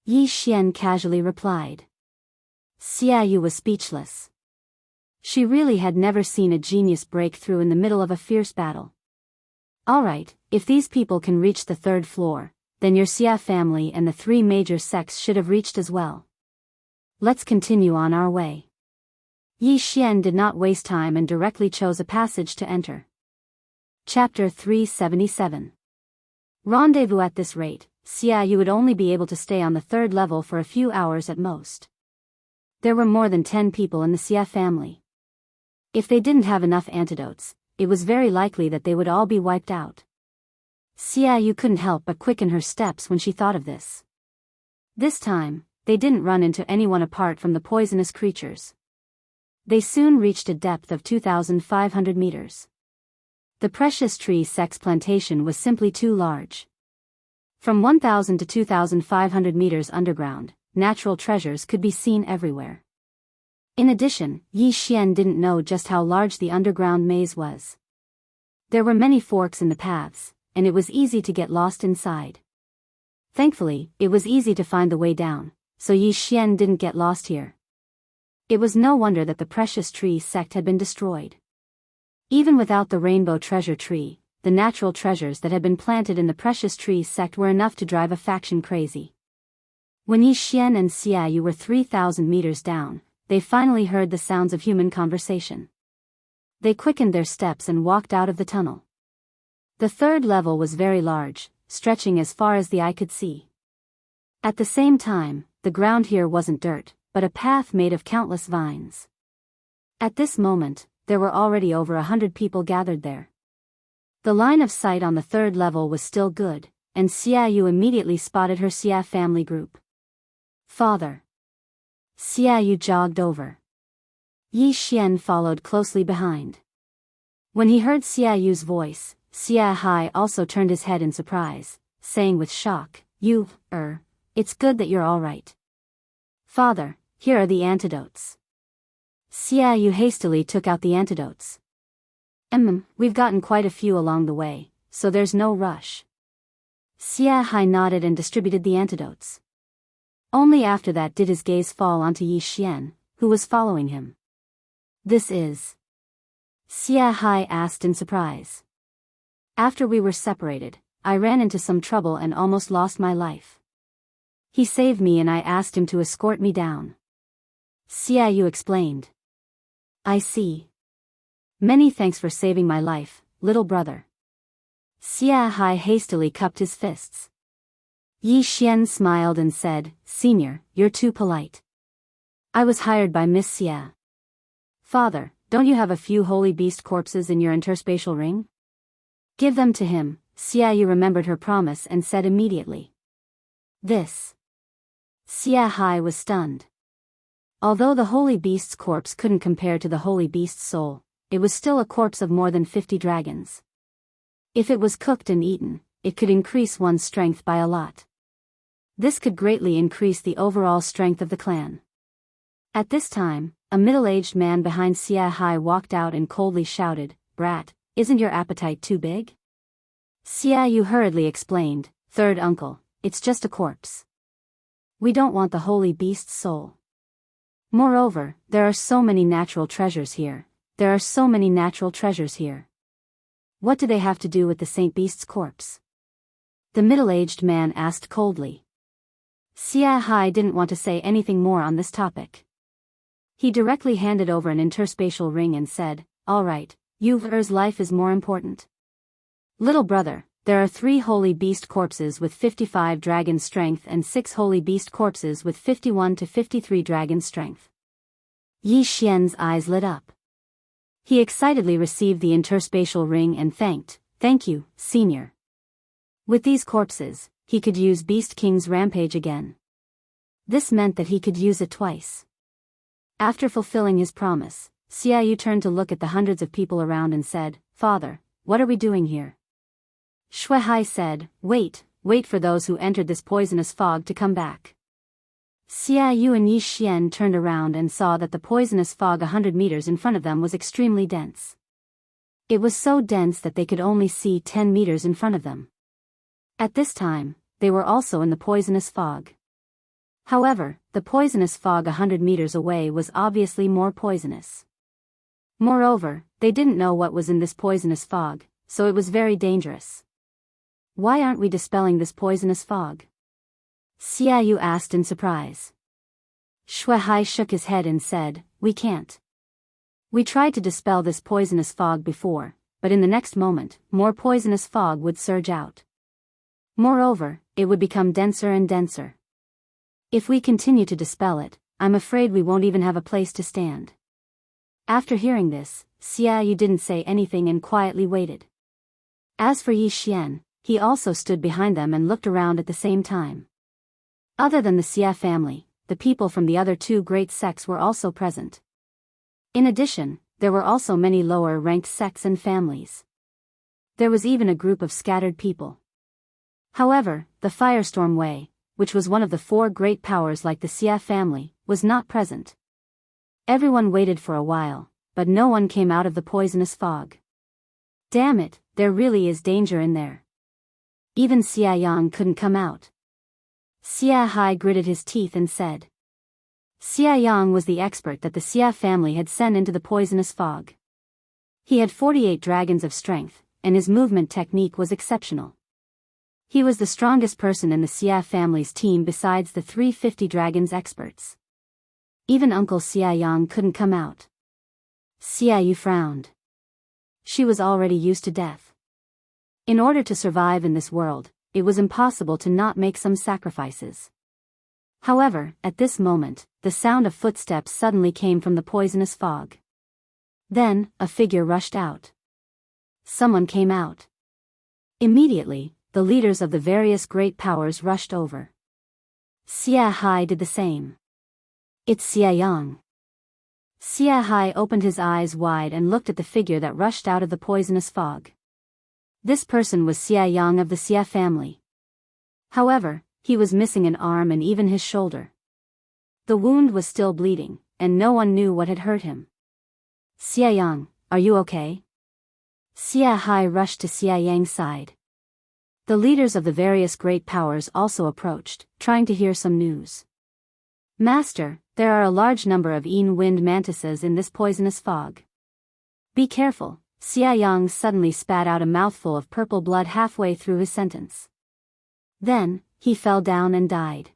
Yi Xian casually replied. Xia Yu was speechless. She really had never seen a genius break through in the middle of a fierce battle. Alright, if these people can reach the 3rd floor, then your Xia family and the 3 major sects should have reached as well. Let's continue on our way. Yi Xian did not waste time and directly chose a passage to enter. Chapter 377. Rendezvous. At this rate, Xia Yu would only be able to stay on the 3rd level for a few hours at most. There were more than 10 people in the Xia family. If they didn't have enough antidotes, it was very likely that they would all be wiped out. Xia Yu couldn't help but quicken her steps when she thought of this. This time, they didn't run into anyone apart from the poisonous creatures. They soon reached a depth of 2,500 meters. The precious tree sect's plantation was simply too large. From 1,000 to 2,500 meters underground, natural treasures could be seen everywhere. In addition, Yi Xian didn't know just how large the underground maze was. There were many forks in the paths, and it was easy to get lost inside. Thankfully, it was easy to find the way down, so Yi Xian didn't get lost here. It was no wonder that the precious tree sect had been destroyed. Even without the rainbow treasure tree, the natural treasures that had been planted in the precious tree sect were enough to drive a faction crazy. When Yi Xian and Xia Yu were 3,000 meters down, they finally heard the sounds of human conversation. They quickened their steps and walked out of the tunnel. The 3rd level was very large, stretching as far as the eye could see. At the same time, the ground here wasn't dirt, but a path made of countless vines. At this moment, there were already over 100 people gathered there. The line of sight on the 3rd level was still good, and Xia Yu immediately spotted her Xia family group. Father. Xia Yu jogged over. Yi Xian followed closely behind. When he heard Xia Yu's voice, Xia Hai also turned his head in surprise, saying with shock, it's good that you're all right. Father, here are the antidotes. Xia Yu hastily took out the antidotes. We've gotten quite a few along the way, so there's no rush. Xia Hai nodded and distributed the antidotes. Only after that did his gaze fall onto Yi Xian, who was following him. This is? Xia Hai asked in surprise. After we were separated, I ran into some trouble and almost lost my life. He saved me and I asked him to escort me down. Xia Yu explained. I see. Many thanks for saving my life, little brother. Xia Hai hastily cupped his fists. Yi Xian smiled and said, Senior, you're too polite. I was hired by Miss Xia. Father, don't you have a few holy beast corpses in your interspatial ring? Give them to him. Xia Yu remembered her promise and said immediately. This. Xia Hai was stunned. Although the holy beast's corpse couldn't compare to the holy beast's soul, it was still a corpse of more than 50 dragons. If it was cooked and eaten, it could increase one's strength by a lot. This could greatly increase the overall strength of the clan. At this time, a middle-aged man behind Xia Hai walked out and coldly shouted, Brat, isn't your appetite too big? Xia Yu hurriedly explained, Third uncle, it's just a corpse. We don't want the holy beast's soul. Moreover, there are so many natural treasures here. What do they have to do with the Saint Beast's corpse? The middle-aged man asked coldly. Xia Hai didn't want to say anything more on this topic. He directly handed over an interspatial ring and said, All right, Yu's life is more important. Little brother, there are 3 holy beast corpses with 55 dragon strength and 6 holy beast corpses with 51 to 53 dragon strength. Yi Xian's eyes lit up. He excitedly received the interspatial ring and thank you, Senior. With these corpses, he could use Beast King's rampage again. This meant that he could use it twice. After fulfilling his promise, Xia Yu turned to look at the hundreds of people around and said, Father, what are we doing here? Shui Hai said, Wait for those who entered this poisonous fog to come back. Xia Yu and Yi Xian turned around and saw that the poisonous fog 100 meters in front of them was extremely dense. It was so dense that they could only see 10 meters in front of them. At this time, they were also in the poisonous fog. However, the poisonous fog 100 meters away was obviously more poisonous. Moreover, they didn't know what was in this poisonous fog, so it was very dangerous. Why aren't we dispelling this poisonous fog? Xia Yu asked in surprise. Shui Hai shook his head and said, We can't. We tried to dispel this poisonous fog before, but in the next moment, more poisonous fog would surge out. Moreover, it would become denser and denser. If we continue to dispel it, I'm afraid we won't even have a place to stand. After hearing this, Xia Yu didn't say anything and quietly waited. As for Yi Xian, he also stood behind them and looked around at the same time. Other than the Xia family, the people from the other 2 great sects were also present. In addition, there were also many lower-ranked sects and families. There was even a group of scattered people. However, the Firestorm Wei, which was one of the 4 great powers like the Xia family, was not present. Everyone waited for a while, but no one came out of the poisonous fog. Damn it, there really is danger in there. Even Xia Yang couldn't come out. Xia Hai gritted his teeth and said. Xia Yang was the expert that the Xia family had sent into the poisonous fog. He had 48 dragons of strength, and his movement technique was exceptional. He was the strongest person in the Xia family's team besides the 350 dragons experts. Even Uncle Xia Yang couldn't come out. Xia Yu frowned. She was already used to death. In order to survive in this world, it was impossible to not make some sacrifices. However, at this moment, the sound of footsteps suddenly came from the poisonous fog. Then, a figure rushed out. Someone came out. Immediately, the leaders of the various great powers rushed over. Xia Hai did the same. It's Xia Yang. Xia Hai opened his eyes wide and looked at the figure that rushed out of the poisonous fog. This person was Xia Yang of the Xia family. However, he was missing an arm and even his shoulder. The wound was still bleeding, and no one knew what had hurt him. Xia Yang, are you okay? Xia Hai rushed to Xia Yang's side. The leaders of the various great powers also approached, trying to hear some news. Master, there are a large number of wind mantises in this poisonous fog. Be careful. Xia Yang suddenly spat out a mouthful of purple blood halfway through his sentence. Then, he fell down and died.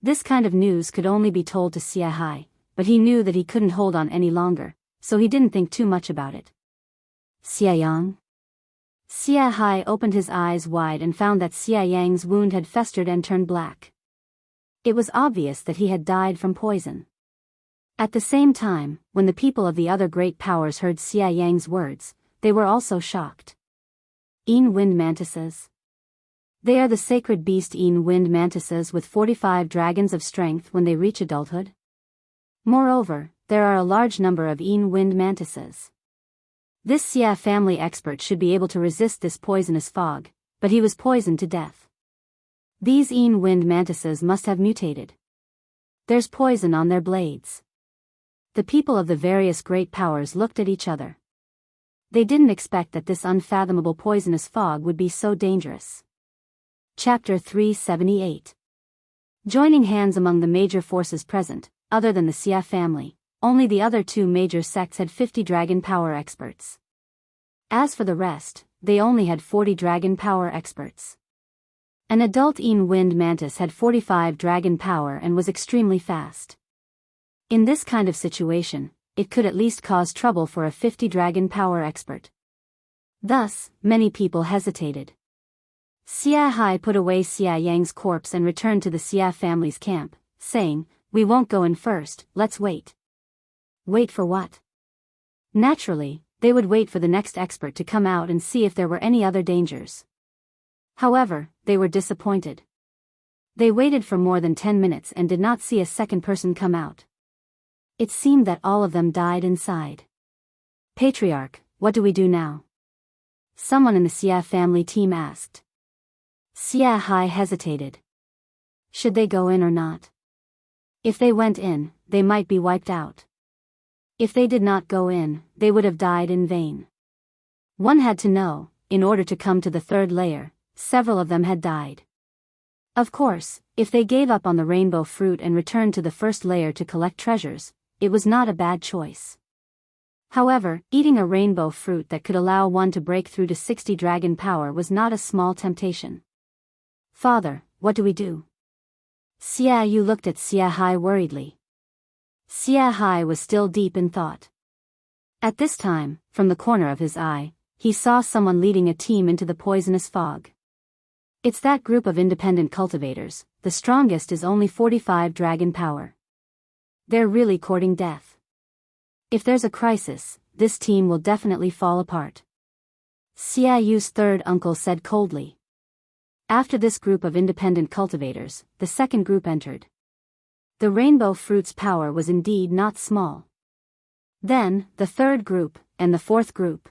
This kind of news could only be told to Xia Hai, but he knew that he couldn't hold on any longer, so he didn't think too much about it. Xia Yang? Xia Hai opened his eyes wide and found that Xia Yang's wound had festered and turned black. It was obvious that he had died from poison. At the same time, when the people of the other great powers heard Xia Yang's words, they were also shocked. Wind mantises. They are the sacred beast wind mantises with 45 dragons of strength when they reach adulthood. Moreover, there are a large number of wind mantises. This Xia family expert should be able to resist this poisonous fog, but he was poisoned to death. These wind mantises must have mutated. There's poison on their blades. The people of the various great powers looked at each other. They didn't expect that this unfathomable poisonous fog would be so dangerous. Chapter 378. Joining hands among the major forces present, other than the Xia family, only the other two major sects had 50 dragon power experts. As for the rest, they only had 40 dragon power experts. An adult wind mantis had 45 dragon power and was extremely fast. In this kind of situation, it could at least cause trouble for a 50 dragon power expert. Thus, many people hesitated. Xia Hai put away Xia Yang's corpse and returned to the Xia family's camp, saying, "We won't go in first, let's wait." Wait for what? Naturally, they would wait for the next expert to come out and see if there were any other dangers. However, they were disappointed. They waited for more than 10 minutes and did not see a second person come out. It seemed that all of them died inside. Patriarch, what do we do now? Someone in the Xia family team asked. Xia Hai hesitated. Should they go in or not? If they went in, they might be wiped out. If they did not go in, they would have died in vain. One had to know, in order to come to the third layer, several of them had died. Of course, if they gave up on the rainbow fruit and returned to the first layer to collect treasures, it was not a bad choice. However, eating a rainbow fruit that could allow one to break through to 60 dragon power was not a small temptation. Father, what do we do? Xia Yu looked at Xia Hai worriedly. Xia Hai was still deep in thought. At this time, from the corner of his eye, he saw someone leading a team into the poisonous fog. It's that group of independent cultivators, the strongest is only 45 dragon power. They're really courting death. If there's a crisis, this team will definitely fall apart. Xia Yu's third uncle said coldly. After this group of independent cultivators, the second group entered. The rainbow fruit's power was indeed not small. Then, the third group, and the fourth group.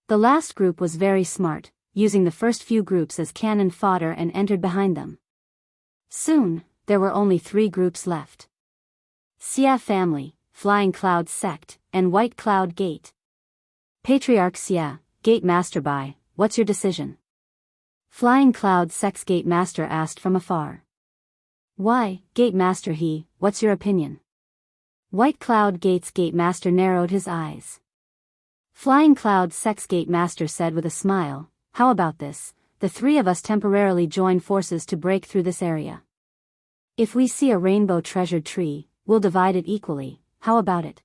The last group was very smart, using the first few groups as cannon fodder and entered behind them. Soon, there were only 3 groups left. Xia family, Flying Cloud sect, and White Cloud Gate. Patriarch Xia, Gate Master Bai, what's your decision? Flying Cloud sect's Gate Master asked from afar. Why, Gate Master he, what's your opinion? White Cloud Gate's Gate Master narrowed his eyes. Flying Cloud sect's Gate Master said with a smile, how about this, the 3 of us temporarily join forces to break through this area. If we see a rainbow treasured tree, we'll divide it equally, how about it?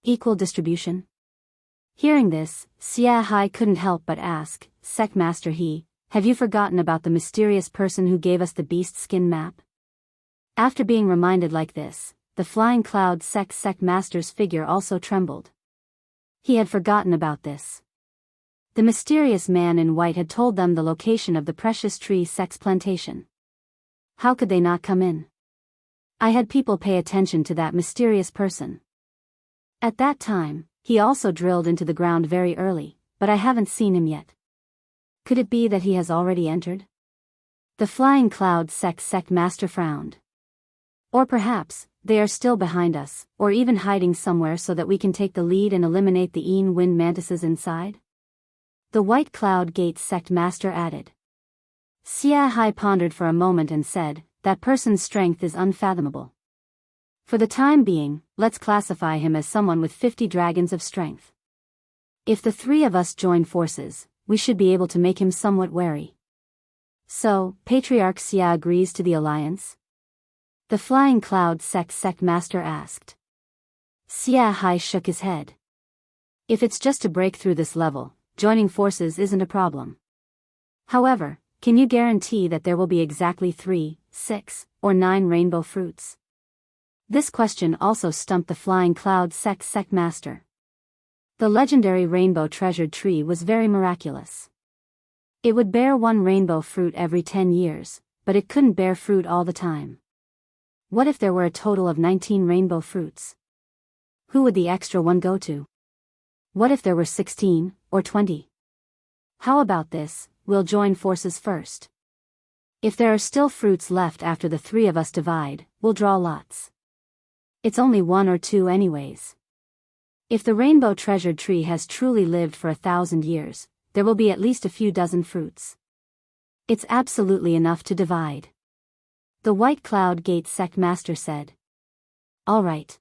Equal distribution? Hearing this, Xia Hai couldn't help but ask, Sect Master he, have you forgotten about the mysterious person who gave us the beast skin map? After being reminded like this, the Flying Cloud sect master's figure also trembled. He had forgotten about this. The mysterious man in white had told them the location of the precious tree sect's plantation. How could they not come in? I had people pay attention to that mysterious person. At that time, he also drilled into the ground very early, but I haven't seen him yet. Could it be that he has already entered? The Flying Cloud sect master frowned. Or perhaps, they are still behind us, or even hiding somewhere so that we can take the lead and eliminate the wind mantises inside? The White Cloud Gate sect master added. Xia Hai pondered for a moment and said, that person's strength is unfathomable. For the time being, let's classify him as someone with 50 dragons of strength. If the three of us join forces, we should be able to make him somewhat wary. So, Patriarch Xia agrees to the alliance? The Flying Cloud sect master asked. Xia Hai shook his head. If it's just to break through this level, joining forces isn't a problem. However, can you guarantee that there will be exactly 3, 6, or 9 rainbow fruits? This question also stumped the Flying Cloud sect master. The legendary rainbow treasured tree was very miraculous. It would bear 1 rainbow fruit every 10 years, but it couldn't bear fruit all the time. What if there were a total of 19 rainbow fruits? Who would the extra one go to? What if there were 16, or 20? How about this, we'll join forces first. If there are still fruits left after the 3 of us divide, we'll draw lots. It's only 1 or 2 anyways. If the rainbow treasured tree has truly lived for 1,000 years, there will be at least a few dozen fruits. It's absolutely enough to divide. The White Cloud Gate sect master said. All right.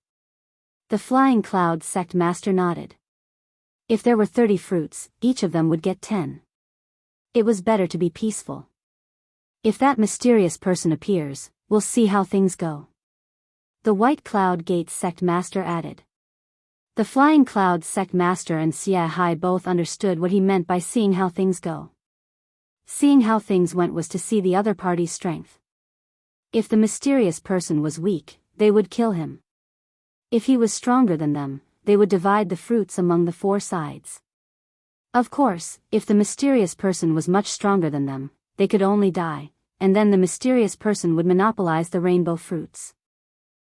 The Flying Cloud sect master nodded. If there were 30 fruits, each of them would get 10. It was better to be peaceful. If that mysterious person appears, we'll see how things go. The White Cloud Gate sect master added. The Flying Cloud sect master and Xia Hai both understood what he meant by seeing how things go. Seeing how things went was to see the other party's strength. If the mysterious person was weak, they would kill him. If he was stronger than them, they would divide the fruits among the 4 sides. Of course, if the mysterious person was much stronger than them, they could only die, and then the mysterious person would monopolize the rainbow fruits.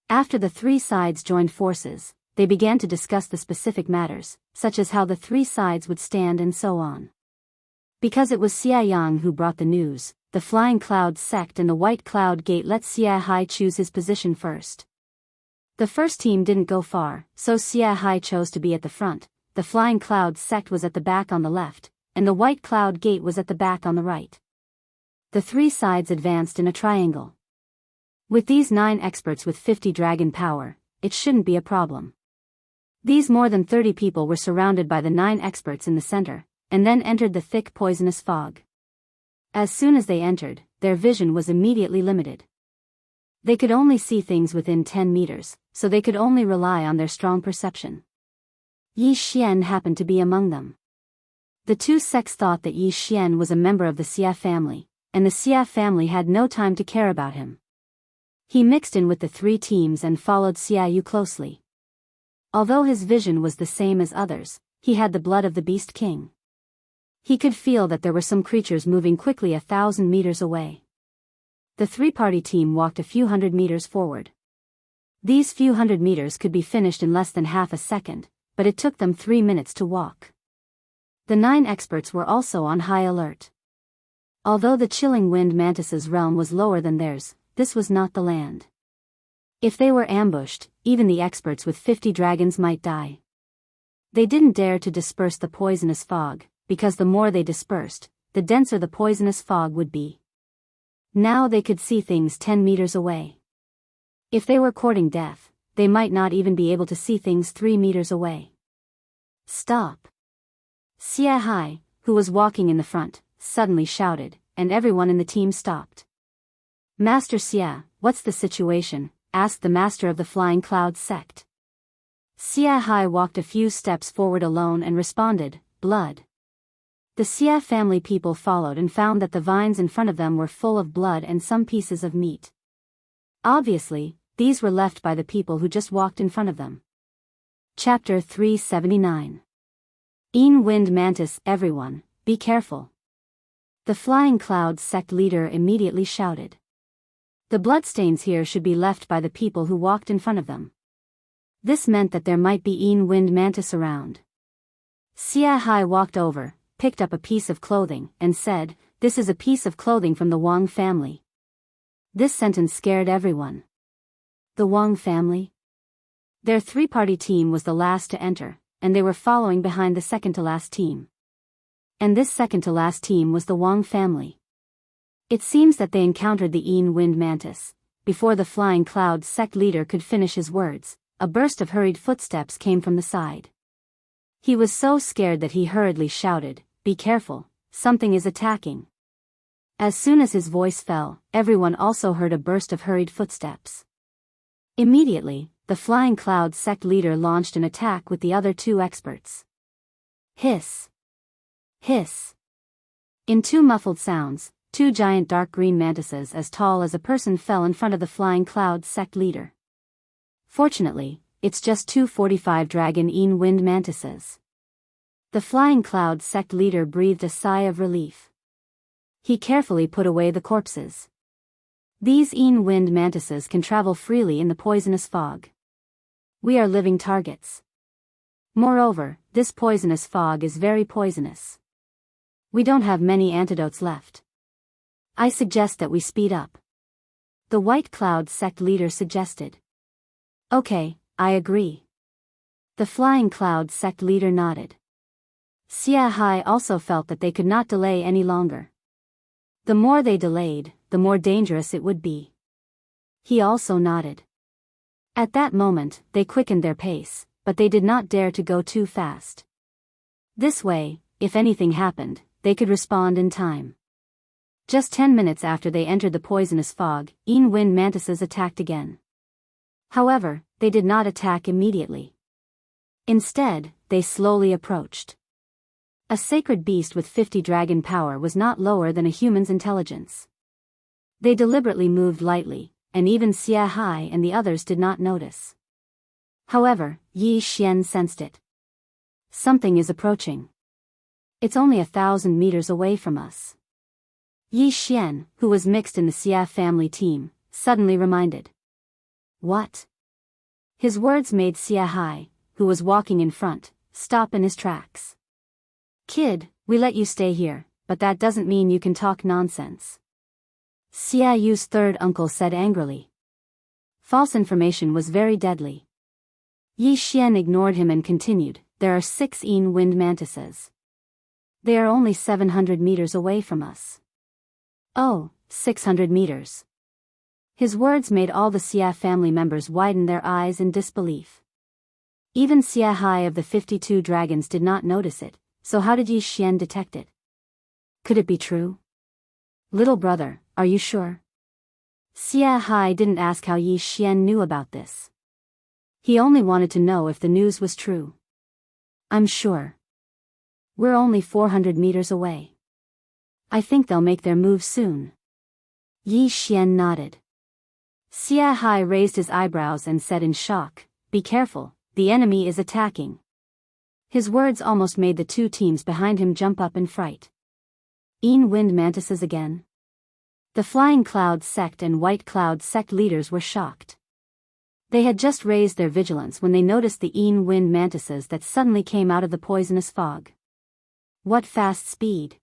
After the 3 sides joined forces, they began to discuss the specific matters, such as how the 3 sides would stand and so on. Because it was Xia Yang who brought the news, the Flying Cloud sect and the White Cloud Gate let Xia Hai choose his position first. The first team didn't go far, so Xia Hai chose to be at the front, the Flying Cloud sect was at the back on the left, and the White Cloud Gate was at the back on the right. The 3 sides advanced in a triangle. With these 9 experts with 50 dragon power, it shouldn't be a problem. These more than 30 people were surrounded by the 9 experts in the center, and then entered the thick poisonous fog. As soon as they entered, their vision was immediately limited. They could only see things within 10 meters, so they could only rely on their strong perception. Yi Xian happened to be among them. The 2 sects thought that Yi Xian was a member of the Xia family, and the Xia family had no time to care about him. He mixed in with the 3 teams and followed Xia Yu closely. Although his vision was the same as others, he had the blood of the Beast King. He could feel that there were some creatures moving quickly 1,000 meters away. The 3-party team walked a few hundred meters forward. These few hundred meters could be finished in less than half a second, but it took them 3 minutes to walk. The 9 experts were also on high alert. Although the chilling wind mantis's realm was lower than theirs, this was not the land. If they were ambushed, even the experts with 50 dragons might die. They didn't dare to disperse the poisonous fog, because the more they dispersed, the denser the poisonous fog would be. Now they could see things 10 meters away. If they were courting death, they might not even be able to see things 3 meters away. Stop! Xia Hai, who was walking in the front, suddenly shouted, and everyone in the team stopped. Master Xia, what's the situation? Asked the master of the Flying Cloud sect. Xia Hai walked a few steps forward alone and responded, blood. The Xia family people followed and found that the vines in front of them were full of blood and some pieces of meat. Obviously, these were left by the people who just walked in front of them. Chapter 379. Wind Mantis. Everyone, be careful. The Flying Cloud sect leader immediately shouted. The bloodstains here should be left by the people who walked in front of them. This meant that there might be Wind Mantis around. Xia Hai walked over, picked up a piece of clothing, and said, "This is a piece of clothing from the Wang family." This sentence scared everyone. The Wang family? Their three-party team was the last to enter, and they were following behind the second-to-last team. And this second-to-last team was the Wang family. It seems that they encountered the wind mantis. Before the flying cloud sect leader could finish his words, a burst of hurried footsteps came from the side. He was so scared that he hurriedly shouted, "Be careful, something is attacking." As soon as his voice fell, everyone also heard a burst of hurried footsteps. Immediately, the flying cloud sect leader launched an attack with the other two experts. Hiss! Hiss! In two muffled sounds, two giant dark green mantises as tall as a person fell in front of the flying cloud sect leader. Fortunately, it's just two 45 dragon wind mantises. The flying cloud sect leader breathed a sigh of relief. He carefully put away the corpses. These wind mantises can travel freely in the poisonous fog. We are living targets. Moreover, this poisonous fog is very poisonous. We don't have many antidotes left. I suggest that we speed up. The White Cloud sect leader suggested. Okay, I agree. The Flying Cloud sect leader nodded. Xia Hai also felt that they could not delay any longer. The more they delayed, the more dangerous it would be. He also nodded. At that moment, they quickened their pace, but they did not dare to go too fast. This way, if anything happened, they could respond in time. Just 10 minutes after they entered the poisonous fog, wind mantises attacked again. However, they did not attack immediately. Instead, they slowly approached. A sacred beast with 50 dragon power was not lower than a human's intelligence. They deliberately moved lightly, and even Xia Hai and the others did not notice. However, Yi Xian sensed it. Something is approaching. It's only 1,000 meters away from us. Yi Xian, who was mixed in the Xia family team, suddenly reminded. What? His words made Xia Hai, who was walking in front, stop in his tracks. Kid, we let you stay here, but that doesn't mean you can talk nonsense. Xia Yu's third uncle said angrily. False information was very deadly. Yi Xian ignored him and continued, there are 6 wind mantises. They are only 700 meters away from us. Oh, 600 meters. His words made all the Xia family members widen their eyes in disbelief. Even Xia Hai of the 52 dragons did not notice it, so how did Yi Xian detect it? Could it be true? Little brother, are you sure? Xia Hai didn't ask how Yi Xian knew about this. He only wanted to know if the news was true. I'm sure. We're only 400 meters away. I think they'll make their move soon. Yi Xian nodded. Xia Hai raised his eyebrows and said in shock, be careful, the enemy is attacking. His words almost made the two teams behind him jump up in fright. Wind mantises again? The Flying Cloud sect and White Cloud sect leaders were shocked. They had just raised their vigilance when they noticed the wind mantises that suddenly came out of the poisonous fog. What fast speed!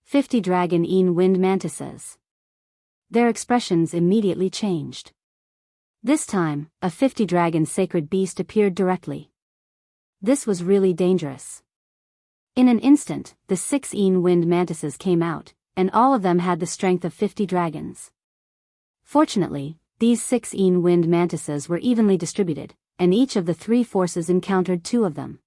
50 dragon wind mantises. Their expressions immediately changed. This time, a 50 dragon sacred beast appeared directly. This was really dangerous. In an instant, the 6 wind mantises came out, and all of them had the strength of 50 dragons. Fortunately, these 6 wind mantises were evenly distributed, and each of the 3 forces encountered 2 of them.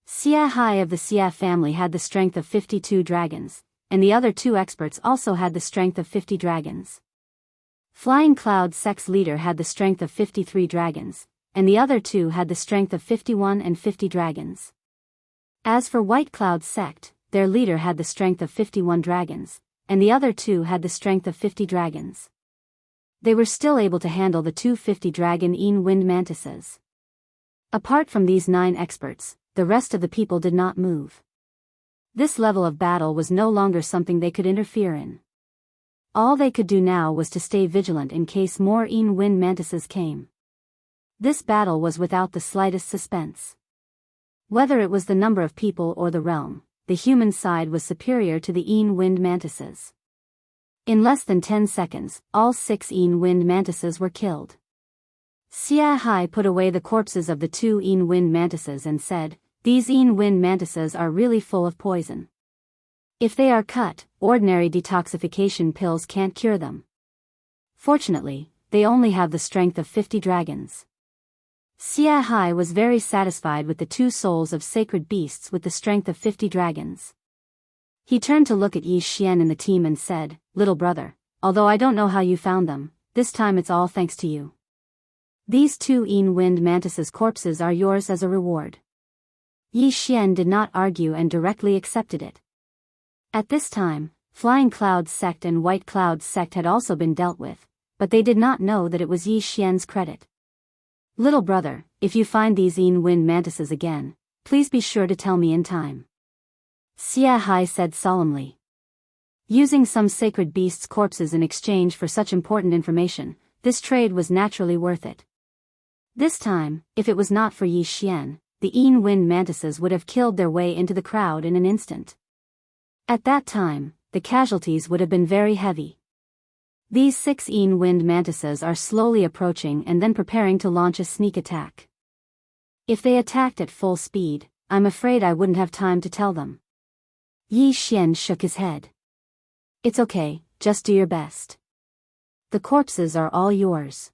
Xia Hai of the Xia family had the strength of 52 dragons, and the other 2 experts also had the strength of 50 dragons. Flying Cloud sect's leader had the strength of 53 dragons, and the other 2 had the strength of 51 and 50 dragons. As for White Cloud sect, their leader had the strength of 51 dragons, and the other 2 had the strength of 50 dragons. They were still able to handle the 250 dragon wind mantises. Apart from these 9 experts, the rest of the people did not move. This level of battle was no longer something they could interfere in. All they could do now was to stay vigilant in case more wind mantises came. This battle was without the slightest suspense. Whether it was the number of people or the realm, the human side was superior to the wind mantises. In less than 10 seconds, all 6 wind mantises were killed. Xia Hai put away the corpses of the two wind mantises and said, "These wind mantises are really full of poison. If they are cut, ordinary detoxification pills can't cure them. Fortunately, they only have the strength of 50 dragons." Xia Hai was very satisfied with the two souls of sacred beasts with the strength of 50 dragons. He turned to look at Yi Xian and the team and said, "Little brother, although I don't know how you found them, this time it's all thanks to you. These two wind mantises' corpses are yours as a reward." Yi Xian did not argue and directly accepted it. At this time, Flying Cloud's sect and White Cloud's sect had also been dealt with, but they did not know that it was Yi Xian's credit. "Little brother, if you find these wind mantises again, please be sure to tell me in time," Xia Hai said solemnly. Using some sacred beasts' corpses in exchange for such important information, this trade was naturally worth it. This time, if it was not for Yi Xian, the wind mantises would have killed their way into the crowd in an instant. At that time, the casualties would have been very heavy. These 6 wind mantises are slowly approaching and then preparing to launch a sneak attack. If they attacked at full speed, I'm afraid I wouldn't have time to tell them. Yi Xian shook his head. "It's okay, just do your best. The corpses are all yours,"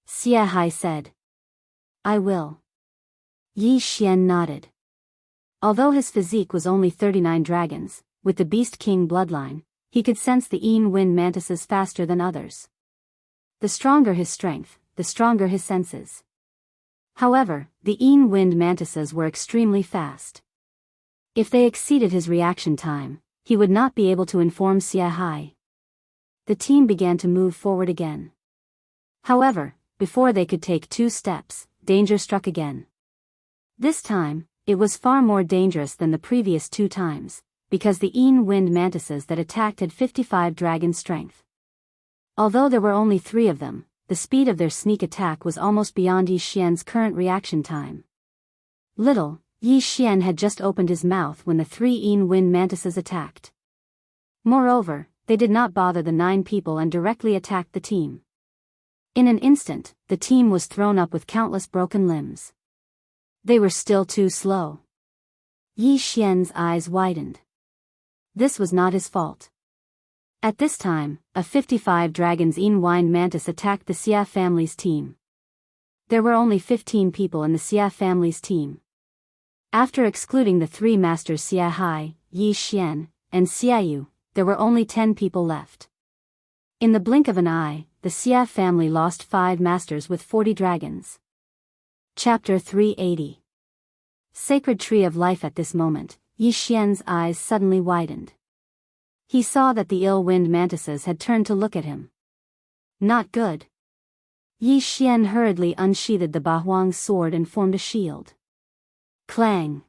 Xia Hai said. "I will." Yi Xian nodded. Although his physique was only 39 dragons, with the Beast King bloodline, he could sense the wind mantises faster than others. The stronger his strength, the stronger his senses. However, the wind mantises were extremely fast. If they exceeded his reaction time, he would not be able to inform Xia Hai. The team began to move forward again. However, before they could take 2 steps, danger struck again. This time, it was far more dangerous than the previous 2 times, because the wind mantises that attacked had 55 dragon strength. Although there were only 3 of them, the speed of their sneak attack was almost beyond Yi Xian's current reaction time. Little, Yi Xian had just opened his mouth when the 3 wind mantises attacked. Moreover, they did not bother the 9 people and directly attacked the team. In an instant, the team was thrown up with countless broken limbs. They were still too slow. Yi Xian's eyes widened. This was not his fault. At this time, a 55 dragons wind mantis attacked the Xia family's team. There were only 15 people in the Xia family's team. After excluding the 3 masters Xia Hai, Yi Xian, and Xia Yu, there were only 10 people left. In the blink of an eye, the Xia family lost 5 masters with 40 dragons. Chapter 380. Sacred Tree of Life. At this moment, Yi Xian's eyes suddenly widened. He saw that the wind mantises had turned to look at him. Not good. Yi Xian hurriedly unsheathed the Bahuang's sword and formed a shield. Clang!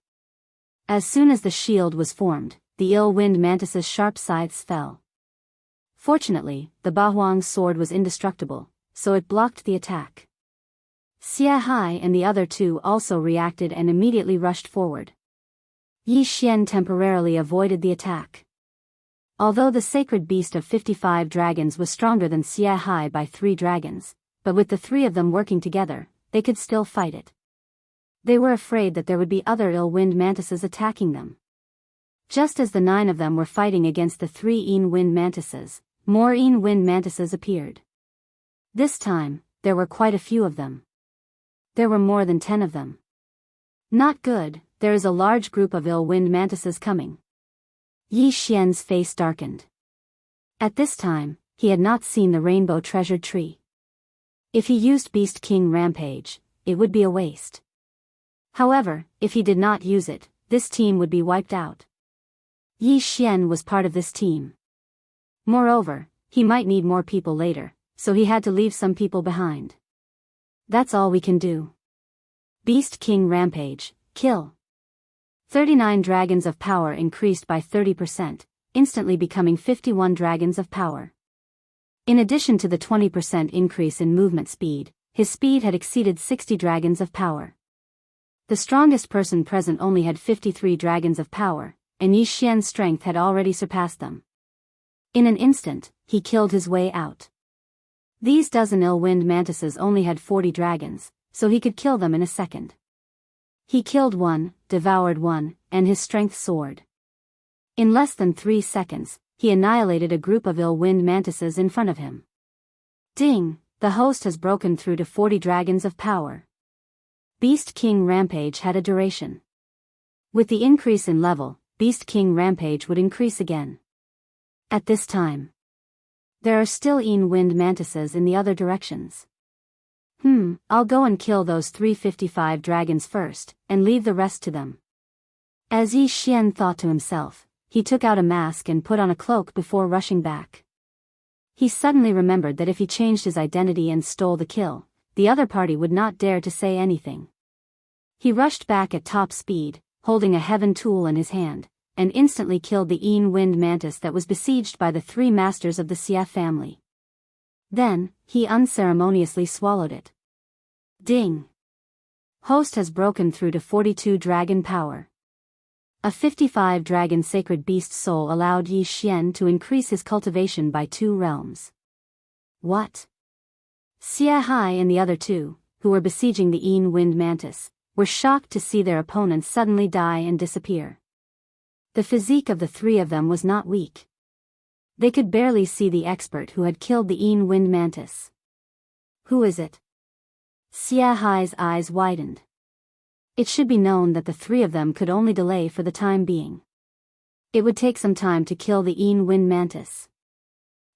As soon as the shield was formed, the wind mantises' sharp scythes fell. Fortunately, the Bahuang's sword was indestructible, so it blocked the attack. Xia Hai and the other 2 also reacted and immediately rushed forward. Yi Xian temporarily avoided the attack. Although the sacred beast of 55 dragons was stronger than Xia Hai by 3 dragons, but with the 3 of them working together, they could still fight it. They were afraid that there would be other wind mantises attacking them. Just as the 9 of them were fighting against the 3 wind mantises, more wind mantises appeared. This time, there were quite a few of them. There were more than 10 of them. Not good, there is a large group of wind mantises coming. Yi Xian's face darkened. At this time, he had not seen the rainbow treasured tree. If he used Beast King Rampage, it would be a waste. However, if he did not use it, this team would be wiped out. Yi Xian was part of this team. Moreover, he might need more people later, so he had to leave some people behind. That's all we can do. Beast King Rampage, kill. 39 dragons of power increased by 30%, instantly becoming 51 dragons of power. In addition to the 20% increase in movement speed, his speed had exceeded 60 dragons of power. The strongest person present only had 53 dragons of power, and Yi Xian's strength had already surpassed them. In an instant, he killed his way out. These dozen ill-wind mantises only had 40 dragons, so he could kill them in a second. He killed one, devoured one, and his strength soared. In less than 3 seconds, he annihilated a group of ill-wind mantises in front of him. Ding! The host has broken through to 40 dragons of power. Beast King Rampage had a duration. With the increase in level, Beast King Rampage would increase again. At this time, there are still wind mantises in the other directions. I'll go and kill those 355 dragons first, and leave the rest to them. As Yi Xian thought to himself, he took out a mask and put on a cloak before rushing back. He suddenly remembered that if he changed his identity and stole the kill, the other party would not dare to say anything. He rushed back at top speed, holding a heaven tool in his hand, and instantly killed the wind mantis that was besieged by the 3 masters of the Xie family. Then, he unceremoniously swallowed it. Ding! Host has broken through to 42 dragon power. A 55 dragon sacred beast soul allowed Yi Xian to increase his cultivation by 2 realms. What? Xie Hai and the other 2, who were besieging the wind mantis, were shocked to see their opponents suddenly die and disappear. The physique of the 3 of them was not weak. They could barely see the expert who had killed the wind mantis. Who is it? Xie Hai's eyes widened. It should be known that the 3 of them could only delay for the time being. It would take some time to kill the wind mantis.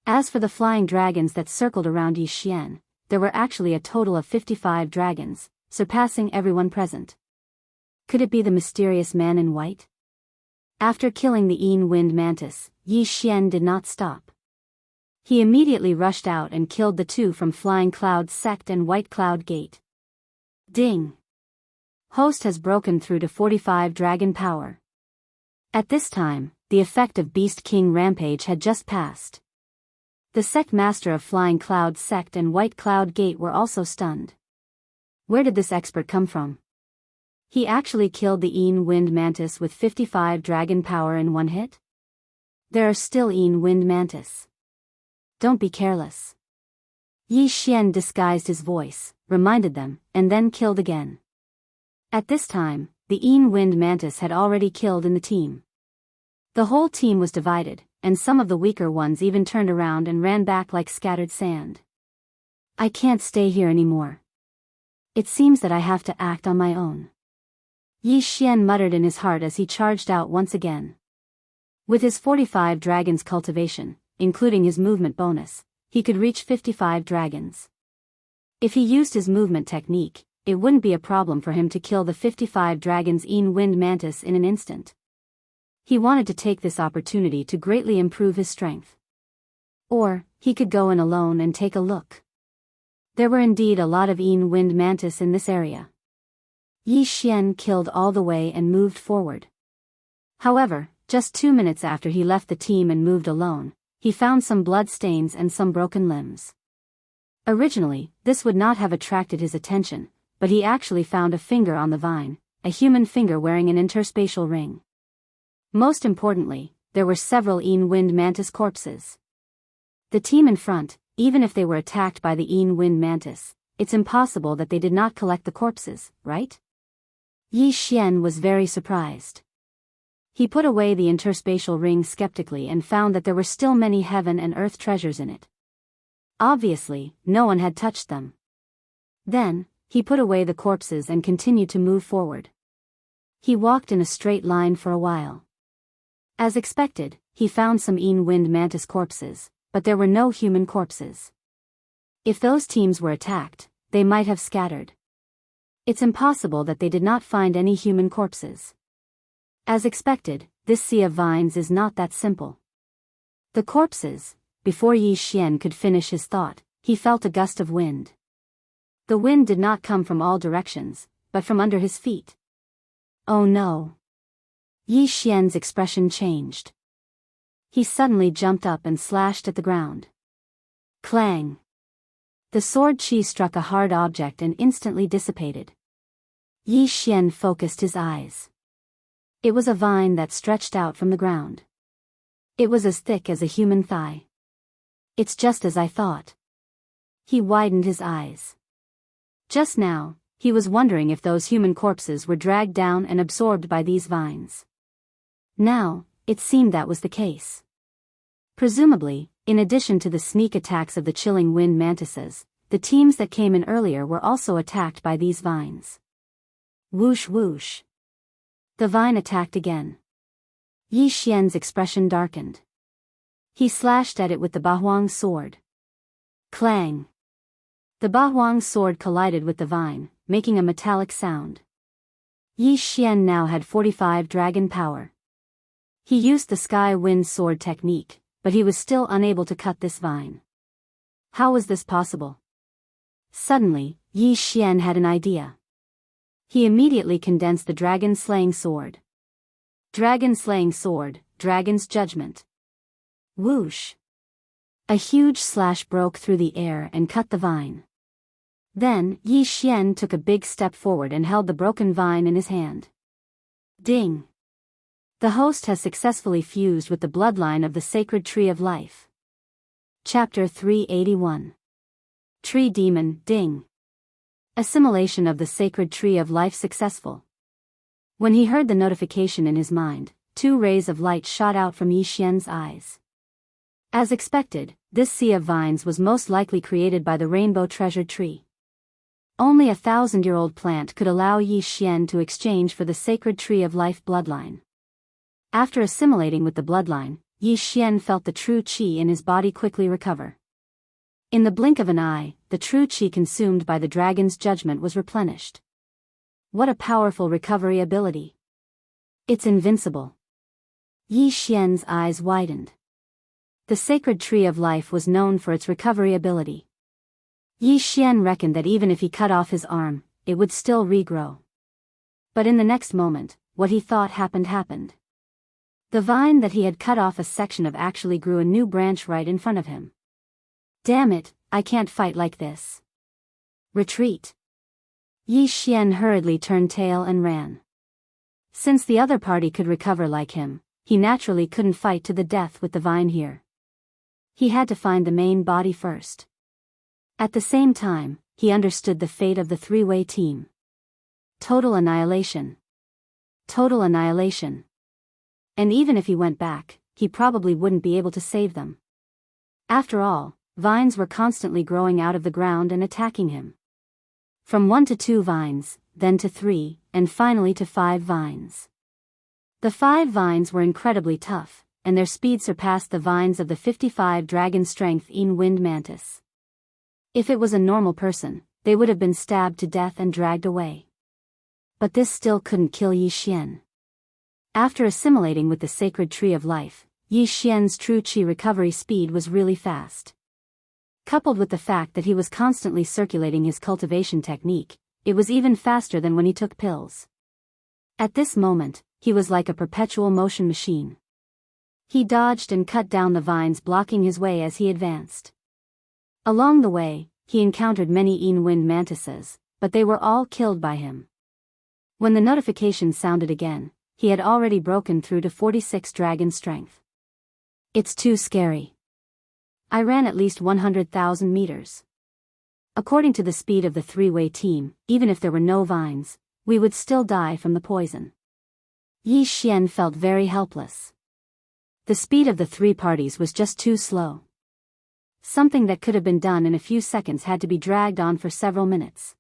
As for the flying dragons that circled around Yi Xian, there were actually a total of 55 dragons, surpassing everyone present. Could it be the mysterious man in white? After killing the wind mantis, Yi Xian did not stop. He immediately rushed out and killed the 2 from Flying Cloud Sect and White Cloud Gate. Ding! Host has broken through to 45 dragon power. At this time, the effect of Beast King Rampage had just passed. The sect master of Flying Cloud Sect and White Cloud Gate were also stunned. Where did this expert come from? He actually killed the wind mantis with 55 dragon power in 1 hit? There are still wind mantis. Don't be careless. Yi Xian disguised his voice, reminded them, and then killed again. At this time, the wind mantis had already killed in the team. The whole team was divided, and some of the weaker ones even turned around and ran back like scattered sand. I can't stay here anymore. It seems that I have to act on my own. Yi Xian muttered in his heart as he charged out once again. With his 45 dragons cultivation, including his movement bonus, he could reach 55 dragons. If he used his movement technique, it wouldn't be a problem for him to kill the 55 dragons wind mantis in an instant. He wanted to take this opportunity to greatly improve his strength. Or, he could go in alone and take a look. There were indeed a lot of wind mantis in this area. Yi Xian killed all the way and moved forward. However, just 2 minutes after he left the team and moved alone, he found some blood stains and some broken limbs. Originally, this would not have attracted his attention, but he actually found a finger on the vine, a human finger wearing an interspatial ring. Most importantly, there were several wind mantis corpses. The team in front, even if they were attacked by the wind mantis, it's impossible that they did not collect the corpses, right? Yi Xian was very surprised. He put away the interspatial ring skeptically and found that there were still many heaven and earth treasures in it. Obviously, no one had touched them. Then, he put away the corpses and continued to move forward. He walked in a straight line for a while. As expected, he found some wind mantis corpses, but there were no human corpses. If those teams were attacked, they might have scattered. It's impossible that they did not find any human corpses. As expected, this sea of vines is not that simple. The corpses. Before Yi Xian could finish his thought, he felt a gust of wind. The wind did not come from all directions, but from under his feet. Oh no! Yi Xian's expression changed. He suddenly jumped up and slashed at the ground. Clang! The sword chi struck a hard object and instantly dissipated. Yi Xian focused his eyes. It was a vine that stretched out from the ground. It was as thick as a human thigh. It's just as I thought. He widened his eyes. Just now, he was wondering if those human corpses were dragged down and absorbed by these vines. Now, it seemed that was the case. Presumably, in addition to the sneak attacks of the chilling wind mantises, the teams that came in earlier were also attacked by these vines. Whoosh whoosh. The vine attacked again. Yi Xian's expression darkened. He slashed at it with the Bahuang sword. Clang. The Bahuang sword collided with the vine, making a metallic sound. Yi Xian now had 45 dragon power. He used the sky wind sword technique, but he was still unable to cut this vine. How was this possible? Suddenly, Yi Xian had an idea. He immediately condensed the dragon-slaying sword. Dragon-slaying sword, dragon's judgment. Whoosh. A huge slash broke through the air and cut the vine. Then, Yi Xian took a big step forward and held the broken vine in his hand. Ding! The host has successfully fused with the bloodline of the sacred tree of life. Chapter 381. Tree Demon, Ding. Assimilation of the sacred tree of life successful. When he heard the notification in his mind, 2 rays of light shot out from Yi Xian's eyes. As expected, this sea of vines was most likely created by the rainbow treasured tree. Only a 1,000-year-old plant could allow Yi Xian to exchange for the sacred tree of life bloodline. After assimilating with the bloodline, Yi Xian felt the true qi in his body quickly recover. In the blink of an eye, the true qi consumed by the dragon's judgment was replenished. What a powerful recovery ability. It's invincible. Yi Xian's eyes widened. The sacred tree of life was known for its recovery ability. Yi Xian reckoned that even if he cut off his arm, it would still regrow. But in the next moment, what he thought happened. The vine that he had cut off a section of actually grew a new branch right in front of him. Damn it, I can't fight like this. Retreat. Yi Xian hurriedly turned tail and ran. Since the other party could recover like him, he naturally couldn't fight to the death with the vine here. He had to find the main body first. At the same time, he understood the fate of the 3-way team. Total annihilation. Total annihilation. And even if he went back, he probably wouldn't be able to save them. After all, vines were constantly growing out of the ground and attacking him. From 1 to 2 vines, then to 3, and finally to 5 vines. The 5 vines were incredibly tough, and their speed surpassed the vines of the 55 dragon strength wind mantis. If it was a normal person, they would have been stabbed to death and dragged away. But this still couldn't kill Yi Xian. After assimilating with the sacred tree of life, Yi Xian's true qi recovery speed was really fast. Coupled with the fact that he was constantly circulating his cultivation technique, it was even faster than when he took pills. At this moment, he was like a perpetual motion machine. He dodged and cut down the vines blocking his way as he advanced. Along the way, he encountered many wind mantises, but they were all killed by him. When the notification sounded again, he had already broken through to 46 dragon strength. It's too scary. I ran at least 100,000 meters. According to the speed of the 3-way team, even if there were no vines, we would still die from the poison. Yi Xian felt very helpless. The speed of the 3 parties was just too slow. Something that could have been done in a few seconds had to be dragged on for several minutes.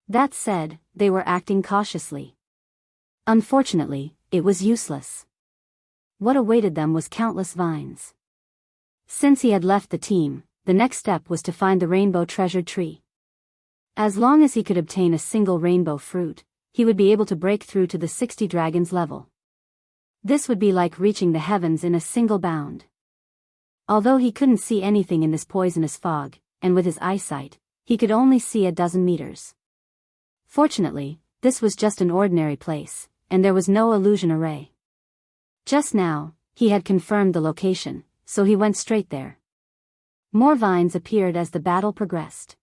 That said, they were acting cautiously. Unfortunately, it was useless. What awaited them was countless vines. Since he had left the team, the next step was to find the rainbow treasured tree. As long as he could obtain a single rainbow fruit, he would be able to break through to the 60 dragons level. This would be like reaching the heavens in a single bound. Although he couldn't see anything in this poisonous fog, and with his eyesight, he could only see a dozen meters. Fortunately, this was just an ordinary place, and there was no illusion array. Just now, he had confirmed the location, so he went straight there. More vines appeared as the battle progressed.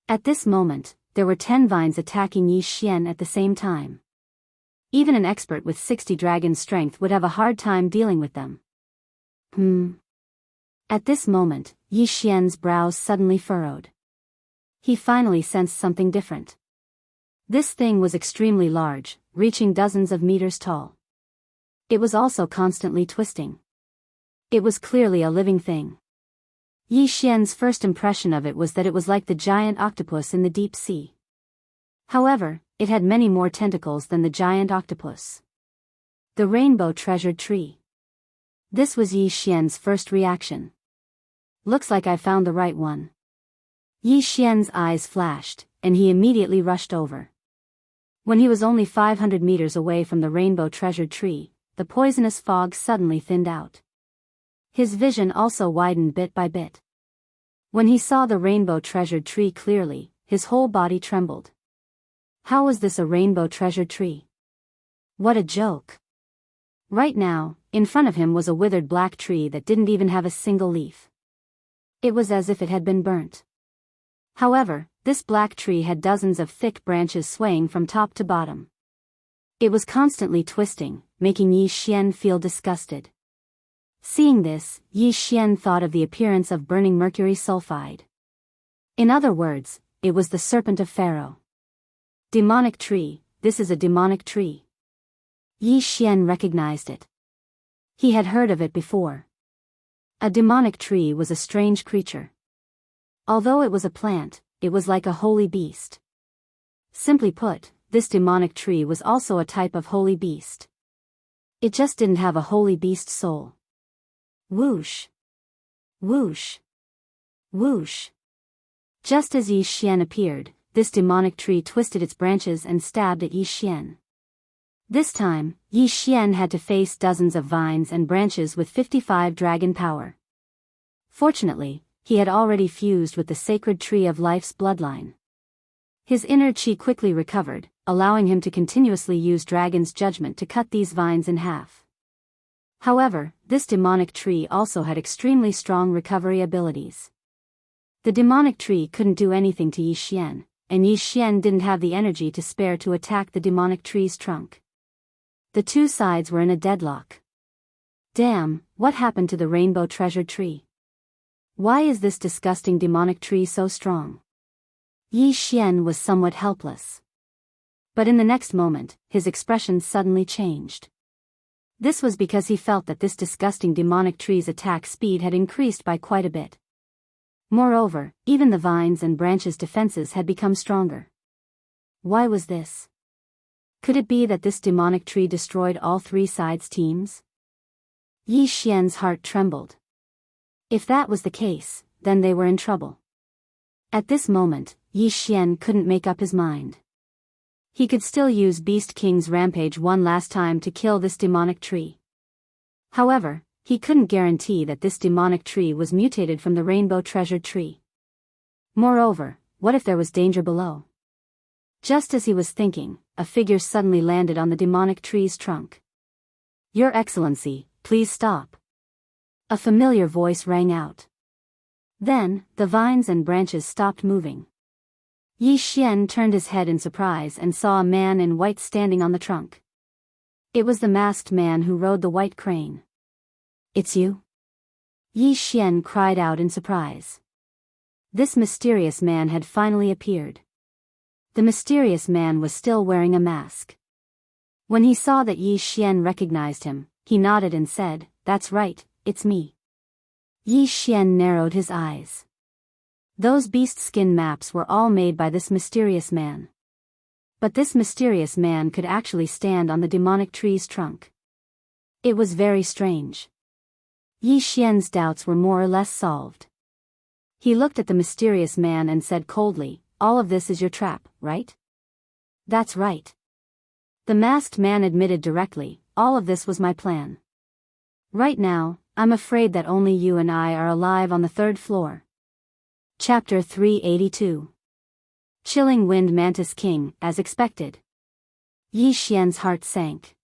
At this moment, there were 10 vines attacking Yi Xian at the same time. Even an expert with 60 dragon strength would have a hard time dealing with them. At this moment, Yi Xian's brows suddenly furrowed. He finally sensed something different. This thing was extremely large, reaching dozens of meters tall. It was also constantly twisting. It was clearly a living thing. Yi Xian's first impression of it was that it was like the giant octopus in the deep sea. However, it had many more tentacles than the giant octopus. The rainbow treasured tree. This was Yi Xian's first reaction. Looks like I found the right one. Yi Xian's eyes flashed, and he immediately rushed over. When he was only 500 meters away from the rainbow treasured tree, the poisonous fog suddenly thinned out. His vision also widened bit by bit. When he saw the rainbow treasured tree clearly, his whole body trembled. How was this a rainbow treasured tree? What a joke! Right now, in front of him was a withered black tree that didn't even have a single leaf. It was as if it had been burnt. However, this black tree had dozens of thick branches swaying from top to bottom. It was constantly twisting, making Yi Xian feel disgusted. Seeing this, Yi Xian thought of the appearance of burning mercury sulfide. In other words, it was the serpent of Pharaoh. Demonic tree, this is a demonic tree. Yi Xian recognized it. He had heard of it before. A demonic tree was a strange creature. Although it was a plant, it was like a holy beast. Simply put, this demonic tree was also a type of holy beast. It just didn't have a holy beast soul. Whoosh! Whoosh! Whoosh! Just as Yi Xian appeared, this demonic tree twisted its branches and stabbed at Yi Xian. This time, Yi Xian had to face dozens of vines and branches with 55 dragon power. Fortunately, he had already fused with the sacred tree of life's bloodline. His inner chi quickly recovered, allowing him to continuously use dragon's judgment to cut these vines in half. However, this demonic tree also had extremely strong recovery abilities. The demonic tree couldn't do anything to Yi Xian, and Yi Xian didn't have the energy to spare to attack the demonic tree's trunk. The two sides were in a deadlock. Damn, what happened to the rainbow treasure tree? Why is this disgusting demonic tree so strong? Yi Xian was somewhat helpless. But in the next moment, his expression suddenly changed. This was because he felt that this disgusting demonic tree's attack speed had increased by quite a bit. Moreover, even the vines and branches' defenses had become stronger. Why was this? Could it be that this demonic tree destroyed all three sides' teams? Yi Xian's heart trembled. If that was the case, then they were in trouble. At this moment, Yi Xian couldn't make up his mind. He could still use Beast King's rampage one last time to kill this demonic tree. However, he couldn't guarantee that this demonic tree was mutated from the rainbow treasured tree. Moreover, what if there was danger below? Just as he was thinking, a figure suddenly landed on the demonic tree's trunk. "Your Excellency, please stop." A familiar voice rang out. Then, the vines and branches stopped moving. Yi Xian turned his head in surprise and saw a man in white standing on the trunk. It was the masked man who rode the white crane. "It's you?" Yi Xian cried out in surprise. This mysterious man had finally appeared. The mysterious man was still wearing a mask. When he saw that Yi Xian recognized him, he nodded and said, "That's right, it's me." Yi Xian narrowed his eyes. Those beast skin maps were all made by this mysterious man. But this mysterious man could actually stand on the demonic tree's trunk. It was very strange. Yi Xian's doubts were more or less solved. He looked at the mysterious man and said coldly, "All of this is your trap, right?" "That's right." The masked man admitted directly, "All of this was my plan. Right now, I'm afraid that only you and I are alive on the third floor." Chapter 382. Chilling Wind Mantis King, as expected. Yi Xian's heart sank.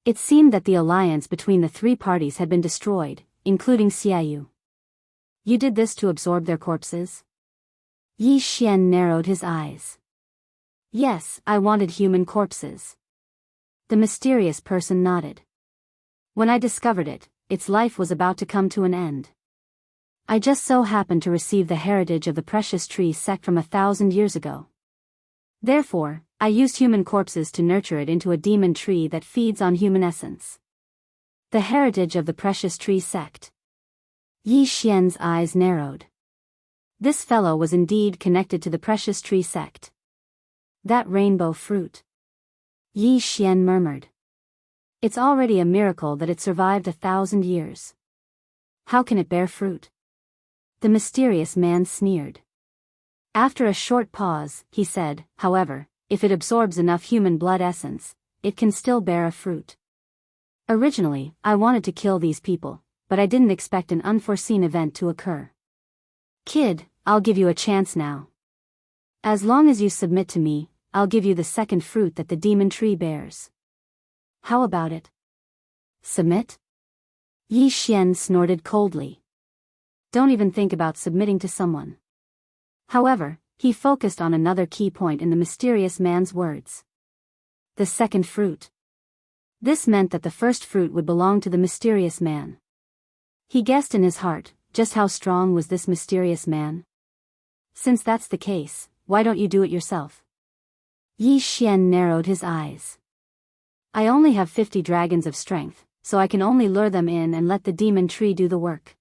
It seemed that the alliance between the three parties had been destroyed, including Xiaoyu. "You did this to absorb their corpses?" Yi Xian narrowed his eyes. "Yes, I wanted human corpses." The mysterious person nodded. "When I discovered it, its life was about to come to an end. I just so happened to receive the heritage of the precious tree sect from 1,000 years ago. Therefore, I used human corpses to nurture it into a demon tree that feeds on human essence. The heritage of the precious tree sect. Yi Xian's eyes narrowed. This fellow was indeed connected to the precious tree sect. That rainbow fruit. Yi Xian murmured. It's already a miracle that it survived 1,000 years. How can it bear fruit? The mysterious man sneered. After a short pause, he said, however, if it absorbs enough human blood essence, it can still bear a fruit. Originally, I wanted to kill these people, but I didn't expect an unforeseen event to occur. Kid, I'll give you a chance now. As long as you submit to me, I'll give you the second fruit that the demon tree bears. How about it? Submit? Yi Xian snorted coldly. Don't even think about submitting to someone. However, he focused on another key point in the mysterious man's words. The second fruit. This meant that the first fruit would belong to the mysterious man. He guessed in his heart, just how strong was this mysterious man? Since that's the case, why don't you do it yourself? Yi Xian narrowed his eyes. I only have 50 dragons of strength, so I can only lure them in and let the demon tree do the work.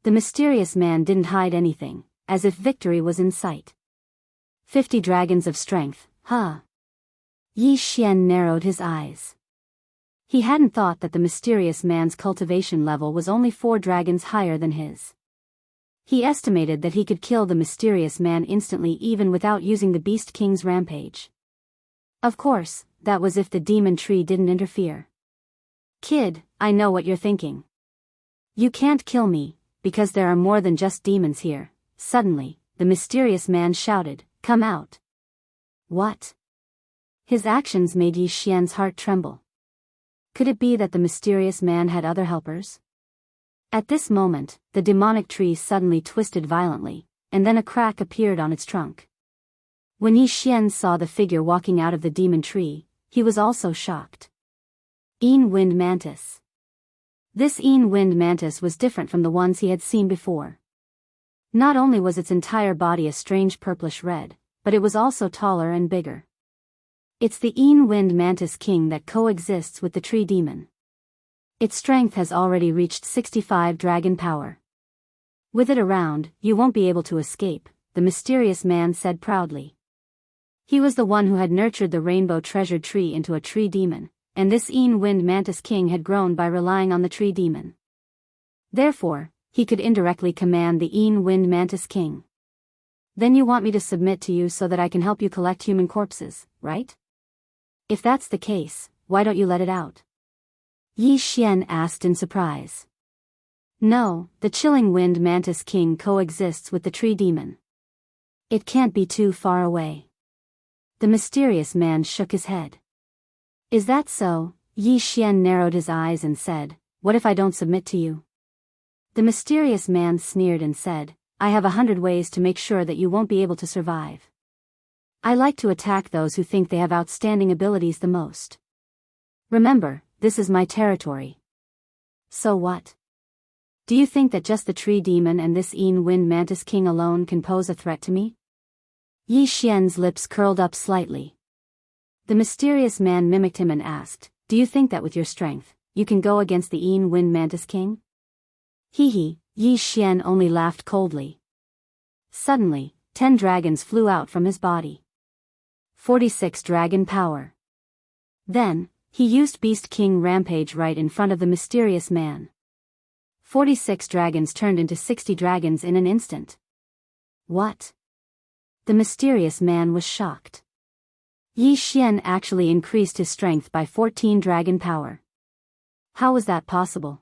The mysterious man didn't hide anything, as if victory was in sight. 50 dragons of strength, huh? Yi Xian narrowed his eyes. He hadn't thought that the mysterious man's cultivation level was only 4 dragons higher than his. He estimated that he could kill the mysterious man instantly even without using the Beast King's rampage. Of course, that was if the demon tree didn't interfere. Kid, I know what you're thinking. You can't kill me, because there are more than just demons here. Suddenly, the mysterious man shouted, "Come out!" What? His actions made Yi Xian's heart tremble. Could it be that the mysterious man had other helpers? At this moment, the demonic tree suddenly twisted violently, and then a crack appeared on its trunk. When Yi Xian saw the figure walking out of the demon tree, he was also shocked. Wind mantis. This wind mantis was different from the ones he had seen before. Not only was its entire body a strange purplish red, but it was also taller and bigger. It's the wind mantis king that coexists with the tree demon. Its strength has already reached 65 dragon power. With it around, you won't be able to escape, the mysterious man said proudly. He was the one who had nurtured the rainbow treasured tree into a tree demon, and this wind mantis king had grown by relying on the tree demon. Therefore, he could indirectly command the wind mantis king. Then you want me to submit to you so that I can help you collect human corpses, right? If that's the case, why don't you let it out? Yi Xian asked in surprise. No, the chilling wind mantis king coexists with the tree demon. It can't be too far away. The mysterious man shook his head. Is that so? Yi Xian narrowed his eyes and said, what if I don't submit to you? The mysterious man sneered and said, I have 100 ways to make sure that you won't be able to survive. I like to attack those who think they have outstanding abilities the most. Remember, this is my territory. So what? Do you think that just the tree demon and this wind mantis king alone can pose a threat to me? Yi Xian's lips curled up slightly. The mysterious man mimicked him and asked, do you think that with your strength, you can go against the wind mantis king? Hee. Yi Xian only laughed coldly. Suddenly, 10 dragons flew out from his body. 46 dragon power. Then, he used Beast King rampage right in front of the mysterious man. 46 dragons turned into 60 dragons in an instant. What? The mysterious man was shocked. Yi Xian actually increased his strength by 14 dragon power. How was that possible?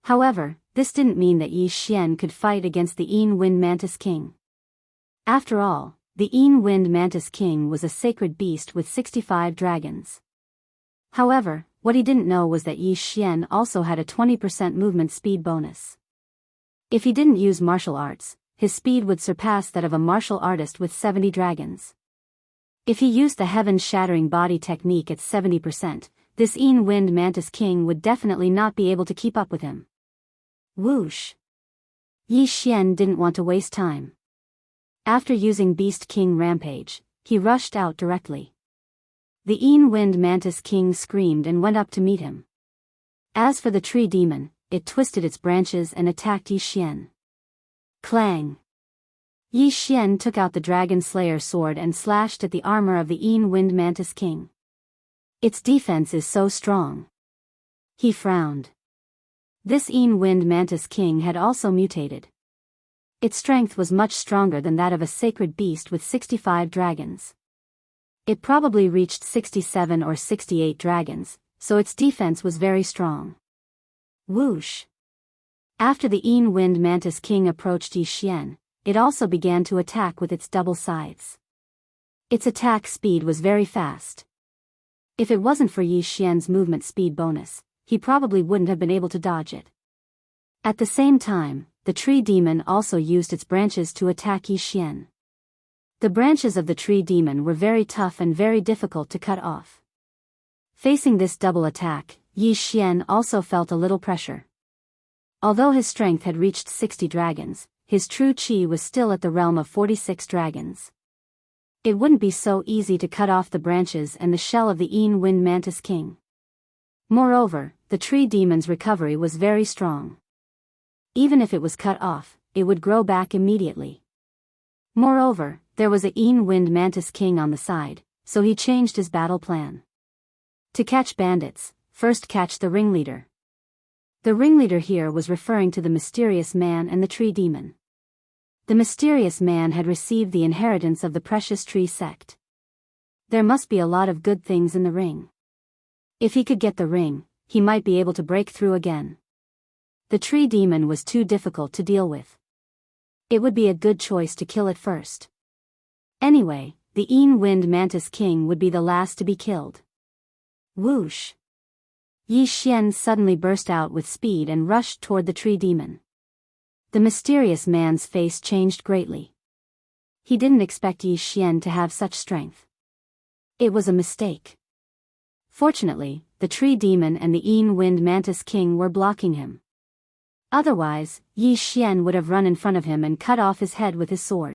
However, this didn't mean that Yi Xian could fight against the wind mantis king. After all, the wind mantis king was a sacred beast with 65 dragons. However, what he didn't know was that Yi Xian also had a 20% movement speed bonus. If he didn't use martial arts, his speed would surpass that of a martial artist with 70 dragons. If he used the heaven-shattering body technique at 70%, this wind mantis king would definitely not be able to keep up with him. Whoosh! Yi Xian didn't want to waste time. After using Beast King Rampage, he rushed out directly. The Wind Mantis King screamed and went up to meet him. As for the tree demon, it twisted its branches and attacked Yi Xian. Clang! Yi Xian took out the Dragon Slayer sword and slashed at the armor of the Wind Mantis King. Its defense is so strong. He frowned. This Wind Mantis King had also mutated. Its strength was much stronger than that of a sacred beast with 65 dragons. It probably reached 67 or 68 dragons, so its defense was very strong. Whoosh! After the Wind Mantis King approached Yi Xian, it also began to attack with its double scythes. Its attack speed was very fast. If it wasn't for Yi Xian's movement speed bonus, he probably wouldn't have been able to dodge it. At the same time, the tree demon also used its branches to attack Yi Xian. The branches of the tree demon were very tough and very difficult to cut off. Facing this double attack, Yi Xian also felt a little pressure. Although his strength had reached 60 dragons, his true chi was still at the realm of 46 dragons. It wouldn't be so easy to cut off the branches and the shell of the Wind Mantis King. Moreover, the tree demon's recovery was very strong. Even if it was cut off, it would grow back immediately. Moreover, there was a Wind Mantis King on the side, so he changed his battle plan. To catch bandits, first catch the ringleader. The ringleader here was referring to the mysterious man and the tree demon. The mysterious man had received the inheritance of the precious tree sect. There must be a lot of good things in the ring. If he could get the ring, he might be able to break through again. The tree demon was too difficult to deal with. It would be a good choice to kill it first. Anyway, the Wind Mantis King would be the last to be killed. Whoosh! Yi Xian suddenly burst out with speed and rushed toward the tree demon. The mysterious man's face changed greatly. He didn't expect Yi Xian to have such strength. It was a mistake. Fortunately, the tree demon and the Wind Mantis King were blocking him. Otherwise, Yi Xian would have run in front of him and cut off his head with his sword.